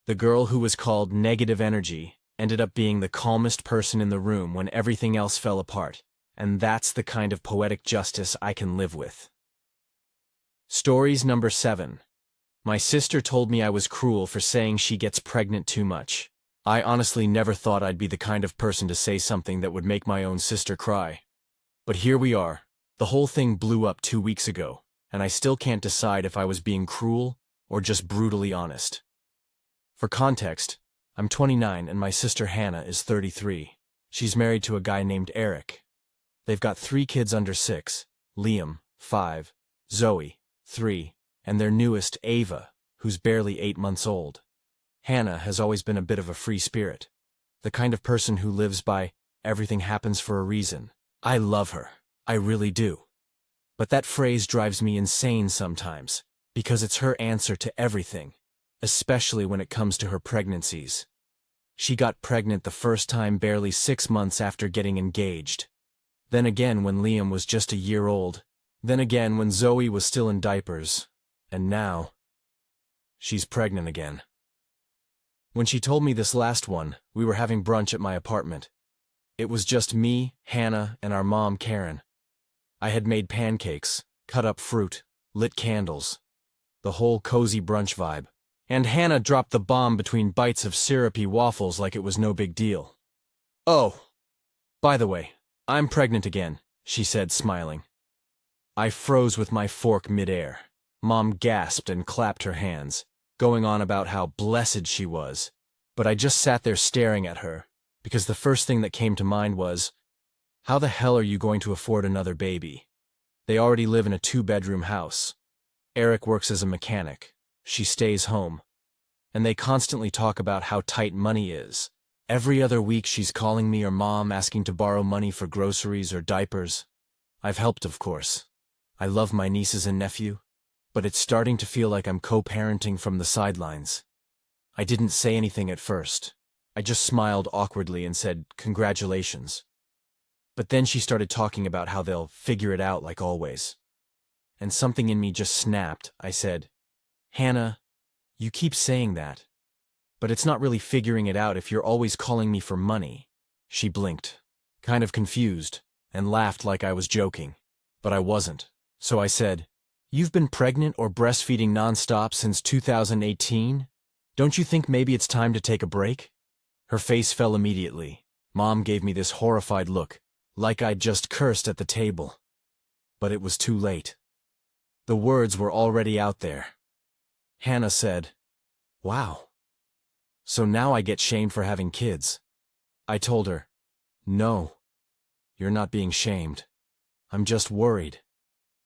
The girl who was called negative energy ended up being the calmest person in the room when everything else fell apart, and that's the kind of poetic justice I can live with. Stories number 7. My sister told me I was cruel for saying she gets pregnant too much. I honestly never thought I'd be the kind of person to say something that would make my own sister cry. But here we are. The whole thing blew up 2 weeks ago, and I still can't decide if I was being cruel or just brutally honest. For context, I'm 29 and my sister Hannah is 33. She's married to a guy named Eric. They've got 3 kids under 6, Liam, 5, Zoe, 3, and their newest, Ava, who's barely 8 months old. Hannah has always been a bit of a free spirit, the kind of person who lives by everything happens for a reason. I love her. I really do. But that phrase drives me insane sometimes, because it's her answer to everything, especially when it comes to her pregnancies. She got pregnant the first time barely 6 months after getting engaged. Then again when Liam was just a year old. Then again when Zoe was still in diapers. And now, she's pregnant again. When she told me this last one, we were having brunch at my apartment. It was just me, Hannah, and our mom, Karen. I had made pancakes, cut up fruit, lit candles. The whole cozy brunch vibe. And Hannah dropped the bomb between bites of syrupy waffles like it was no big deal. "Oh, by the way, I'm pregnant again," she said, smiling. I froze with my fork midair. Mom gasped and clapped her hands, going on about how blessed she was. But I just sat there staring at her, because the first thing that came to mind was, how the hell are you going to afford another baby? They already live in a 2-bedroom house. Eric works as a mechanic. She stays home. And they constantly talk about how tight money is. Every other week she's calling me or Mom asking to borrow money for groceries or diapers. I've helped, of course. I love my nieces and nephew, but it's starting to feel like I'm co-parenting from the sidelines. I didn't say anything at first. I just smiled awkwardly and said, "Congratulations." But then she started talking about how they'll figure it out like always. And something in me just snapped. I said, "Hannah, you keep saying that, But it's not really figuring it out if you're always calling me for money. She blinked, kind of confused, and laughed like I was joking. But I wasn't. So I said, "You've been pregnant or breastfeeding nonstop since 2018? Don't you think maybe it's time to take a break?" Her face fell immediately. Mom gave me this horrified look, like I'd just cursed at the table. But it was too late. The words were already out there. Hannah said, "Wow. So now I get shamed for having kids." I told her, "No, you're not being shamed. I'm just worried.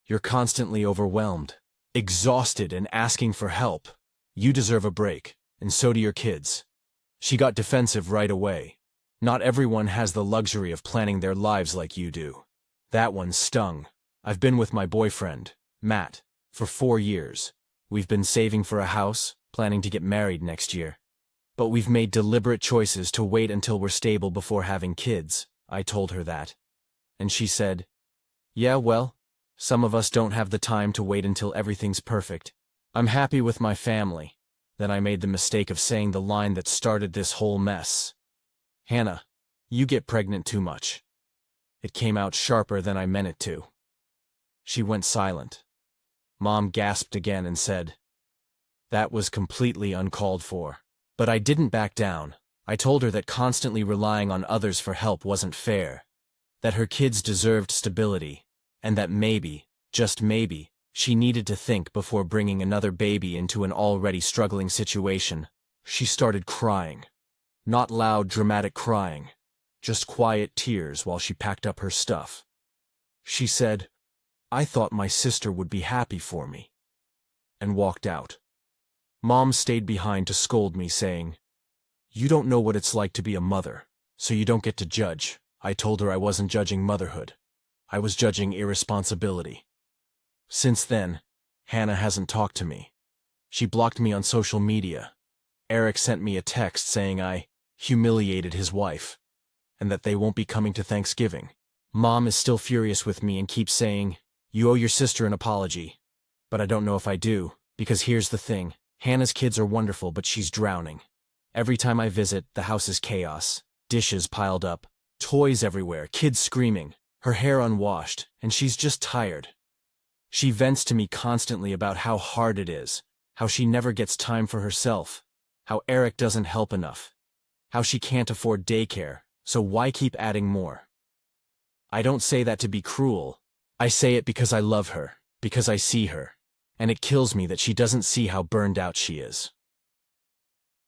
You're constantly overwhelmed, exhausted, and asking for help. You deserve a break, and so do your kids." She got defensive right away. "Not everyone has the luxury of planning their lives like you do." That one stung. I've been with my boyfriend, Matt, for 4 years. We've been saving for a house, planning to get married next year. But we've made deliberate choices to wait until we're stable before having kids. I told her that. And she said, "Yeah, well, some of us don't have the time to wait until everything's perfect. I'm happy with my family." Then I made the mistake of saying the line that started this whole mess. "Hannah, you get pregnant too much." It came out sharper than I meant it to. She went silent. Mom gasped again and said, "That was completely uncalled for." But I didn't back down. I told her that constantly relying on others for help wasn't fair, that her kids deserved stability, and that maybe, just maybe, she needed to think before bringing another baby into an already struggling situation. She started crying. Not loud, dramatic crying, just quiet tears while she packed up her stuff. She said, "I thought my sister would be happy for me," and walked out. Mom stayed behind to scold me, saying, "You don't know what it's like to be a mother, so you don't get to judge." I told her I wasn't judging motherhood. I was judging irresponsibility. Since then, Hannah hasn't talked to me. She blocked me on social media. Eric sent me a text saying I humiliated his wife, and that they won't be coming to Thanksgiving. Mom is still furious with me and keeps saying, "You owe your sister an apology." But I don't know if I do, because here's the thing. Hannah's kids are wonderful, but she's drowning. Every time I visit, the house is chaos. Dishes piled up, toys everywhere, kids screaming, her hair unwashed, and she's just tired. She vents to me constantly about how hard it is, how she never gets time for herself, how Eric doesn't help enough, how she can't afford daycare, so why keep adding more? I don't say that to be cruel. I say it because I love her, because I see her. And it kills me that she doesn't see how burned out she is.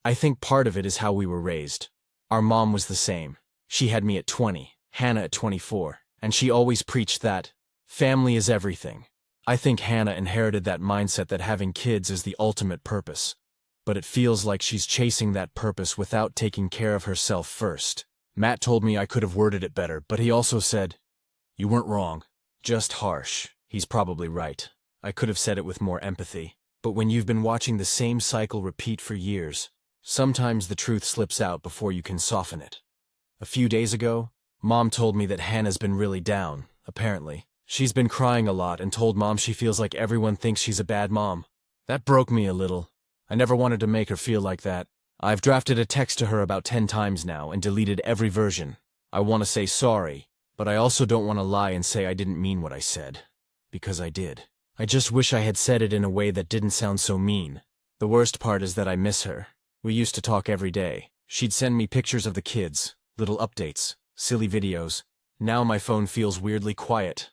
I think part of it is how we were raised. Our mom was the same. She had me at 20, Hannah at 24, and she always preached that family is everything. I think Hannah inherited that mindset that having kids is the ultimate purpose. But it feels like she's chasing that purpose without taking care of herself first. Matt told me I could have worded it better, but he also said, "You weren't wrong, just harsh." He's probably right. I could have said it with more empathy. But when you've been watching the same cycle repeat for years, sometimes the truth slips out before you can soften it. A few days ago, Mom told me that Hannah's been really down, apparently. She's been crying a lot and told Mom she feels like everyone thinks she's a bad mom. That broke me a little. I never wanted to make her feel like that. I've drafted a text to her about 10 times now and deleted every version. I want to say sorry, but I also don't want to lie and say I didn't mean what I said. Because I did. I just wish I had said it in a way that didn't sound so mean. The worst part is that I miss her. We used to talk every day. She'd send me pictures of the kids, little updates, silly videos. Now my phone feels weirdly quiet.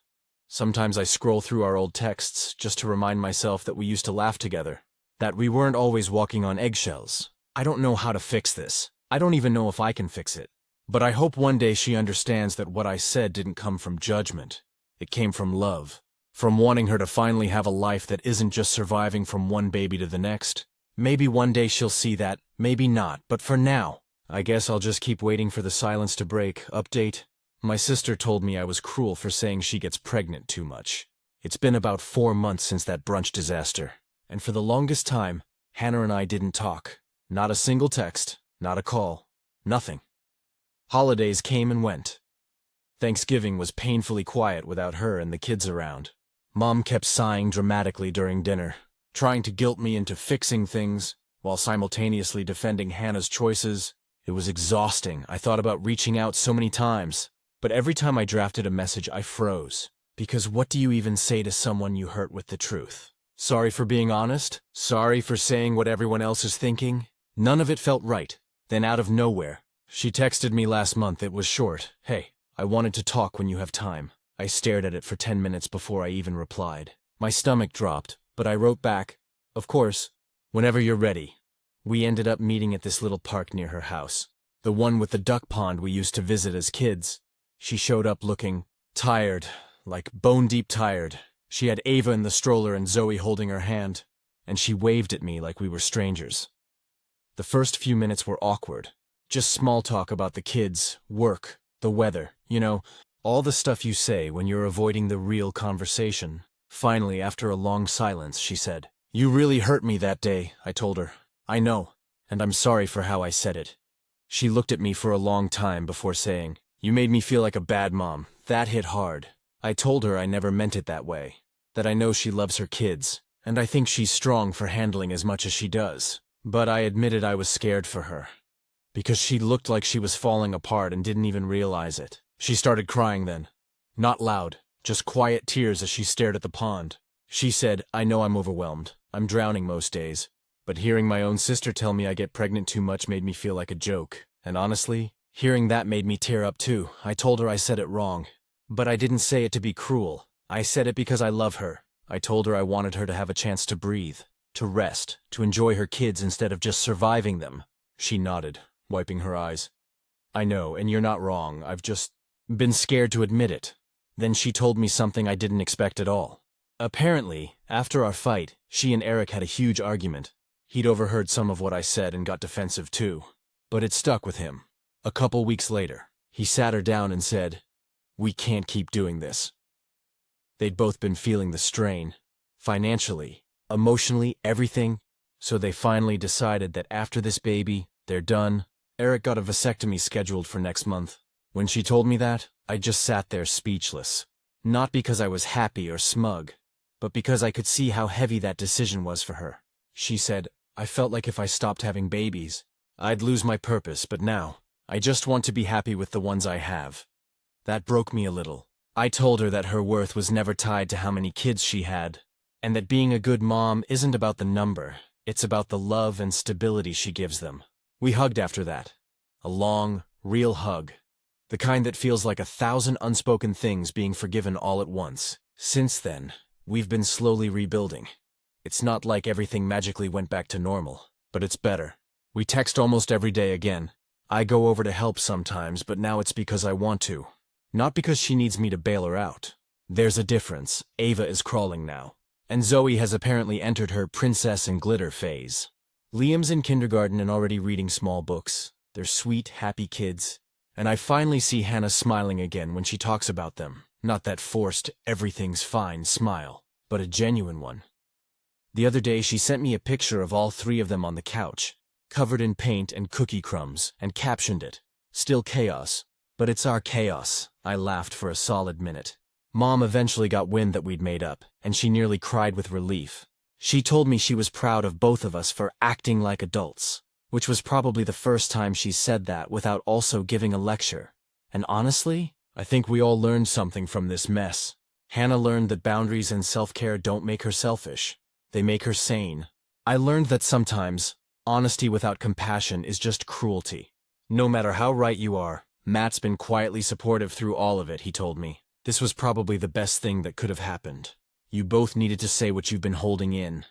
Sometimes I scroll through our old texts just to remind myself that we used to laugh together, that we weren't always walking on eggshells. I don't know how to fix this. I don't even know if I can fix it. But I hope one day she understands that what I said didn't come from judgment. It came from love. From wanting her to finally have a life that isn't just surviving from one baby to the next. Maybe one day she'll see that, maybe not, but for now, I guess I'll just keep waiting for the silence to break. Update. My sister told me I was cruel for saying she gets pregnant too much. It's been about 4 months since that brunch disaster, and for the longest time, Hannah and I didn't talk. Not a single text, not a call, nothing. Holidays came and went. Thanksgiving was painfully quiet without her and the kids around. Mom kept sighing dramatically during dinner, trying to guilt me into fixing things, while simultaneously defending Hannah's choices. It was exhausting. I thought about reaching out so many times, but every time I drafted a message, I froze. Because what do you even say to someone you hurt with the truth? Sorry for being honest? Sorry for saying what everyone else is thinking? None of it felt right. Then out of nowhere, she texted me last month. It was short. Hey, I wanted to talk when you have time. I stared at it for 10 minutes before I even replied. My stomach dropped, but I wrote back, of course, whenever you're ready. We ended up meeting at this little park near her house, the one with the duck pond we used to visit as kids. She showed up looking tired, like bone-deep tired. She had Ava in the stroller and Zoe holding her hand, and she waved at me like we were strangers. The first few minutes were awkward. Just small talk about the kids, work, the weather, all the stuff you say when you're avoiding the real conversation. Finally, after a long silence, she said, "You really hurt me that day," I told her. "I know, and I'm sorry for how I said it." She looked at me for a long time before saying, "You made me feel like a bad mom." That hit hard. I told her I never meant it that way, that I know she loves her kids, and I think she's strong for handling as much as she does. But I admitted I was scared for her, because she looked like she was falling apart and didn't even realize it. She started crying then. Not loud, just quiet tears as she stared at the pond. She said, "I know I'm overwhelmed. I'm drowning most days. But hearing my own sister tell me I get pregnant too much made me feel like a joke. And honestly, hearing that made me tear up too." I told her I said it wrong. But I didn't say it to be cruel. I said it because I love her. I told her I wanted her to have a chance to breathe, to rest, to enjoy her kids instead of just surviving them. She nodded, wiping her eyes. "I know, and you're not wrong. I've just been scared to admit it." Then she told me something I didn't expect at all. Apparently, after our fight, she and Eric had a huge argument. He'd overheard some of what I said and got defensive too. But it stuck with him. A couple weeks later, he sat her down and said, "We can't keep doing this." They'd both been feeling the strain, financially, emotionally, everything, so they finally decided that after this baby, they're done. Eric got a vasectomy scheduled for next month. When she told me that, I just sat there speechless. Not because I was happy or smug, but because I could see how heavy that decision was for her. She said, "I felt like if I stopped having babies, I'd lose my purpose, but now, I just want to be happy with the ones I have." That broke me a little. I told her that her worth was never tied to how many kids she had, and that being a good mom isn't about the number, it's about the love and stability she gives them. We hugged after that. A long, real hug. The kind that feels like 1,000 unspoken things being forgiven all at once. Since then, we've been slowly rebuilding. It's not like everything magically went back to normal, but it's better. We text almost every day again. I go over to help sometimes, but now it's because I want to. Not because she needs me to bail her out. There's a difference. Ava is crawling now, and Zoe has apparently entered her princess and glitter phase. Liam's in kindergarten and already reading small books. They're sweet, happy kids. And I finally see Hannah smiling again when she talks about them. Not that forced, everything's fine smile, but a genuine one. The other day she sent me a picture of all three of them on the couch, covered in paint and cookie crumbs, and captioned it, "Still chaos, but it's our chaos." I laughed for a solid minute. Mom eventually got wind that we'd made up, and she nearly cried with relief. She told me she was proud of both of us for acting like adults, which was probably the first time she said that without also giving a lecture. And honestly, I think we all learned something from this mess. Hannah learned that boundaries and self-care don't make her selfish. They make her sane. I learned that sometimes, honesty without compassion is just cruelty. No matter how right you are, Matt's been quietly supportive through all of it, he told me. This was probably the best thing that could have happened. You both needed to say what you've been holding in.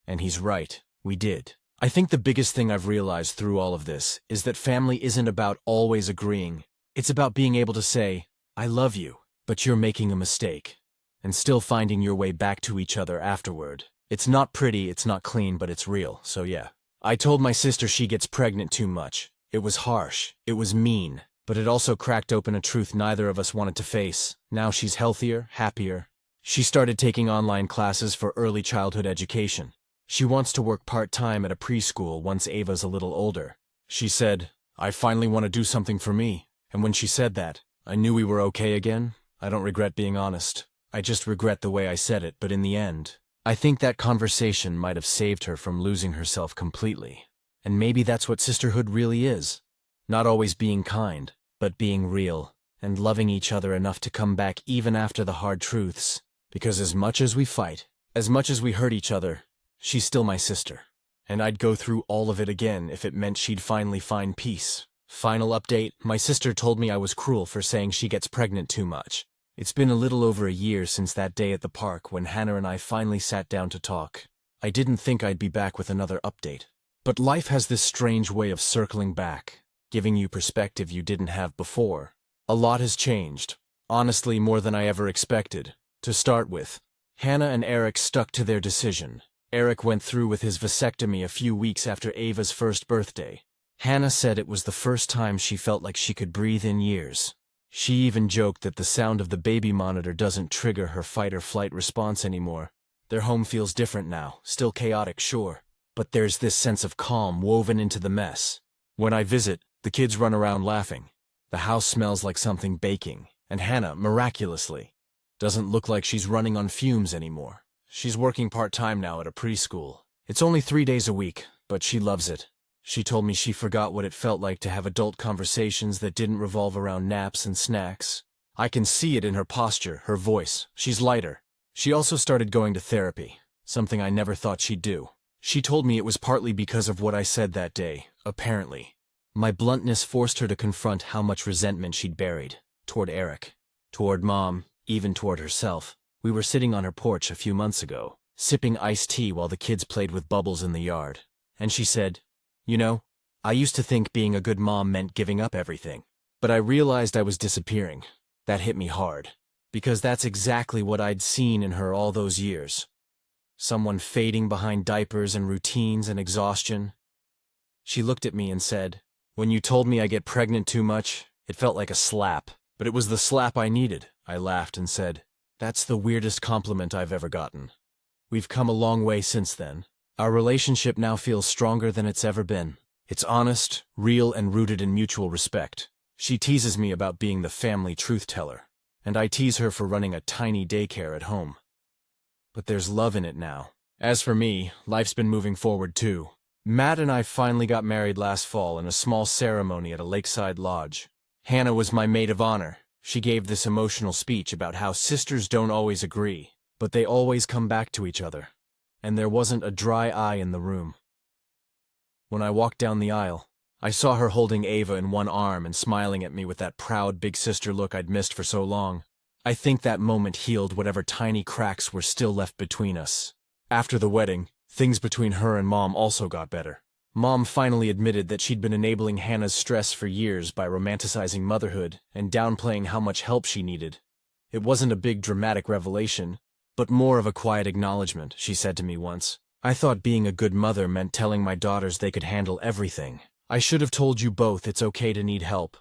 And he's right, we did. I think the biggest thing I've realized through all of this is that family isn't about always agreeing. It's about being able to say, "I love you, but you're making a mistake," and still finding your way back to each other afterward. It's not pretty, it's not clean, but it's real, so yeah. I told my sister she gets pregnant too much. It was harsh, it was mean, but it also cracked open a truth neither of us wanted to face. Now she's healthier, happier. She started taking online classes for early childhood education. She wants to work part-time at a preschool once Ava's a little older. She said, "I finally want to do something for me." And when she said that, I knew we were okay again. I don't regret being honest. I just regret the way I said it, but in the end, I think that conversation might have saved her from losing herself completely. And maybe that's what sisterhood really is. Not always being kind, but being real, and loving each other enough to come back even after the hard truths. Because as much as we fight, as much as we hurt each other, she's still my sister. And I'd go through all of it again if it meant she'd finally find peace. Final update, my sister told me I was cruel for saying she gets pregnant too much. It's been a little over a year since that day at the park when Hannah and I finally sat down to talk. I didn't think I'd be back with another update. But life has this strange way of circling back, giving you perspective you didn't have before. A lot has changed, honestly more than I ever expected. To start with, Hannah and Eric stuck to their decision. Eric went through with his vasectomy a few weeks after Ava's first birthday. Hannah said it was the first time she felt like she could breathe in years. She even joked that the sound of the baby monitor doesn't trigger her fight-or-flight response anymore. Their home feels different now, still chaotic, sure, but there's this sense of calm woven into the mess. When I visit, the kids run around laughing. The house smells like something baking, and Hannah, miraculously, doesn't look like she's running on fumes anymore. She's working part-time now at a preschool. It's only 3 days a week, but she loves it. She told me she forgot what it felt like to have adult conversations that didn't revolve around naps and snacks. I can see it in her posture, her voice. She's lighter. She also started going to therapy, something I never thought she'd do. She told me it was partly because of what I said that day, apparently. My bluntness forced her to confront how much resentment she'd buried. Toward Eric, toward Mom, even toward herself. We were sitting on her porch a few months ago, sipping iced tea while the kids played with bubbles in the yard. And she said, "You know, I used to think being a good mom meant giving up everything. But I realized I was disappearing. That hit me hard. Because that's exactly what I'd seen in her all those years. Someone fading behind diapers and routines and exhaustion." She looked at me and said, "When you told me I get pregnant too much, it felt like a slap. But it was the slap I needed." I laughed and said, "That's the weirdest compliment I've ever gotten." We've come a long way since then. Our relationship now feels stronger than it's ever been. It's honest, real, and rooted in mutual respect. She teases me about being the family truth teller, and I tease her for running a tiny daycare at home. But there's love in it now. As for me, life's been moving forward too. Matt and I finally got married last fall in a small ceremony at a lakeside lodge. Hannah was my maid of honor. She gave this emotional speech about how sisters don't always agree, but they always come back to each other. And there wasn't a dry eye in the room. When I walked down the aisle, I saw her holding Ava in one arm and smiling at me with that proud big sister look I'd missed for so long. I think that moment healed whatever tiny cracks were still left between us. After the wedding, things between her and Mom also got better. Mom finally admitted that she'd been enabling Hannah's stress for years by romanticizing motherhood and downplaying how much help she needed. It wasn't a big dramatic revelation, but more of a quiet acknowledgement, she said to me once. "I thought being a good mother meant telling my daughters they could handle everything. I should have told you both it's okay to need help."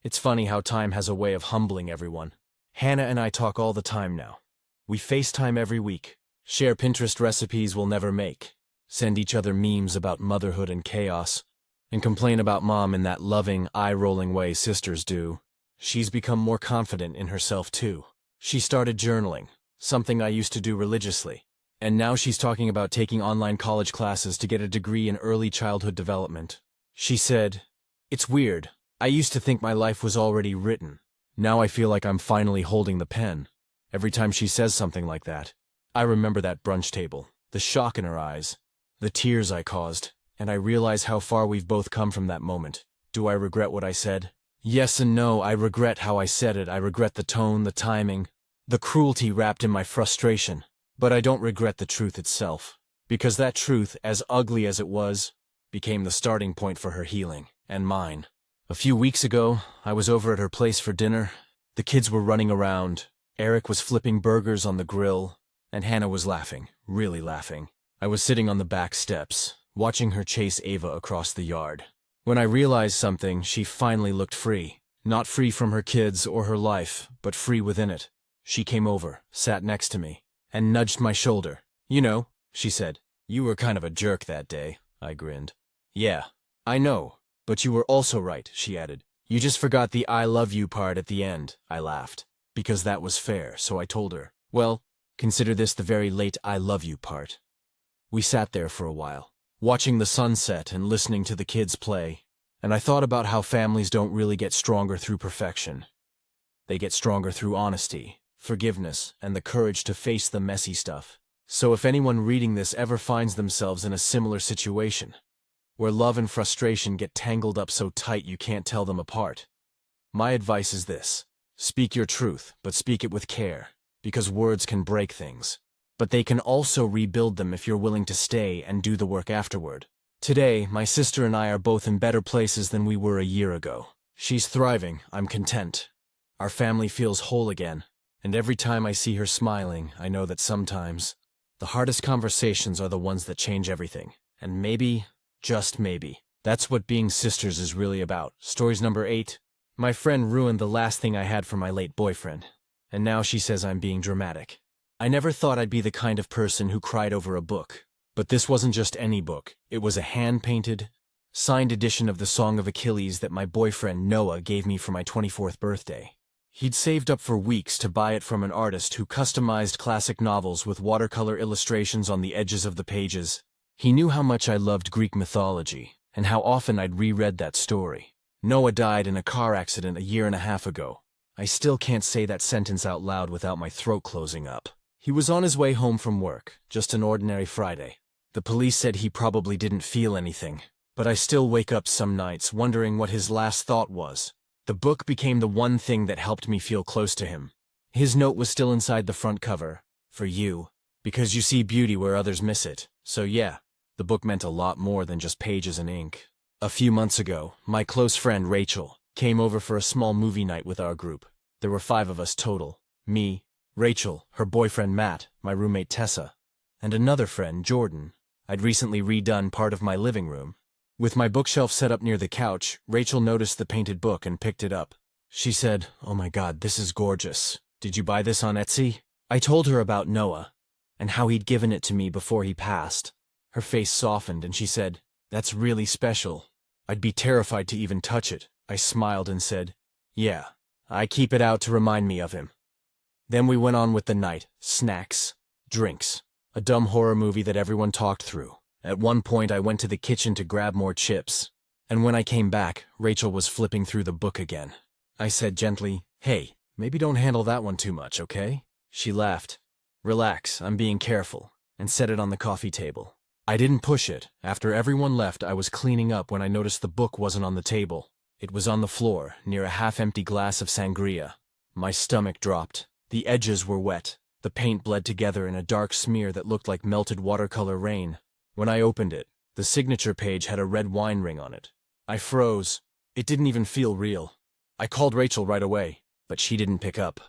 It's funny how time has a way of humbling everyone. Hannah and I talk all the time now. We FaceTime every week, share Pinterest recipes we'll never make, send each other memes about motherhood and chaos, and complain about Mom in that loving, eye-rolling way sisters do. She's become more confident in herself too. She started journaling, something I used to do religiously. And now she's talking about taking online college classes to get a degree in early childhood development. She said, "It's weird. I used to think my life was already written. Now I feel like I'm finally holding the pen." Every time she says something like that, I remember that brunch table, the shock in her eyes, the tears I caused, and I realize how far we've both come from that moment. Do I regret what I said? Yes and no. I regret how I said it. I regret the tone, the timing, the cruelty wrapped in my frustration. But I don't regret the truth itself, because that truth, as ugly as it was, became the starting point for her healing, and mine. A few weeks ago, I was over at her place for dinner. The kids were running around, Eric was flipping burgers on the grill, and Hannah was laughing, really laughing. I was sitting on the back steps, watching her chase Ava across the yard. When I realized something, she finally looked free. Not free from her kids or her life, but free within it. She came over, sat next to me, and nudged my shoulder. "You know," she said, "you were kind of a jerk that day." I grinned. "Yeah, I know, but you were also right," she added. "You just forgot the I love you part at the end." I laughed, because that was fair, so I told her, "Well, Consider this the very late I love you part. We sat there for a while, watching the sunset and listening to the kids play, and I thought about how families don't really get stronger through perfection. They get stronger through honesty, forgiveness, and the courage to face the messy stuff. So if anyone reading this ever finds themselves in a similar situation, where love and frustration get tangled up so tight you can't tell them apart, my advice is this: speak your truth, but speak it with care, because words can break things. But they can also rebuild them if you're willing to stay and do the work afterward. Today, my sister and I are both in better places than we were a year ago. She's thriving, I'm content. Our family feels whole again, and every time I see her smiling, I know that sometimes the hardest conversations are the ones that change everything. And maybe, just maybe, that's what being sisters is really about. Stories number 8. My friend ruined the last thing I had from my late boyfriend, and now she says I'm being dramatic. I never thought I'd be the kind of person who cried over a book. But this wasn't just any book. It was a hand-painted, signed edition of the Song of Achilles that my boyfriend Noah gave me for my 24th birthday. He'd saved up for weeks to buy it from an artist who customized classic novels with watercolor illustrations on the edges of the pages. He knew how much I loved Greek mythology, and how often I'd reread that story. Noah died in a car accident a year and a half ago. I still can't say that sentence out loud without my throat closing up. He was on his way home from work, just an ordinary Friday. The police said he probably didn't feel anything, but I still wake up some nights wondering what his last thought was. The book became the one thing that helped me feel close to him. His note was still inside the front cover, for you, because you see beauty where others miss it. So yeah, the book meant a lot more than just pages and ink. A few months ago, my close friend Rachel came over for a small movie night with our group. There were 5 of us total. Me, Rachel, her boyfriend Matt, my roommate Tessa, and another friend, Jordan. I'd recently redone part of my living room. With my bookshelf set up near the couch, Rachel noticed the painted book and picked it up. She said, "Oh my God, this is gorgeous. Did you buy this on Etsy?" I told her about Noah, and how he'd given it to me before he passed. Her face softened and she said, "That's really special." I'd be terrified to even touch it. I smiled and said, "Yeah, I keep it out to remind me of him." Then we went on with the night, snacks, drinks, a dumb horror movie that everyone talked through. At one point I went to the kitchen to grab more chips, and when I came back, Rachel was flipping through the book again. I said gently, "Hey, maybe don't handle that one too much, okay?" She laughed. "Relax, I'm being careful," and set it on the coffee table. I didn't push it. After everyone left, I was cleaning up when I noticed the book wasn't on the table. It was on the floor, near a half-empty glass of sangria. My stomach dropped. The edges were wet. The paint bled together in a dark smear that looked like melted watercolor rain. When I opened it, the signature page had a red wine ring on it. I froze. It didn't even feel real. I called Rachel right away, but she didn't pick up.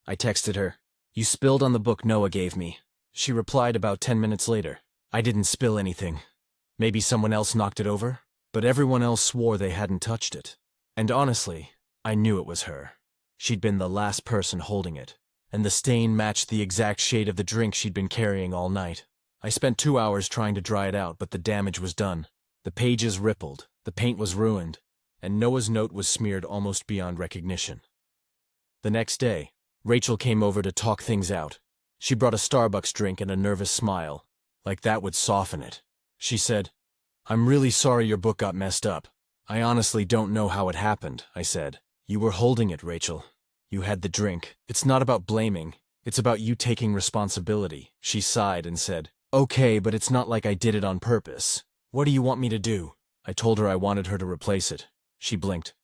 I texted her, "You spilled on the book Noah gave me." She replied about 10 minutes later, "I didn't spill anything. Maybe someone else knocked it over?" But everyone else swore they hadn't touched it. And honestly, I knew it was her. She'd been the last person holding it, and the stain matched the exact shade of the drink she'd been carrying all night. I spent 2 hours trying to dry it out, but the damage was done. The pages rippled, the paint was ruined, and Noah's note was smeared almost beyond recognition. The next day, Rachel came over to talk things out. She brought a Starbucks drink and a nervous smile, like that would soften it. She said, "I'm really sorry your book got messed up. I honestly don't know how it happened," I said. "You were holding it, Rachel. You had the drink. It's not about blaming. It's about you taking responsibility." She sighed and said, "Okay, but it's not like I did it on purpose. What do you want me to do?" I told her I wanted her to replace it. She blinked.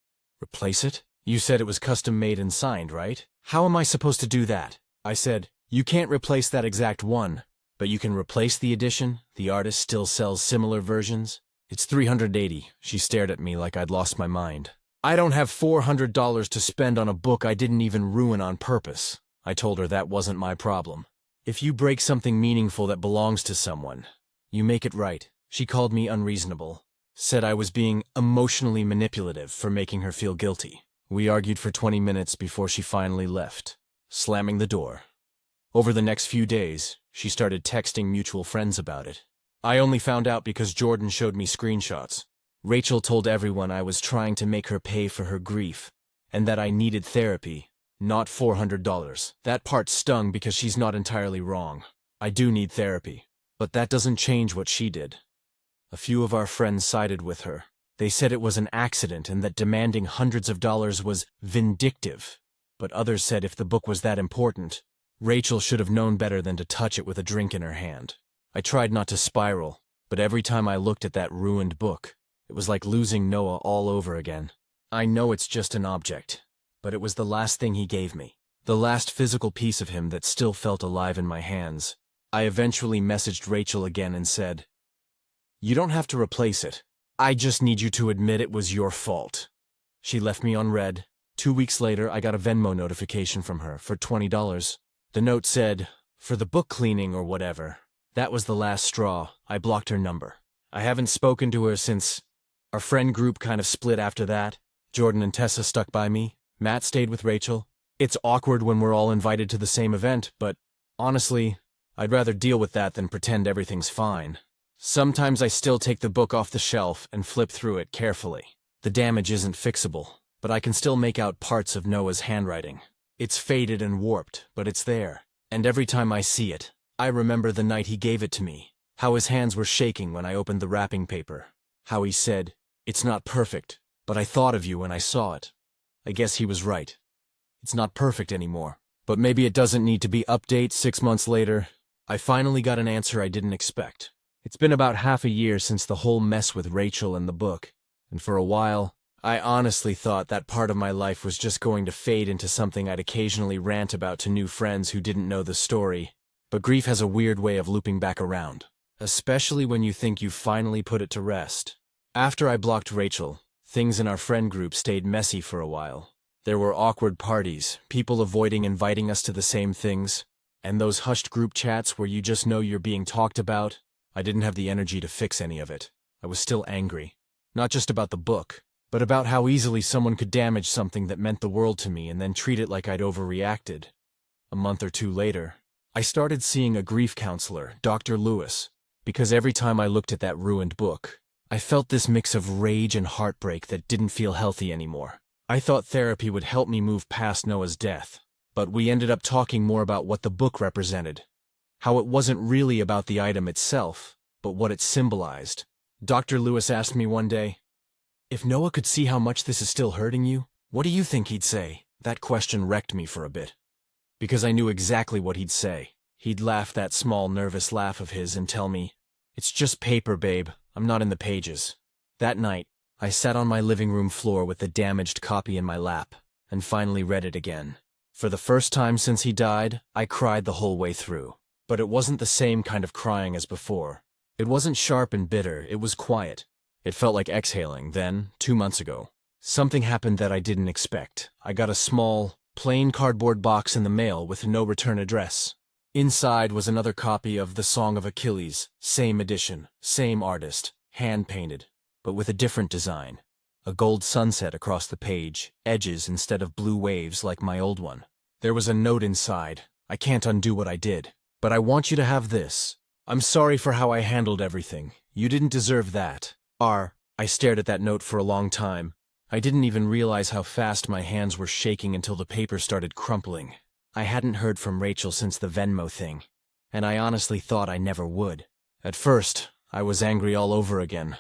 "Replace it? You said it was custom made and signed, right? How am I supposed to do that?" I said, "You can't replace that exact one, but you can replace the edition. The artist still sells similar versions. It's $380. She stared at me like I'd lost my mind. "I don't have $400 to spend on a book I didn't even ruin on purpose." I told her that wasn't my problem. If you break something meaningful that belongs to someone, you make it right. She called me unreasonable, said I was being emotionally manipulative for making her feel guilty. We argued for 20 minutes before she finally left, slamming the door. Over the next few days, she started texting mutual friends about it. I only found out because Jordan showed me screenshots. Rachel told everyone I was trying to make her pay for her grief, and that I needed therapy, Not $400. That part stung because she's not entirely wrong. I do need therapy. But that doesn't change what she did. A few of our friends sided with her. They said it was an accident and that demanding hundreds of dollars was vindictive. But others said if the book was that important, Rachel should have known better than to touch it with a drink in her hand. I tried not to spiral, but every time I looked at that ruined book, it was like losing Noah all over again. I know it's just an object, but it was the last thing he gave me. The last physical piece of him that still felt alive in my hands. I eventually messaged Rachel again and said, "You don't have to replace it. I just need you to admit it was your fault." She left me on read. 2 weeks later, I got a Venmo notification from her for $20. The note said, "For the book cleaning or whatever." That was the last straw. I blocked her number. I haven't spoken to her since. Our friend group kind of split after that. Jordan and Tessa stuck by me. Matt stayed with Rachel. It's awkward when we're all invited to the same event, but honestly, I'd rather deal with that than pretend everything's fine. Sometimes I still take the book off the shelf and flip through it carefully. The damage isn't fixable, but I can still make out parts of Noah's handwriting. It's faded and warped, but it's there. And every time I see it, I remember the night he gave it to me, how his hands were shaking when I opened the wrapping paper, how he said, "It's not perfect, but I thought of you when I saw it." I guess he was right. It's not perfect anymore, but maybe it doesn't need to be updated 6 months later. I finally got an answer I didn't expect. It's been about half a year since the whole mess with Rachel and the book, and for a while, I honestly thought that part of my life was just going to fade into something I'd occasionally rant about to new friends who didn't know the story. But grief has a weird way of looping back around, especially when you think you've finally put it to rest. After I blocked Rachel, things in our friend group stayed messy for a while. There were awkward parties, people avoiding inviting us to the same things, and those hushed group chats where you just know you're being talked about. I didn't have the energy to fix any of it. I was still angry. Not just about the book, but about how easily someone could damage something that meant the world to me and then treat it like I'd overreacted. A month or two later, I started seeing a grief counselor, Dr. Lewis, because every time I looked at that ruined book, I felt this mix of rage and heartbreak that didn't feel healthy anymore. I thought therapy would help me move past Noah's death, but we ended up talking more about what the book represented, how it wasn't really about the item itself, but what it symbolized. Dr. Lewis asked me one day, "If Noah could see how much this is still hurting you, what do you think he'd say?" That question wrecked me for a bit, because I knew exactly what he'd say. He'd laugh that small, nervous laugh of his and tell me, "It's just paper, babe. I'm not in the pages." That night, I sat on my living room floor with the damaged copy in my lap, and finally read it again. For the first time since he died, I cried the whole way through. But it wasn't the same kind of crying as before. It wasn't sharp and bitter, it was quiet. It felt like exhaling. Then, 2 months ago, something happened that I didn't expect. I got a small, plain cardboard box in the mail with no return address. Inside was another copy of The Song of Achilles, same edition, same artist, hand-painted, but with a different design. A gold sunset across the page, edges instead of blue waves like my old one. There was a note inside. "I can't undo what I did, but I want you to have this. I'm sorry for how I handled everything. You didn't deserve that. I stared at that note for a long time. I didn't even realize how fast my hands were shaking until the paper started crumpling. I hadn't heard from Rachel since the Venmo thing, and I honestly thought I never would. At first, I was angry all over again.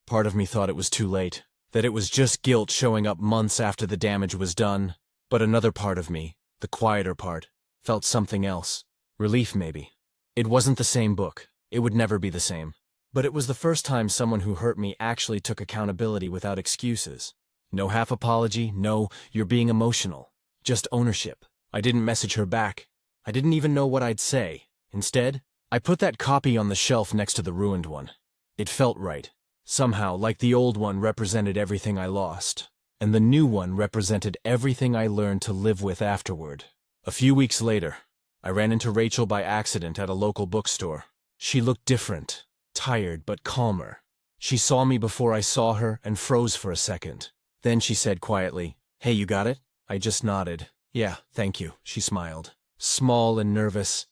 Part of me thought it was too late, that it was just guilt showing up months after the damage was done, but another part of me, the quieter part, felt something else. Relief, maybe. It wasn't the same book. It would never be the same. But it was the first time someone who hurt me actually took accountability without excuses. No half apology, no, "you're being emotional." Just ownership. I didn't message her back. I didn't even know what I'd say. Instead, I put that copy on the shelf next to the ruined one. It felt right. Somehow, like the old one represented everything I lost, and the new one represented everything I learned to live with afterward. A few weeks later, I ran into Rachel by accident at a local bookstore. She looked different, tired but calmer. She saw me before I saw her and froze for a second. Then she said quietly, "Hey, you got it?" I just nodded. "Yeah, thank you," she smiled, small and nervous.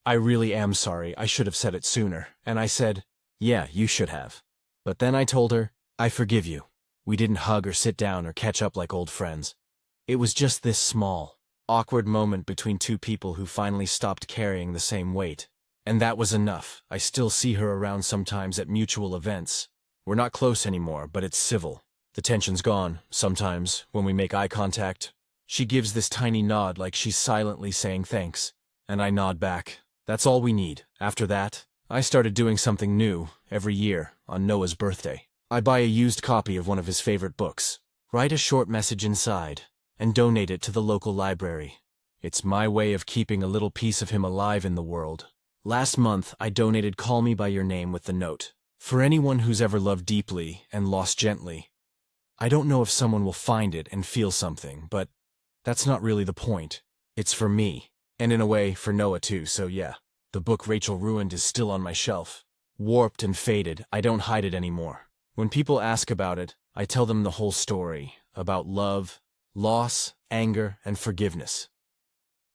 "I really am sorry, I should have said it sooner." And I said, "Yeah, you should have." But then I told her, "I forgive you." We didn't hug or sit down or catch up like old friends. It was just this small. awkward moment between two people who finally stopped carrying the same weight. And that was enough. I still see her around sometimes at mutual events. We're not close anymore, but it's civil. The tension's gone. Sometimes, when we make eye contact, she gives this tiny nod like she's silently saying thanks. And I nod back. That's all we need. After that, I started doing something new every year on Noah's birthday. I buy a used copy of one of his favorite books, write a short message inside, and donate it to the local library. It's my way of keeping a little piece of him alive in the world. Last month, I donated Call Me By Your Name with the note. For anyone who's ever loved deeply and lost gently. I don't know if someone will find it and feel something, but that's not really the point. It's for me, and in a way, for Noah too, so yeah. The book Rachel ruined is still on my shelf. Warped and faded, I don't hide it anymore. When people ask about it, I tell them the whole story, about love, loss, anger, and forgiveness.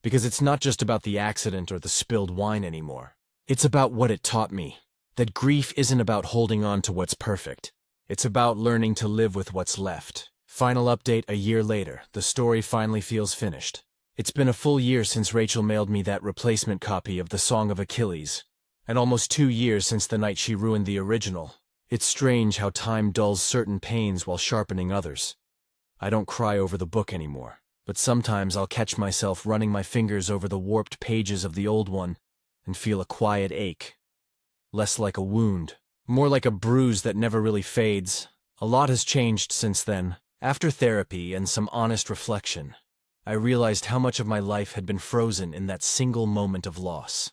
Because it's not just about the accident or the spilled wine anymore. It's about what it taught me. That grief isn't about holding on to what's perfect. It's about learning to live with what's left. Final update a year later, the story finally feels finished. It's been a full year since Rachel mailed me that replacement copy of the Song of Achilles, and almost 2 years since the night she ruined the original. It's strange how time dulls certain pains while sharpening others. I don't cry over the book anymore, but sometimes I'll catch myself running my fingers over the warped pages of the old one and feel a quiet ache. Less like a wound, more like a bruise that never really fades. A lot has changed since then. After therapy and some honest reflection, I realized how much of my life had been frozen in that single moment of loss.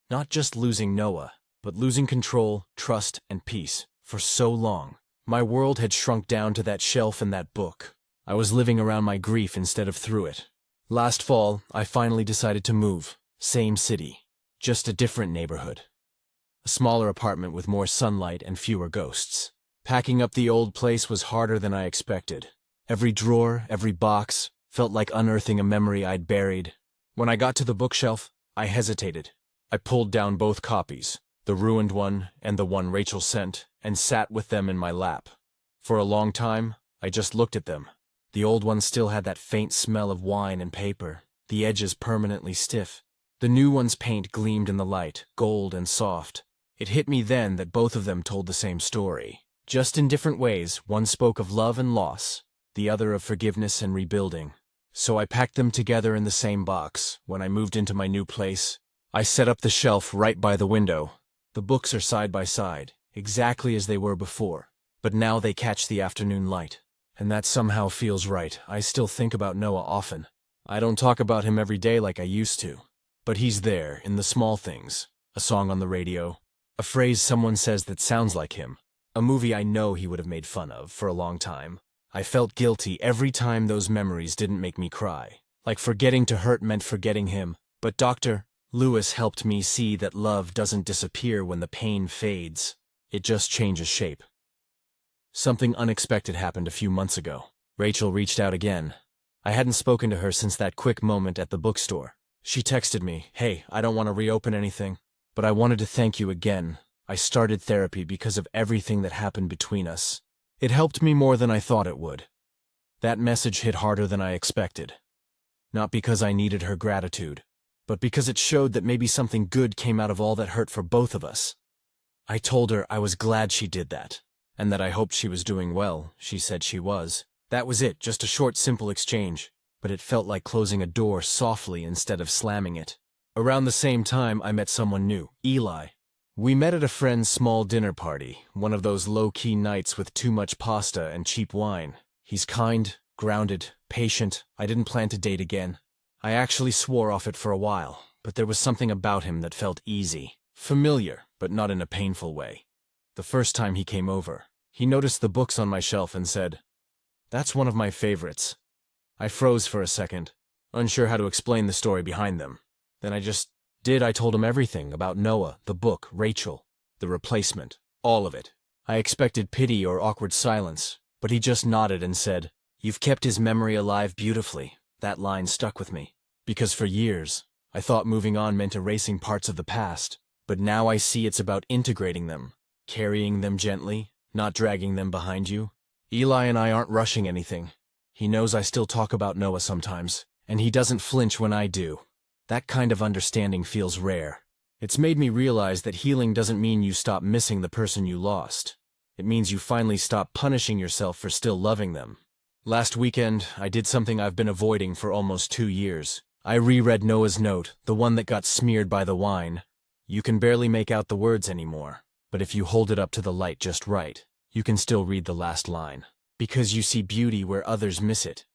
Not just losing Noah, but losing control, trust, and peace. For so long, my world had shrunk down to that shelf and that book. I was living around my grief instead of through it. Last fall, I finally decided to move. Same city, just a different neighborhood. A smaller apartment with more sunlight and fewer ghosts. Packing up the old place was harder than I expected. Every drawer, every box, felt like unearthing a memory I'd buried. When I got to the bookshelf, I hesitated. I pulled down both copies, the ruined one and the one Rachel sent, and sat with them in my lap. For a long time, I just looked at them. The old one still had that faint smell of wine and paper, the edges permanently stiff. The new one's paint gleamed in the light, gold and soft. It hit me then that both of them told the same story. Just in different ways, one spoke of love and loss, the other of forgiveness and rebuilding. So I packed them together in the same box. When I moved into my new place, I set up the shelf right by the window. The books are side by side, exactly as they were before, but now they catch the afternoon light. And that somehow feels right. I still think about Noah often. I don't talk about him every day like I used to, but he's there in the small things. A song on the radio, a phrase someone says that sounds like him, a movie I know he would have made fun of for a long time. I felt guilty every time those memories didn't make me cry, like forgetting to hurt meant forgetting him. But Dr. Lewis helped me see that love doesn't disappear when the pain fades. It just changes shape. Something unexpected happened a few months ago. Rachel reached out again. I hadn't spoken to her since that quick moment at the bookstore. She texted me, "Hey, I don't want to reopen anything, but I wanted to thank you again. I started therapy because of everything that happened between us. It helped me more than I thought it would." That message hit harder than I expected. Not because I needed her gratitude, but because it showed that maybe something good came out of all that hurt for both of us. I told her I was glad she did that, and that I hoped she was doing well. She said she was. That was it, just a short, simple exchange, but it felt like closing a door softly instead of slamming it. Around the same time, I met someone new, Eli. We met at a friend's small dinner party, one of those low-key nights with too much pasta and cheap wine. He's kind, grounded, patient. I didn't plan to date again. I actually swore off it for a while, but there was something about him that felt easy, familiar, but not in a painful way. The first time he came over, he noticed the books on my shelf and said, "That's one of my favorites." I froze for a second, unsure how to explain the story behind them. Then I told him everything about Noah, the book, Rachel, the replacement, all of it. I expected pity or awkward silence, but he just nodded and said, "You've kept his memory alive beautifully." That line stuck with me, because for years, I thought moving on meant erasing parts of the past, but now I see it's about integrating them, carrying them gently, not dragging them behind you. Eli and I aren't rushing anything. He knows I still talk about Noah sometimes, and he doesn't flinch when I do. That kind of understanding feels rare. It's made me realize that healing doesn't mean you stop missing the person you lost. It means you finally stop punishing yourself for still loving them. Last weekend, I did something I've been avoiding for almost 2 years. I reread Noah's note, the one that got smeared by the wine. You can barely make out the words anymore, but if you hold it up to the light just right, you can still read the last line. Because you see beauty where others miss it.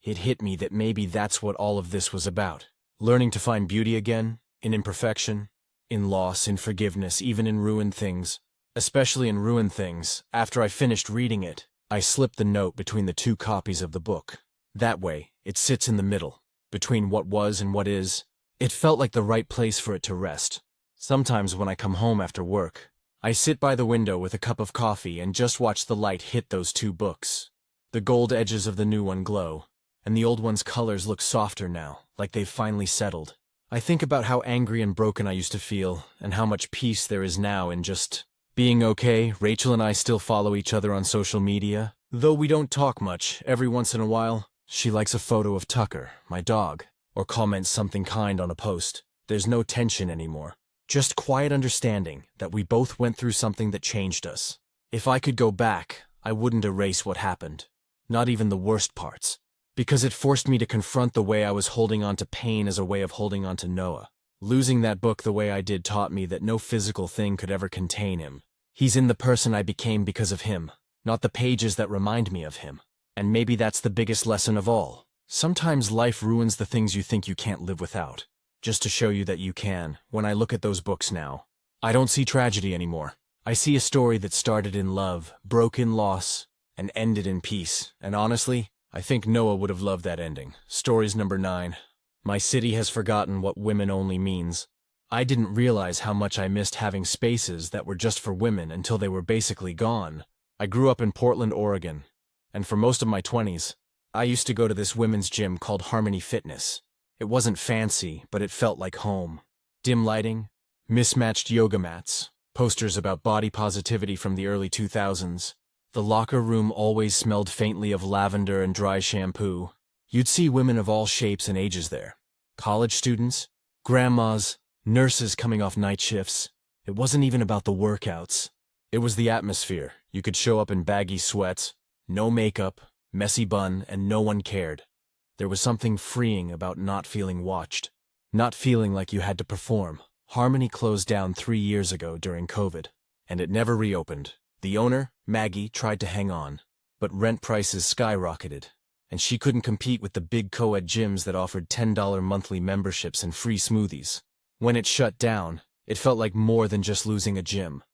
It hit me that maybe that's what all of this was about. Learning to find beauty again, in imperfection, in loss, in forgiveness, even in ruined things. Especially in ruined things. After I finished reading it, I slipped the note between the 2 copies of the book. That way, it sits in the middle, between what was and what is. It felt like the right place for it to rest. Sometimes when I come home after work, I sit by the window with a cup of coffee and just watch the light hit those 2 books. The gold edges of the new one glow, and the old one's colors look softer now, like they've finally settled. I think about how angry and broken I used to feel, and how much peace there is now in just being okay. Rachel and I still follow each other on social media. Though we don't talk much, every once in a while, she likes a photo of Tucker, my dog, or comments something kind on a post. There's no tension anymore. Just quiet understanding that we both went through something that changed us. If I could go back, I wouldn't erase what happened. Not even the worst parts. Because it forced me to confront the way I was holding on to pain as a way of holding on to Noah. Losing that book the way I did taught me that no physical thing could ever contain him. He's in the person I became because of him, not the pages that remind me of him. And maybe that's the biggest lesson of all. Sometimes life ruins the things you think you can't live without. Just to show you that you can, when I look at those books now, I don't see tragedy anymore. I see a story that started in love, broke in loss, and ended in peace. And honestly, I think Noah would have loved that ending. Stories number 9. My city has forgotten what women only means. I didn't realize how much I missed having spaces that were just for women until they were basically gone. I grew up in Portland, Oregon, and for most of my 20s, I used to go to this women's gym called Harmony Fitness. It wasn't fancy, but it felt like home. Dim lighting, mismatched yoga mats, posters about body positivity from the early 2000s. The locker room always smelled faintly of lavender and dry shampoo. You'd see women of all shapes and ages there. College students, grandmas, nurses coming off night shifts. It wasn't even about the workouts. It was the atmosphere. You could show up in baggy sweats, no makeup, messy bun, and no one cared. There was something freeing about not feeling watched, not feeling like you had to perform. Harmony closed down 3 years ago during COVID, and it never reopened. The owner, Maggie, tried to hang on, but rent prices skyrocketed, and she couldn't compete with the big co-ed gyms that offered $10 monthly memberships and free smoothies. When it shut down, it felt like more than just losing a gym.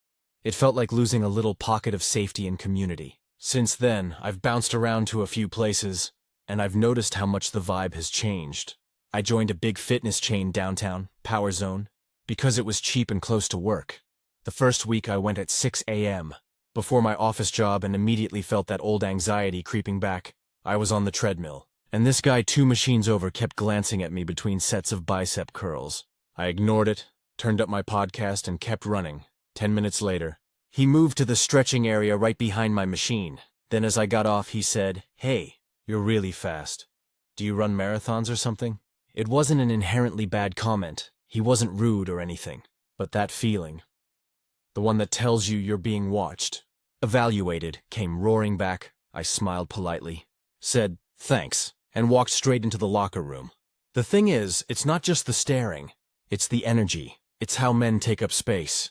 It felt like losing a little pocket of safety and community. Since then, I've bounced around to a few places, and I've noticed how much the vibe has changed. I joined a big fitness chain downtown, Power Zone, because it was cheap and close to work. The first week I went at 6 a.m., before my office job, and immediately felt that old anxiety creeping back. I was on the treadmill, and this guy 2 machines over kept glancing at me between sets of bicep curls. I ignored it, turned up my podcast, and kept running. 10 minutes later, he moved to the stretching area right behind my machine. Then as I got off, he said, "Hey, you're really fast. Do you run marathons or something?" It wasn't an inherently bad comment. He wasn't rude or anything. But that feeling, the one that tells you you're being watched, evaluated, came roaring back. I smiled politely, said, "Thanks," and walked straight into the locker room. The thing is, it's not just the staring. It's the energy. It's how men take up space.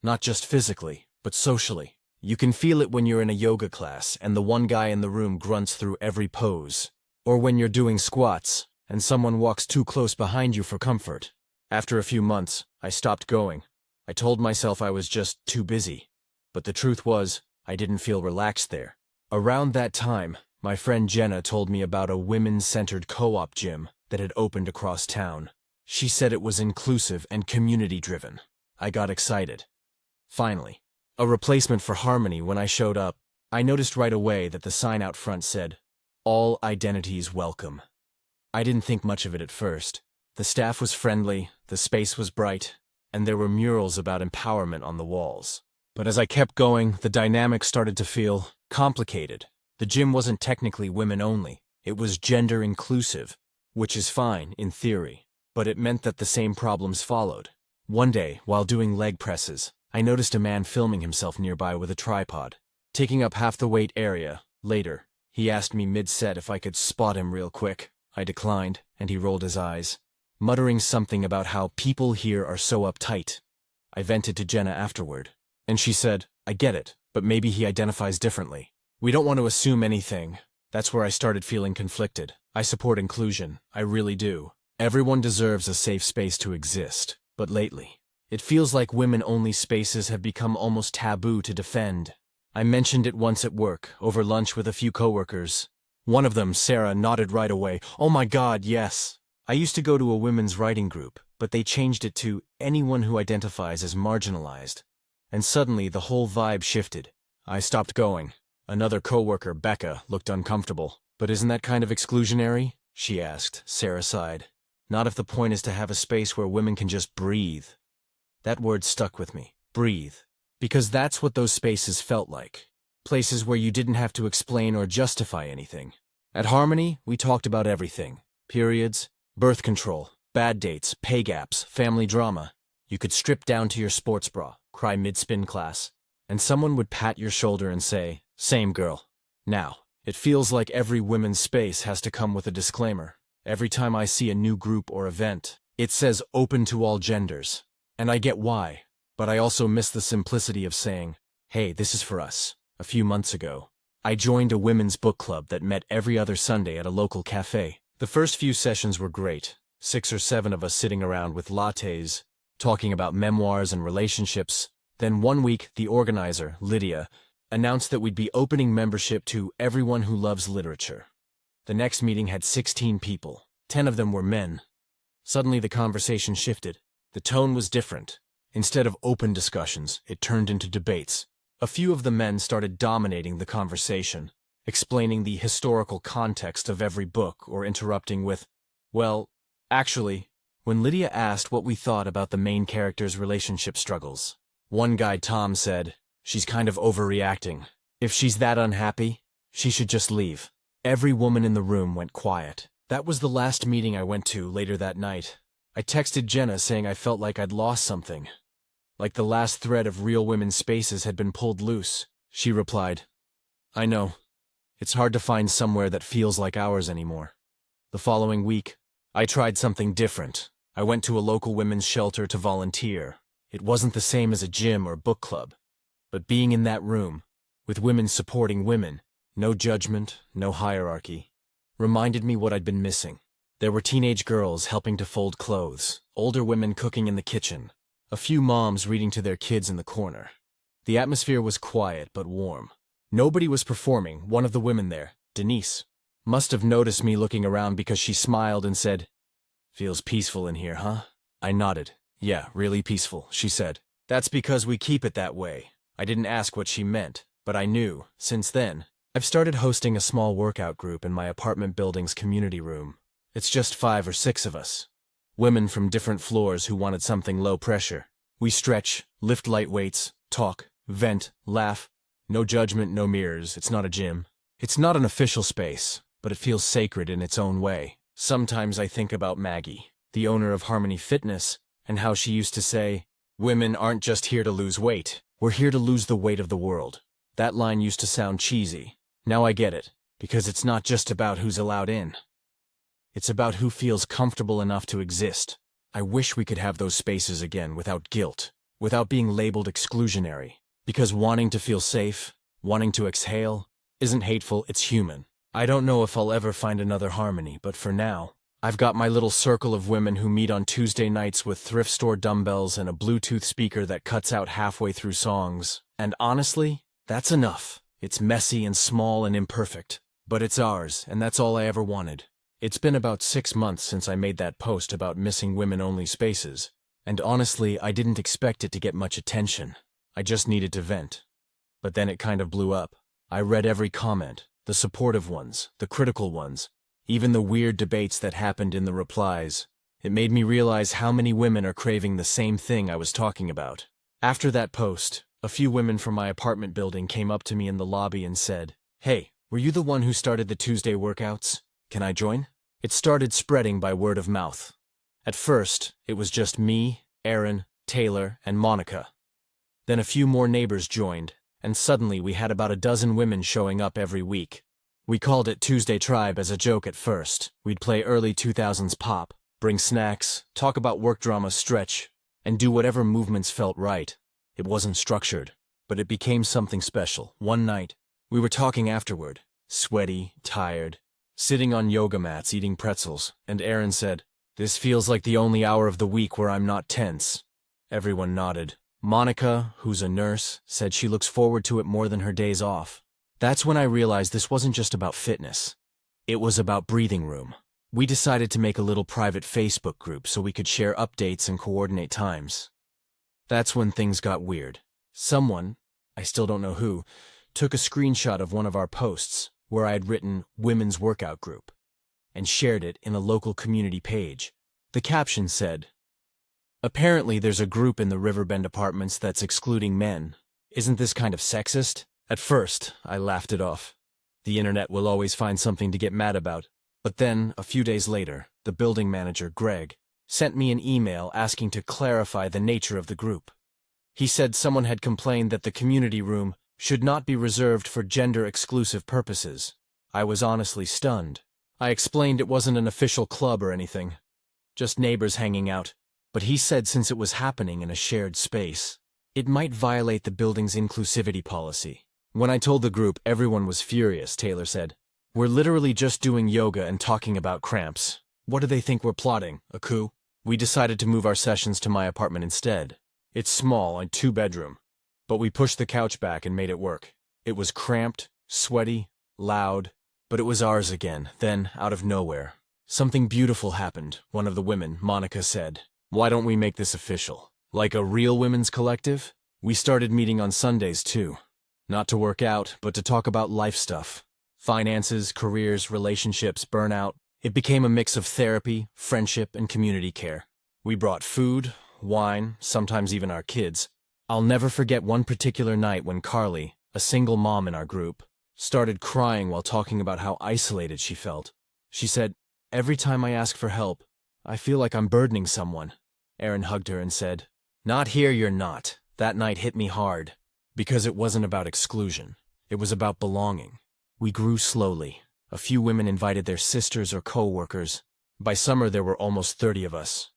Not just physically, but socially. You can feel it when you're in a yoga class and the one guy in the room grunts through every pose. Or when you're doing squats and someone walks too close behind you for comfort. After a few months, I stopped going. I told myself I was just too busy. But the truth was, I didn't feel relaxed there. Around that time, my friend Jenna told me about a women-centered co-op gym that had opened across town. She said it was inclusive and community-driven. I got excited. Finally, a replacement for Harmony. When I showed up, I noticed right away that the sign out front said, "All identities welcome." I didn't think much of it at first. The staff was friendly, the space was bright, and there were murals about empowerment on the walls. But as I kept going, the dynamic started to feel complicated. The gym wasn't technically women only. It was gender inclusive. which is fine, in theory, but it meant that the same problems followed. One day, while doing leg presses, I noticed a man filming himself nearby with a tripod, taking up half the weight area. Later, he asked me mid-set if I could spot him real quick. I declined, and he rolled his eyes, muttering something about how people here are so uptight. I vented to Jenna afterward, and she said, I get it, but maybe he identifies differently. We don't want to assume anything. That's where I started feeling conflicted. I support inclusion, I really do. Everyone deserves a safe space to exist, but lately, it feels like women-only spaces have become almost taboo to defend. I mentioned it once at work, over lunch with a few coworkers. One of them, Sarah, nodded right away. Oh my God, yes. I used to go to a women's writing group, but they changed it to anyone who identifies as marginalized. And suddenly the whole vibe shifted. I stopped going. Another coworker, Becca, looked uncomfortable. But isn't that kind of exclusionary? She asked. Sarah sighed. Not if the point is to have a space where women can just breathe. That word stuck with me. Breathe. Because that's what those spaces felt like. Places where you didn't have to explain or justify anything. At Harmony, we talked about everything. Periods, birth control, bad dates, pay gaps, family drama. You could strip down to your sports bra, cry mid-spin class, and someone would pat your shoulder and say, same girl. Now, it feels like every women's space has to come with a disclaimer. Every time I see a new group or event, it says open to all genders. And I get why, but I also miss the simplicity of saying, hey, this is for us. A few months ago, I joined a women's book club that met every other Sunday at a local cafe. The first few sessions were great, 6 or 7 of us sitting around with lattes, talking about memoirs and relationships. Then one week, the organizer, Lydia, announced that we'd be opening membership to everyone who loves literature. The next meeting had 16 people. 10 of them were men. Suddenly the conversation shifted. The tone was different. Instead of open discussions, it turned into debates. A few of the men started dominating the conversation, explaining the historical context of every book or interrupting with, well, actually, when Lydia asked what we thought about the main character's relationship struggles. One guy, Tom, said, she's kind of overreacting. If she's that unhappy, she should just leave. Every woman in the room went quiet. That was the last meeting I went to later that night. I texted Jenna saying I felt like I'd lost something. Like the last thread of real women's spaces had been pulled loose. She replied, I know. It's hard to find somewhere that feels like ours anymore. The following week, I tried something different. I went to a local women's shelter to volunteer. It wasn't the same as a gym or book club. But being in that room, with women supporting women, no judgment, no hierarchy, reminded me what I'd been missing. There were teenage girls helping to fold clothes, older women cooking in the kitchen, a few moms reading to their kids in the corner. The atmosphere was quiet but warm. Nobody was performing. One of the women there, Denise, must have noticed me looking around because she smiled and said, feels peaceful in here, huh? I nodded. Yeah, really peaceful, she said. That's because we keep it that way. I didn't ask what she meant, but I knew. Since then, I've started hosting a small workout group in my apartment building's community room. It's just 5 or 6 of us. Women from different floors who wanted something low pressure. We stretch, lift light weights, talk, vent, laugh. No judgment, no mirrors. It's not a gym. It's not an official space, but it feels sacred in its own way. Sometimes I think about Maggie, the owner of Harmony Fitness, and how she used to say, women aren't just here to lose weight. We're here to lose the weight of the world. That line used to sound cheesy. Now I get it, because it's not just about who's allowed in. It's about who feels comfortable enough to exist. I wish we could have those spaces again without guilt, without being labeled exclusionary. Because wanting to feel safe, wanting to exhale, isn't hateful, it's human. I don't know if I'll ever find another Harmony, but for now, I've got my little circle of women who meet on Tuesday nights with thrift store dumbbells and a Bluetooth speaker that cuts out halfway through songs. And honestly, that's enough. It's messy and small and imperfect, but it's ours, and that's all I ever wanted. It's been about 6 months since I made that post about missing women-only spaces, and honestly, I didn't expect it to get much attention. I just needed to vent. But then it kind of blew up. I read every comment, the supportive ones, the critical ones, even the weird debates that happened in the replies. It made me realize how many women are craving the same thing I was talking about. After that post, a few women from my apartment building came up to me in the lobby and said, "Hey, were you the one who started the Tuesday workouts? Can I join?" It started spreading by word of mouth. At first, it was just me, Aaron, Taylor, and Monica. Then a few more neighbors joined, and suddenly we had about a dozen women showing up every week. We called it Tuesday Tribe as a joke at first. We'd play early 2000s pop, bring snacks, talk about work drama, stretch, and do whatever movements felt right. It wasn't structured, but it became something special. One night, we were talking afterward, sweaty, tired, sitting on yoga mats eating pretzels, and Aaron said, "This feels like the only hour of the week where I'm not tense." Everyone nodded. Monica, who's a nurse, said she looks forward to it more than her days off. That's when I realized this wasn't just about fitness. It was about breathing room. We decided to make a little private Facebook group so we could share updates and coordinate times. That's when things got weird. Someone, I still don't know who, took a screenshot of one of our posts where I had written Women's Workout Group and shared it in a local community page. The caption said, "Apparently there's a group in the Riverbend apartments that's excluding men. Isn't this kind of sexist?" At first, I laughed it off. The internet will always find something to get mad about. But then, a few days later, the building manager, Greg, sent me an email asking to clarify the nature of the group. He said someone had complained that the community room should not be reserved for gender-exclusive purposes. I was honestly stunned. I explained it wasn't an official club or anything, just neighbors hanging out. But he said since it was happening in a shared space, it might violate the building's inclusivity policy. When I told the group, everyone was furious, Taylor said. "We're literally just doing yoga and talking about cramps. What do they think we're plotting, a coup?" We decided to move our sessions to my apartment instead. It's small and 2-bedroom, but we pushed the couch back and made it work. It was cramped, sweaty, loud, but it was ours again. Then, out of nowhere, something beautiful happened, one of the women, Monica, said. "Why don't we make this official? Like a real women's collective?" We started meeting on Sundays, too. Not to work out, but to talk about life stuff. Finances, careers, relationships, burnout. It became a mix of therapy, friendship, and community care. We brought food, wine, sometimes even our kids. I'll never forget one particular night when Carly, a single mom in our group, started crying while talking about how isolated she felt. She said, "Every time I ask for help, I feel like I'm burdening someone." Aaron hugged her and said, "Not here, you're not." That night hit me hard. Because it wasn't about exclusion. It was about belonging. We grew slowly. A few women invited their sisters or co-workers. By summer, there were almost 30 of us.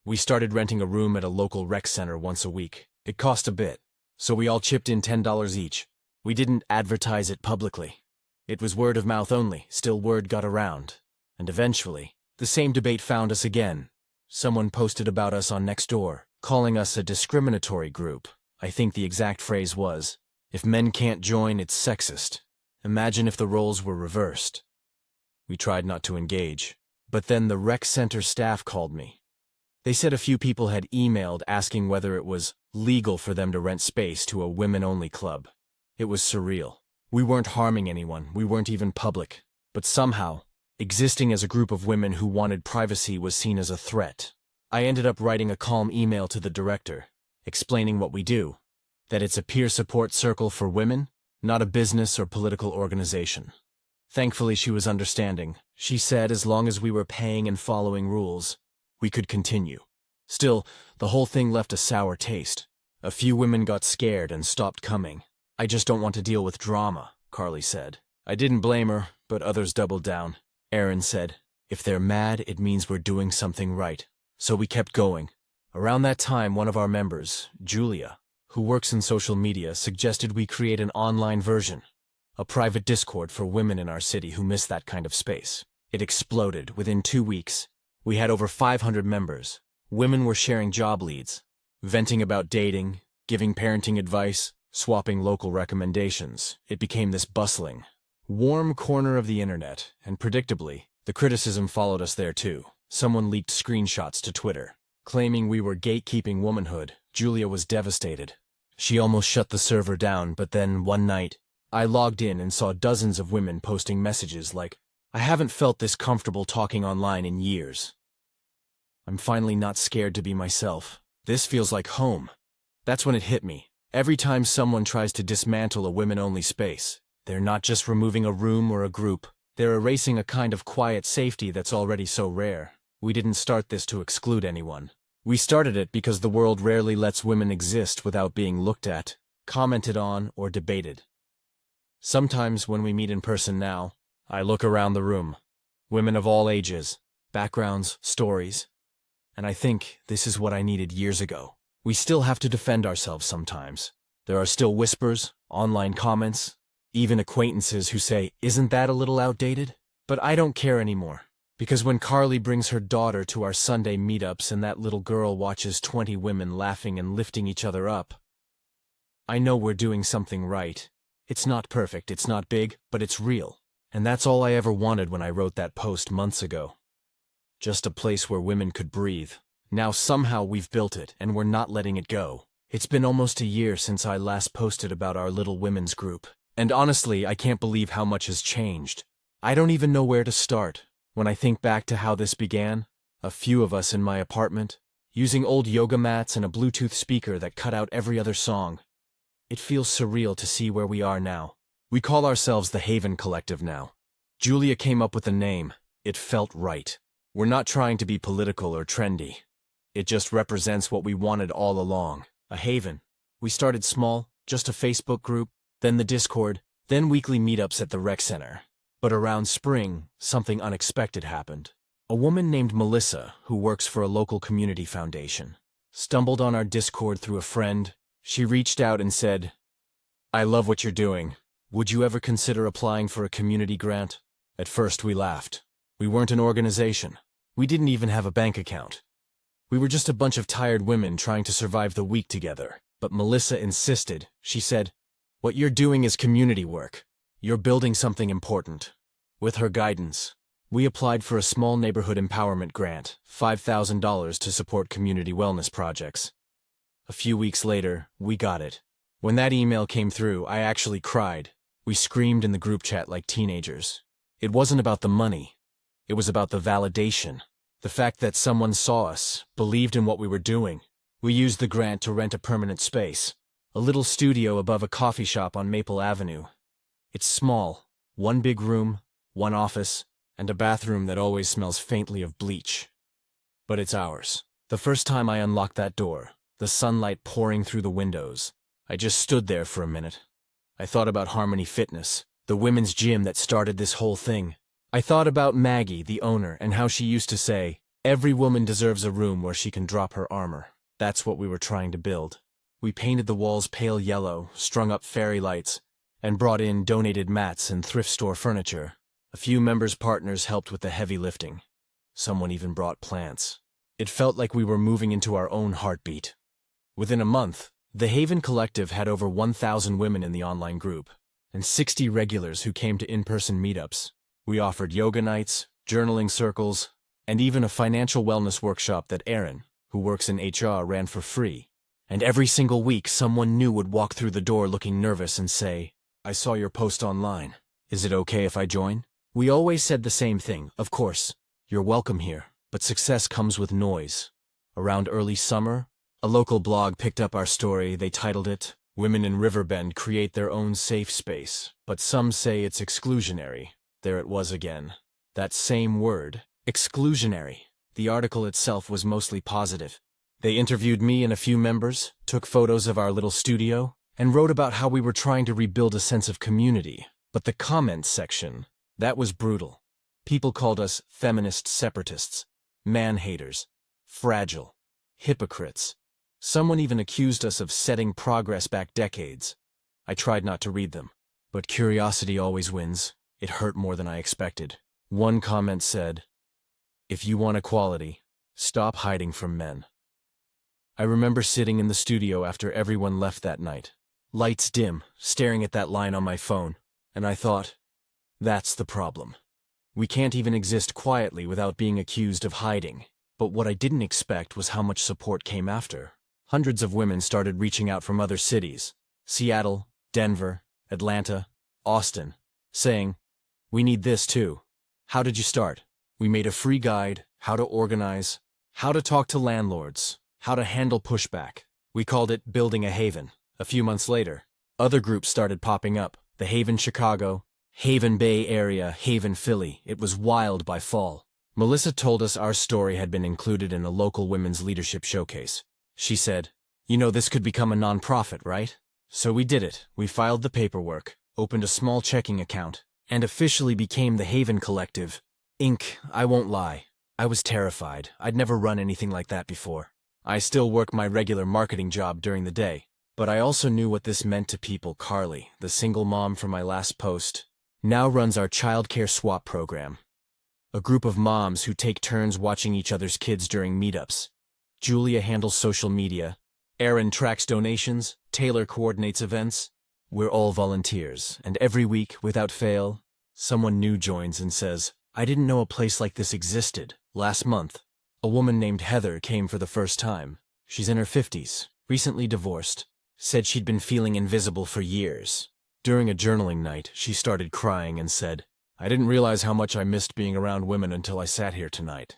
We started renting a room at a local rec center once a week. It cost a bit, so we all chipped in $10 each. We didn't advertise it publicly. It was word of mouth only, still word got around. And eventually, the same debate found us again. Someone posted about us on Nextdoor, calling us a discriminatory group. I think the exact phrase was, "If men can't join, it's sexist." Imagine if the roles were reversed. We tried not to engage, but then the rec center staff called me. They said a few people had emailed asking whether it was legal for them to rent space to a women-only club. It was surreal. We weren't harming anyone, we weren't even public, but somehow, existing as a group of women who wanted privacy was seen as a threat. I ended up writing a calm email to the director, explaining what we do, that it's a peer support circle for women, not a business or political organization. Thankfully, she was understanding. She said as long as we were paying and following rules, we could continue. Still, the whole thing left a sour taste. A few women got scared and stopped coming. "I just don't want to deal with drama," Carly said. I didn't blame her, but others doubled down. Aaron said, "If they're mad, it means we're doing something right." So we kept going. Around that time, one of our members, Julia, who works in social media, suggested we create an online version, a private Discord for women in our city who miss that kind of space. It exploded. Within 2 weeks, we had over 500 members. Women were sharing job leads, venting about dating, giving parenting advice, swapping local recommendations. It became this bustling, warm corner of the internet, and predictably, the criticism followed us there too. Someone leaked screenshots to Twitter, claiming we were gatekeeping womanhood. Julia was devastated. She almost shut the server down, but then, one night, I logged in and saw dozens of women posting messages like, "I haven't felt this comfortable talking online in years. I'm finally not scared to be myself. This feels like home." That's when it hit me. Every time someone tries to dismantle a women-only space, they're not just removing a room or a group, They're erasing a kind of quiet safety that's already so rare. We didn't start this to exclude anyone. We started it because the world rarely lets women exist without being looked at, commented on, or debated. Sometimes when we meet in person now, I look around the room. Women of all ages, backgrounds, stories. And I think this is what I needed years ago. We still have to defend ourselves sometimes. There are still whispers, online comments, even acquaintances who say, "Isn't that a little outdated?" But I don't care anymore. Because when Carly brings her daughter to our Sunday meetups and that little girl watches 20 women laughing and lifting each other up, I know we're doing something right. It's not perfect, it's not big, but it's real. And that's all I ever wanted when I wrote that post months ago. Just a place where women could breathe. Now somehow we've built it, and we're not letting it go. It's been almost a year since I last posted about our little women's group. And honestly, I can't believe how much has changed. I don't even know where to start. When I think back to how this began, a few of us in my apartment, using old yoga mats and a Bluetooth speaker that cut out every other song. It feels surreal to see where we are now. We call ourselves the Haven Collective now. Julia came up with the name. It felt right. We're not trying to be political or trendy. It just represents what we wanted all along. A haven. We started small, just a Facebook group, then the Discord, then weekly meetups at the rec center. But around spring, something unexpected happened. A woman named Melissa, who works for a local community foundation, stumbled on our Discord through a friend. She reached out and said, "I love what you're doing. Would you ever consider applying for a community grant?" At first we laughed. We weren't an organization. We didn't even have a bank account. We were just a bunch of tired women trying to survive the week together. But Melissa insisted. She said, "What you're doing is community work. You're building something important." With her guidance, we applied for a small neighborhood empowerment grant, $5,000 to support community wellness projects. A few weeks later, we got it. When that email came through, I actually cried. We screamed in the group chat like teenagers. It wasn't about the money. It was about the validation. The fact that someone saw us, believed in what we were doing. We used the grant to rent a permanent space, a little studio above a coffee shop on Maple Avenue. It's small, one big room, one office, and a bathroom that always smells faintly of bleach. But it's ours. The first time I unlocked that door, the sunlight pouring through the windows, I just stood there for a minute. I thought about Harmony Fitness, the women's gym that started this whole thing. I thought about Maggie, the owner, and how she used to say, "Every woman deserves a room where she can drop her armor." That's what we were trying to build. We painted the walls pale yellow, strung up fairy lights, and brought in donated mats and thrift store furniture. A few members' partners helped with the heavy lifting. Someone even brought plants. It felt like we were moving into our own heartbeat. Within a month, the Haven Collective had over 1,000 women in the online group, and 60 regulars who came to in-person meetups. We offered yoga nights, journaling circles, and even a financial wellness workshop that Erin, who works in HR, ran for free. And every single week, someone new would walk through the door looking nervous and say, "I saw your post online. Is it okay if I join?" We always said the same thing. Of course, you're welcome here, but success comes with noise. Around early summer, a local blog picked up our story. They titled it, "Women in Riverbend Create Their Own Safe Space, but Some Say It's Exclusionary." There it was again. That same word, exclusionary. The article itself was mostly positive. They interviewed me and a few members, took photos of our little studio, and wrote about how we were trying to rebuild a sense of community. But the comments section, that was brutal. People called us feminist separatists, man-haters, fragile, hypocrites. Someone even accused us of setting progress back decades. I tried not to read them, but curiosity always wins. It hurt more than I expected. One comment said, "If you want equality, stop hiding from men." I remember sitting in the studio after everyone left that night, lights dim, staring at that line on my phone, and I thought, that's the problem. We can't even exist quietly without being accused of hiding. But what I didn't expect was how much support came after. Hundreds of women started reaching out from other cities, Seattle, Denver, Atlanta, Austin, saying, "We need this too. How did you start?" We made a free guide, how to organize, how to talk to landlords, how to handle pushback. We called it Building a Haven. A few months later, other groups started popping up. The Haven Chicago, Haven Bay area, Haven, Philly. It was wild by fall. Melissa told us our story had been included in a local women's leadership showcase. She said, "You know, this could become a nonprofit, right?" So we did it. We filed the paperwork, opened a small checking account, and officially became the Haven Collective, Inc. I won't lie. I was terrified. I'd never run anything like that before. I still work my regular marketing job during the day, but I also knew what this meant to people. Carly, the single mom from my last post, now runs our childcare swap program. A group of moms who take turns watching each other's kids during meetups. Julia handles social media. Erin tracks donations. Taylor coordinates events. We're all volunteers, and every week, without fail, someone new joins and says, "I didn't know a place like this existed." Last month, a woman named Heather came for the first time. She's in her 50s, recently divorced, said she'd been feeling invisible for years. During a journaling night, she started crying and said, "I didn't realize how much I missed being around women until I sat here tonight."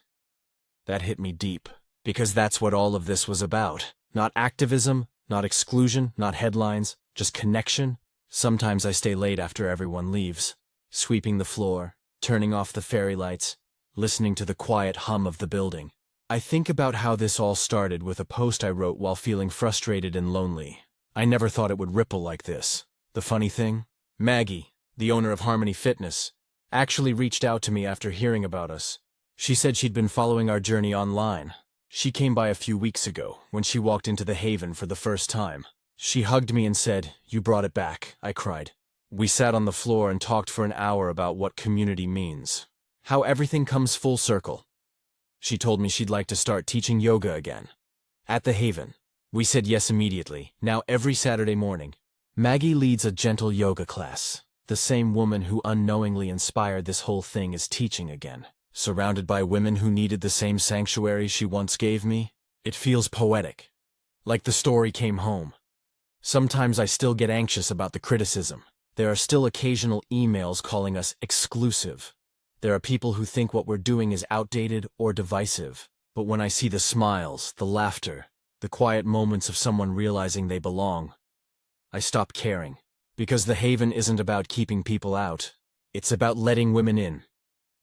That hit me deep, because that's what all of this was about. Not activism, not exclusion, not headlines, just connection. Sometimes I stay late after everyone leaves, sweeping the floor, turning off the fairy lights, listening to the quiet hum of the building. I think about how this all started with a post I wrote while feeling frustrated and lonely. I never thought it would ripple like this. The funny thing? Maggie, the owner of Harmony Fitness, actually reached out to me after hearing about us. She said she'd been following our journey online. She came by a few weeks ago, when she walked into the Haven for the first time. She hugged me and said, "You brought it back." I cried. We sat on the floor and talked for an hour about what community means. How everything comes full circle. She told me she'd like to start teaching yoga again. At the Haven. We said yes immediately. Now every Saturday morning, Maggie leads a gentle yoga class. The same woman who unknowingly inspired this whole thing is teaching again. Surrounded by women who needed the same sanctuary she once gave me. It feels poetic. Like the story came home. Sometimes I still get anxious about the criticism. There are still occasional emails calling us exclusive. There are people who think what we're doing is outdated or divisive. But when I see the smiles, the laughter, the quiet moments of someone realizing they belong, I stop caring. Because the Haven isn't about keeping people out. It's about letting women in.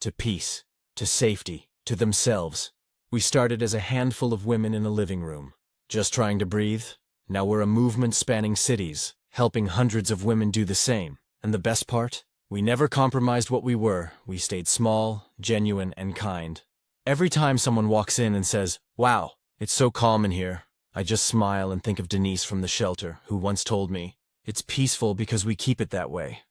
To peace, to safety, to themselves. We started as a handful of women in a living room, just trying to breathe. Now we're a movement spanning cities, helping hundreds of women do the same. And the best part? We never compromised what we were. We stayed small, genuine, and kind. Every time someone walks in and says, "Wow, it's so calm in here," I just smile and think of Denise from the shelter, who once told me, "It's peaceful because we keep it that way."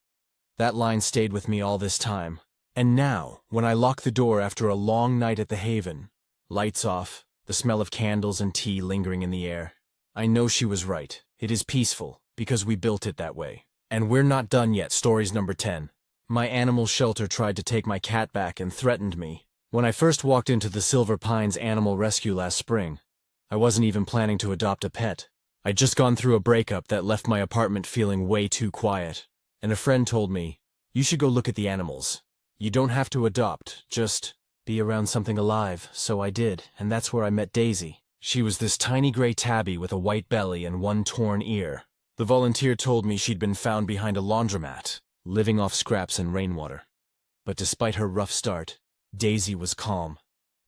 That line stayed with me all this time. And now, when I lock the door after a long night at the Haven, lights off, the smell of candles and tea lingering in the air, I know she was right. It is peaceful, because we built it that way. And we're not done yet. Stories number 10. My animal shelter tried to take my cat back and threatened me. When I first walked into the Silver Pines Animal Rescue last spring, I wasn't even planning to adopt a pet. I'd just gone through a breakup that left my apartment feeling way too quiet. And a friend told me, "You should go look at the animals. You don't have to adopt, just be around something alive." So I did, and that's where I met Daisy. She was this tiny gray tabby with a white belly and one torn ear. The volunteer told me she'd been found behind a laundromat, living off scraps and rainwater. But despite her rough start, Daisy was calm,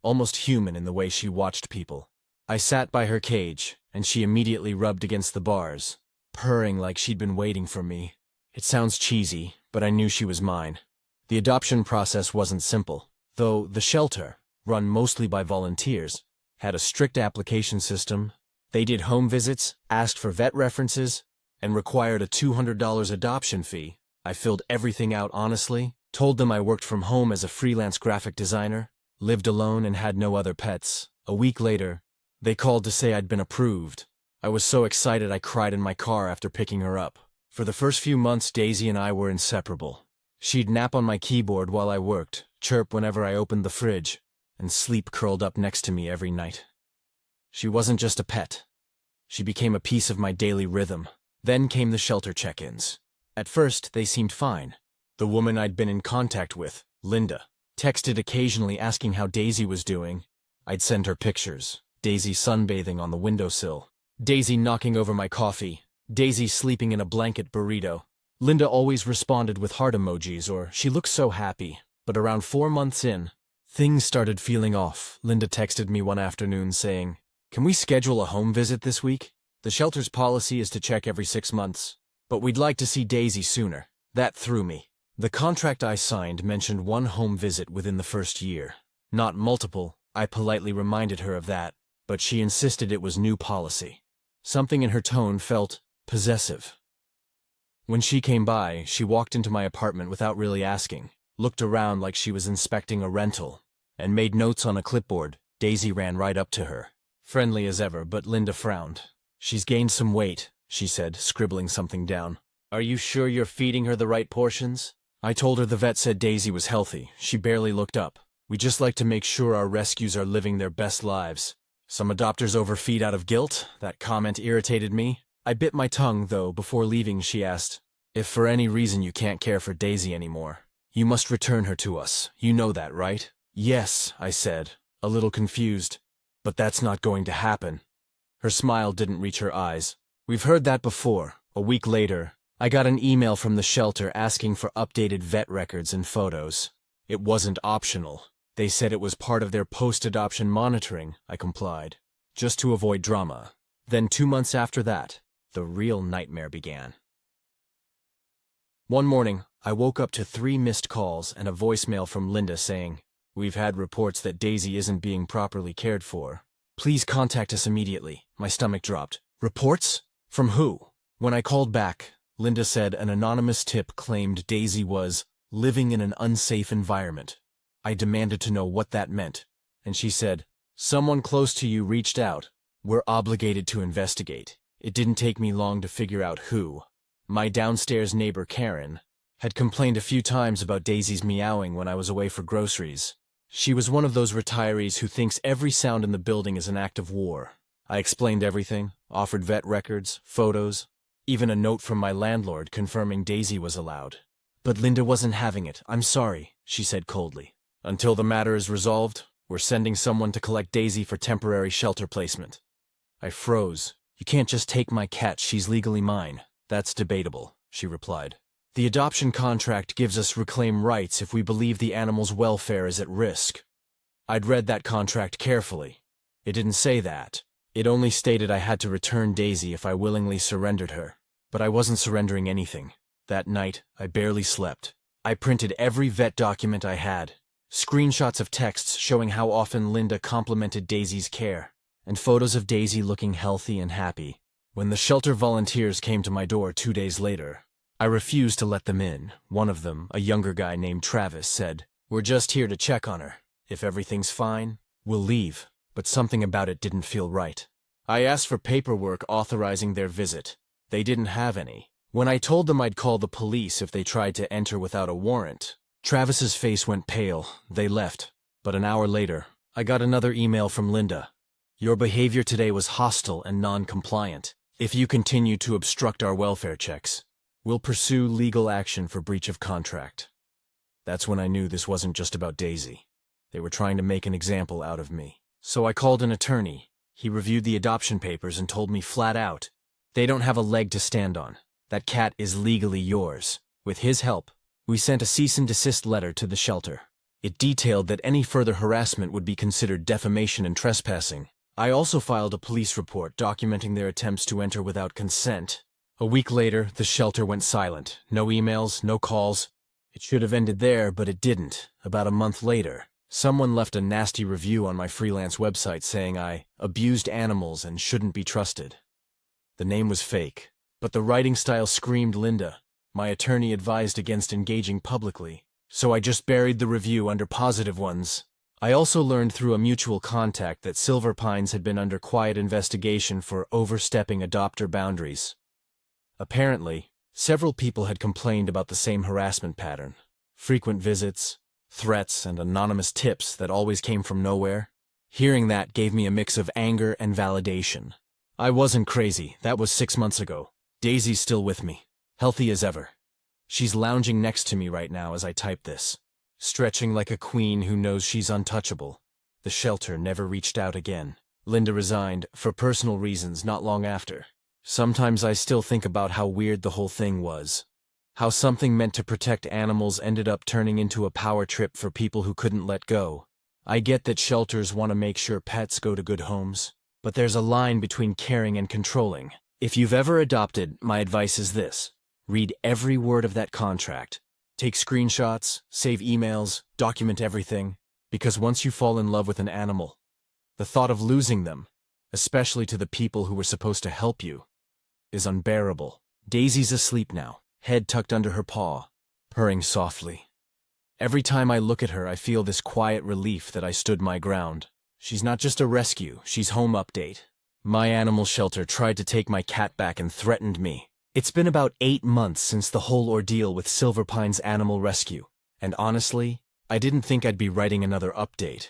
almost human in the way she watched people. I sat by her cage, and she immediately rubbed against the bars, purring like she'd been waiting for me. It sounds cheesy, but I knew she was mine. The adoption process wasn't simple, though the shelter, run mostly by volunteers, had a strict application system. They did home visits, asked for vet references, and required a $200 adoption fee. I filled everything out honestly, told them I worked from home as a freelance graphic designer, lived alone and had no other pets. A week later, they called to say I'd been approved. I was so excited I cried in my car after picking her up. For the first few months, Daisy and I were inseparable. She'd nap on my keyboard while I worked, chirp whenever I opened the fridge, and sleep curled up next to me every night. She wasn't just a pet. She became a piece of my daily rhythm. Then came the shelter check-ins. At first, they seemed fine. The woman I'd been in contact with, Linda, texted occasionally asking how Daisy was doing. I'd send her pictures. Daisy sunbathing on the windowsill. Daisy knocking over my coffee. Daisy sleeping in a blanket burrito. Linda always responded with heart emojis or "she looks so happy." But around 4 months in, things started feeling off. Linda texted me one afternoon saying, "Can we schedule a home visit this week? The shelter's policy is to check every 6 months, but we'd like to see Daisy sooner." That threw me. The contract I signed mentioned one home visit within the first year, not multiple. I politely reminded her of that, but she insisted it was new policy. Something in her tone felt possessive. When she came by, she walked into my apartment without really asking, looked around like she was inspecting a rental, and made notes on a clipboard. Daisy ran right up to her, friendly as ever, but Linda frowned. "She's gained some weight," she said, scribbling something down. "Are you sure you're feeding her the right portions?" I told her the vet said Daisy was healthy. She barely looked up. "We just like to make sure our rescues are living their best lives. Some adopters overfeed out of guilt." That comment irritated me. I bit my tongue, though. Before leaving, she asked, "If for any reason you can't care for Daisy anymore, you must return her to us. You know that, right?" "Yes," I said, a little confused. "But that's not going to happen." Her smile didn't reach her eyes. "We've heard that before." A week later, I got an email from the shelter asking for updated vet records and photos. It wasn't optional. They said it was part of their post-adoption monitoring. I complied, just to avoid drama. Then 2 months after that, the real nightmare began. One morning, I woke up to 3 missed calls and a voicemail from Linda saying, "We've had reports that Daisy isn't being properly cared for. Please contact us immediately." My stomach dropped. Reports? From who? When I called back, Linda said an anonymous tip claimed Daisy was living in an unsafe environment. I demanded to know what that meant, and she said, "Someone close to you reached out. We're obligated to investigate." It didn't take me long to figure out who. My downstairs neighbor, Karen, had complained a few times about Daisy's meowing when I was away for groceries. She was one of those retirees who thinks every sound in the building is an act of war. I explained everything, offered vet records, photos, even a note from my landlord confirming Daisy was allowed. But Linda wasn't having it. "I'm sorry," she said coldly. "Until the matter is resolved, we're sending someone to collect Daisy for temporary shelter placement." I froze. "You can't just take my cat. She's legally mine." "That's debatable," she replied. "The adoption contract gives us reclaim rights if we believe the animal's welfare is at risk." I'd read that contract carefully. It didn't say that. It only stated I had to return Daisy if I willingly surrendered her. But I wasn't surrendering anything. That night, I barely slept. I printed every vet document I had, screenshots of texts showing how often Linda complimented Daisy's care, and photos of Daisy looking healthy and happy. When the shelter volunteers came to my door 2 days later, I refused to let them in. One of them, a younger guy named Travis, said, "We're just here to check on her. If everything's fine, we'll leave." But something about it didn't feel right. I asked for paperwork authorizing their visit. They didn't have any. When I told them I'd call the police if they tried to enter without a warrant, Travis's face went pale. They left. But an hour later, I got another email from Linda. "Your behavior today was hostile and non-compliant. If you continue to obstruct our welfare checks, we'll pursue legal action for breach of contract." That's when I knew this wasn't just about Daisy. They were trying to make an example out of me. So I called an attorney. He reviewed the adoption papers and told me flat out, "They don't have a leg to stand on. That cat is legally yours." With his help, we sent a cease and desist letter to the shelter. It detailed that any further harassment would be considered defamation and trespassing. I also filed a police report documenting their attempts to enter without consent. A week later, the shelter went silent. No emails, no calls. It should have ended there, but it didn't. About a month later, someone left a nasty review on my freelance website saying I abused animals and shouldn't be trusted. The name was fake, but the writing style screamed Linda. My attorney advised against engaging publicly, so I just buried the review under positive ones. I also learned through a mutual contact that Silver Pines had been under quiet investigation for overstepping adopter boundaries. Apparently, several people had complained about the same harassment pattern. Frequent visits, threats, and anonymous tips that always came from nowhere. Hearing that gave me a mix of anger and validation. I wasn't crazy. That was 6 months ago. Daisy's still with me, healthy as ever. She's lounging next to me right now as I type this, stretching like a queen who knows she's untouchable. The shelter never reached out again. Linda resigned, for personal reasons, not long after. Sometimes I still think about how weird the whole thing was. How something meant to protect animals ended up turning into a power trip for people who couldn't let go. I get that shelters want to make sure pets go to good homes, but there's a line between caring and controlling. If you've ever adopted, my advice is this: read every word of that contract. Take screenshots, save emails, document everything, because once you fall in love with an animal, the thought of losing them, especially to the people who were supposed to help you, is unbearable. Daisy's asleep now, head tucked under her paw, purring softly. Every time I look at her, I feel this quiet relief that I stood my ground. She's not just a rescue, she's home update. My animal shelter tried to take my cat back and threatened me. It's been about 8 months since the whole ordeal with Silver Pine's animal rescue, and honestly, I didn't think I'd be writing another update.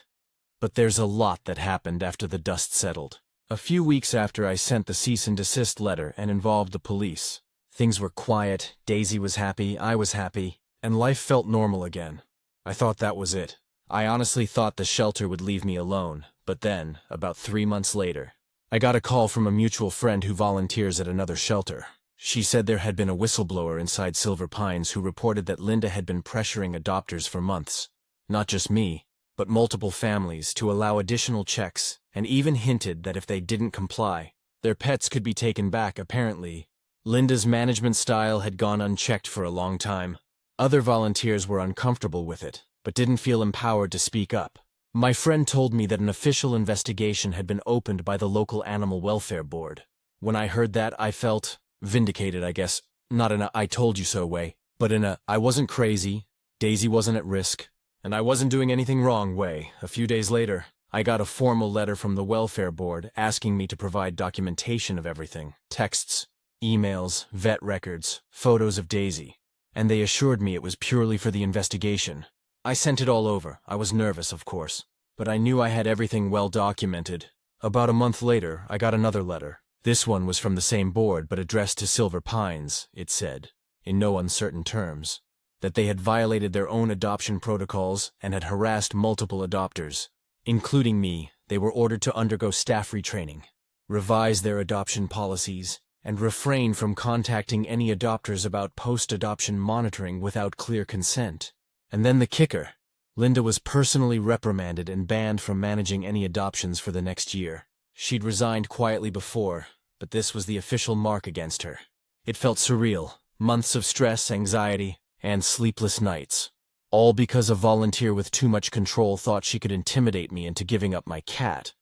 But there's a lot that happened after the dust settled. A few weeks after I sent the cease and desist letter and involved the police, things were quiet, Daisy was happy, I was happy, and life felt normal again. I thought that was it. I honestly thought the shelter would leave me alone, but then, about 3 months later, I got a call from a mutual friend who volunteers at another shelter. She said there had been a whistleblower inside Silver Pines who reported that Linda had been pressuring adopters for months. Not just me, but multiple families, to allow additional checks, and even hinted that if they didn't comply, their pets could be taken back. Apparently, Linda's management style had gone unchecked for a long time. Other volunteers were uncomfortable with it, but didn't feel empowered to speak up. My friend told me that an official investigation had been opened by the local animal welfare board. When I heard that, I felt vindicated, I guess, not in a "I told you so" way, but in a "I wasn't crazy, Daisy wasn't at risk, and I wasn't doing anything wrong" way. A few days later, I got a formal letter from the welfare board asking me to provide documentation of everything: texts, emails, vet records, photos of Daisy, and they assured me it was purely for the investigation. I sent it all over. I was nervous, of course, but I knew I had everything well documented. About a month later, I got another letter. This one was from the same board, but addressed to Silver Pines. It said, in no uncertain terms, that they had violated their own adoption protocols and had harassed multiple adopters, including me. They were ordered to undergo staff retraining, revise their adoption policies, and refrain from contacting any adopters about post-adoption monitoring without clear consent. And then the kicker: Linda was personally reprimanded and banned from managing any adoptions for the next year. She'd resigned quietly before, but this was the official mark against her. It felt surreal. Months of stress, anxiety, and sleepless nights. All because a volunteer with too much control thought she could intimidate me into giving up my cat.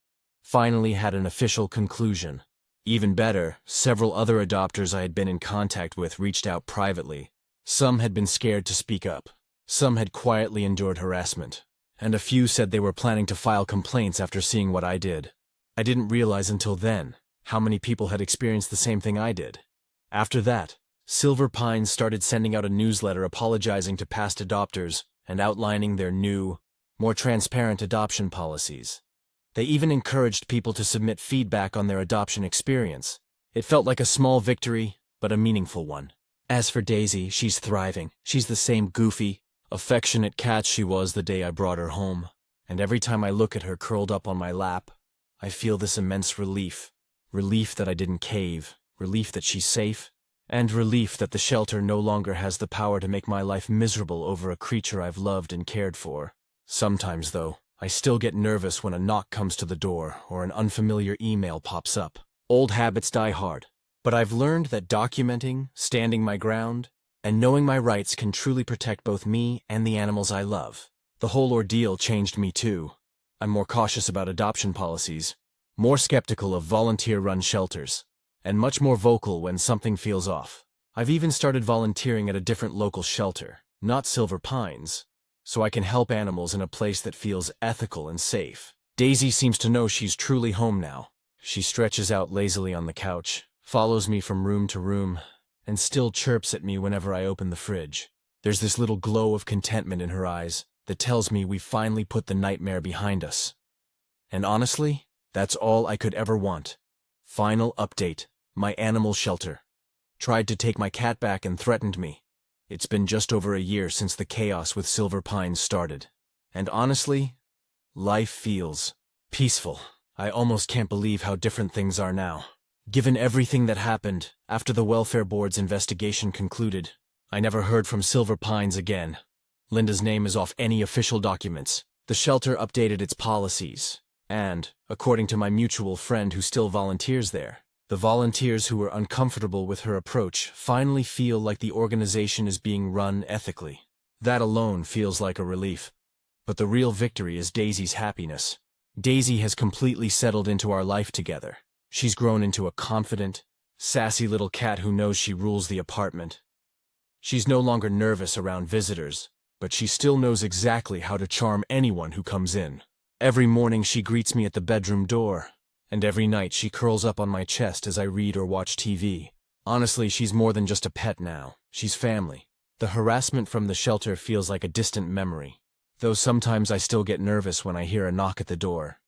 Finally had an official conclusion. Even better, several other adopters I had been in contact with reached out privately. Some had been scared to speak up. Some had quietly endured harassment. And a few said they were planning to file complaints after seeing what I did. I didn't realize until then how many people had experienced the same thing I did. After that, Silver Pines started sending out a newsletter apologizing to past adopters and outlining their new, more transparent adoption policies. They even encouraged people to submit feedback on their adoption experience. It felt like a small victory, but a meaningful one. As for Daisy, she's thriving. She's the same goofy, affectionate cat she was the day I brought her home. And every time I look at her curled up on my lap, I feel this immense relief. Relief that I didn't cave, relief that she's safe, and relief that the shelter no longer has the power to make my life miserable over a creature I've loved and cared for. Sometimes, though, I still get nervous when a knock comes to the door or an unfamiliar email pops up. Old habits die hard, but I've learned that documenting, standing my ground, and knowing my rights can truly protect both me and the animals I love. The whole ordeal changed me too. I'm more cautious about adoption policies, more skeptical of volunteer-run shelters, and much more vocal when something feels off. I've even started volunteering at a different local shelter, not Silver Pines, so I can help animals in a place that feels ethical and safe. Daisy seems to know she's truly home now. She stretches out lazily on the couch, follows me from room to room, and still chirps at me whenever I open the fridge. There's this little glow of contentment in her eyes that tells me we've finally put the nightmare behind us. And honestly, that's all I could ever want. Final update. My animal shelter tried to take my cat back and threatened me. It's been just over a year since the chaos with Silver Pines started. And honestly, life feels peaceful. I almost can't believe how different things are now. Given everything that happened after the welfare board's investigation concluded, I never heard from Silver Pines again. Linda's name is off any official documents. The shelter updated its policies. And, according to my mutual friend who still volunteers there, the volunteers who were uncomfortable with her approach finally feel like the organization is being run ethically. That alone feels like a relief. But the real victory is Daisy's happiness. Daisy has completely settled into our life together. She's grown into a confident, sassy little cat who knows she rules the apartment. She's no longer nervous around visitors, but she still knows exactly how to charm anyone who comes in. Every morning she greets me at the bedroom door, and every night she curls up on my chest as I read or watch TV. Honestly, she's more than just a pet now. She's family. The harassment from the shelter feels like a distant memory, though sometimes I still get nervous when I hear a knock at the door.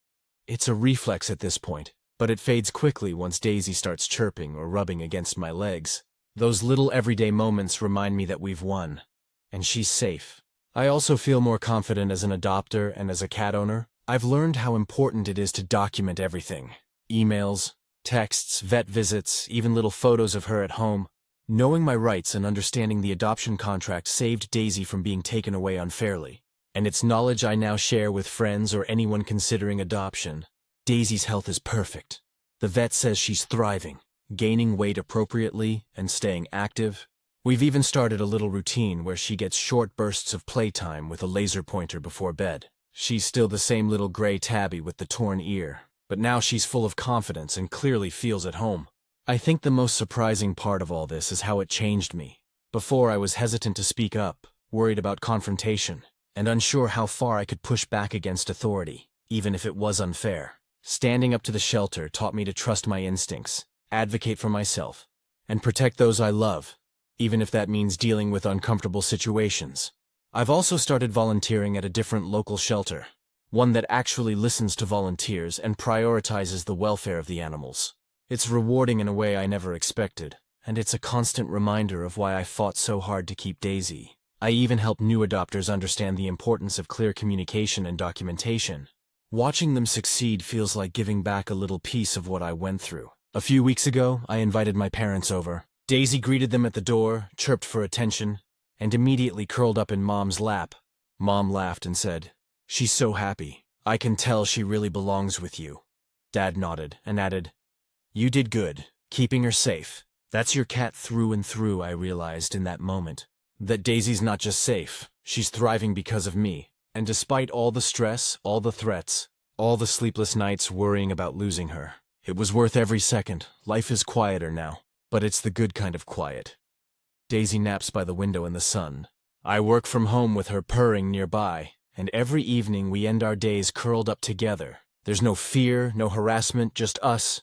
It's a reflex at this point, but it fades quickly once Daisy starts chirping or rubbing against my legs. Those little everyday moments remind me that we've won, and she's safe. I also feel more confident as an adopter and as a cat owner. I've learned how important it is to document everything. Emails, texts, vet visits, even little photos of her at home. Knowing my rights and understanding the adoption contract saved Daisy from being taken away unfairly. And it's knowledge I now share with friends or anyone considering adoption. Daisy's health is perfect. The vet says she's thriving, gaining weight appropriately and staying active. We've even started a little routine where she gets short bursts of playtime with a laser pointer before bed. She's still the same little gray tabby with the torn ear, but now she's full of confidence and clearly feels at home. I think the most surprising part of all this is how it changed me. Before, I was hesitant to speak up, worried about confrontation, and unsure how far I could push back against authority, even if it was unfair. Standing up to the shelter taught me to trust my instincts, advocate for myself, and protect those I love, even if that means dealing with uncomfortable situations. I've also started volunteering at a different local shelter, one that actually listens to volunteers and prioritizes the welfare of the animals. It's rewarding in a way I never expected, and it's a constant reminder of why I fought so hard to keep Daisy. I even help new adopters understand the importance of clear communication and documentation. Watching them succeed feels like giving back a little piece of what I went through. A few weeks ago, I invited my parents over. Daisy greeted them at the door, chirped for attention, and immediately curled up in Mom's lap. Mom laughed and said, "She's so happy. I can tell she really belongs with you." Dad nodded and added, "You did good, keeping her safe." That's your cat through and through, I realized in that moment. That Daisy's not just safe, she's thriving because of me. And despite all the stress, all the threats, all the sleepless nights worrying about losing her, it was worth every second. Life is quieter now, but it's the good kind of quiet. Daisy naps by the window in the sun. I work from home with her purring nearby, and every evening we end our days curled up together. There's no fear, no harassment, just us,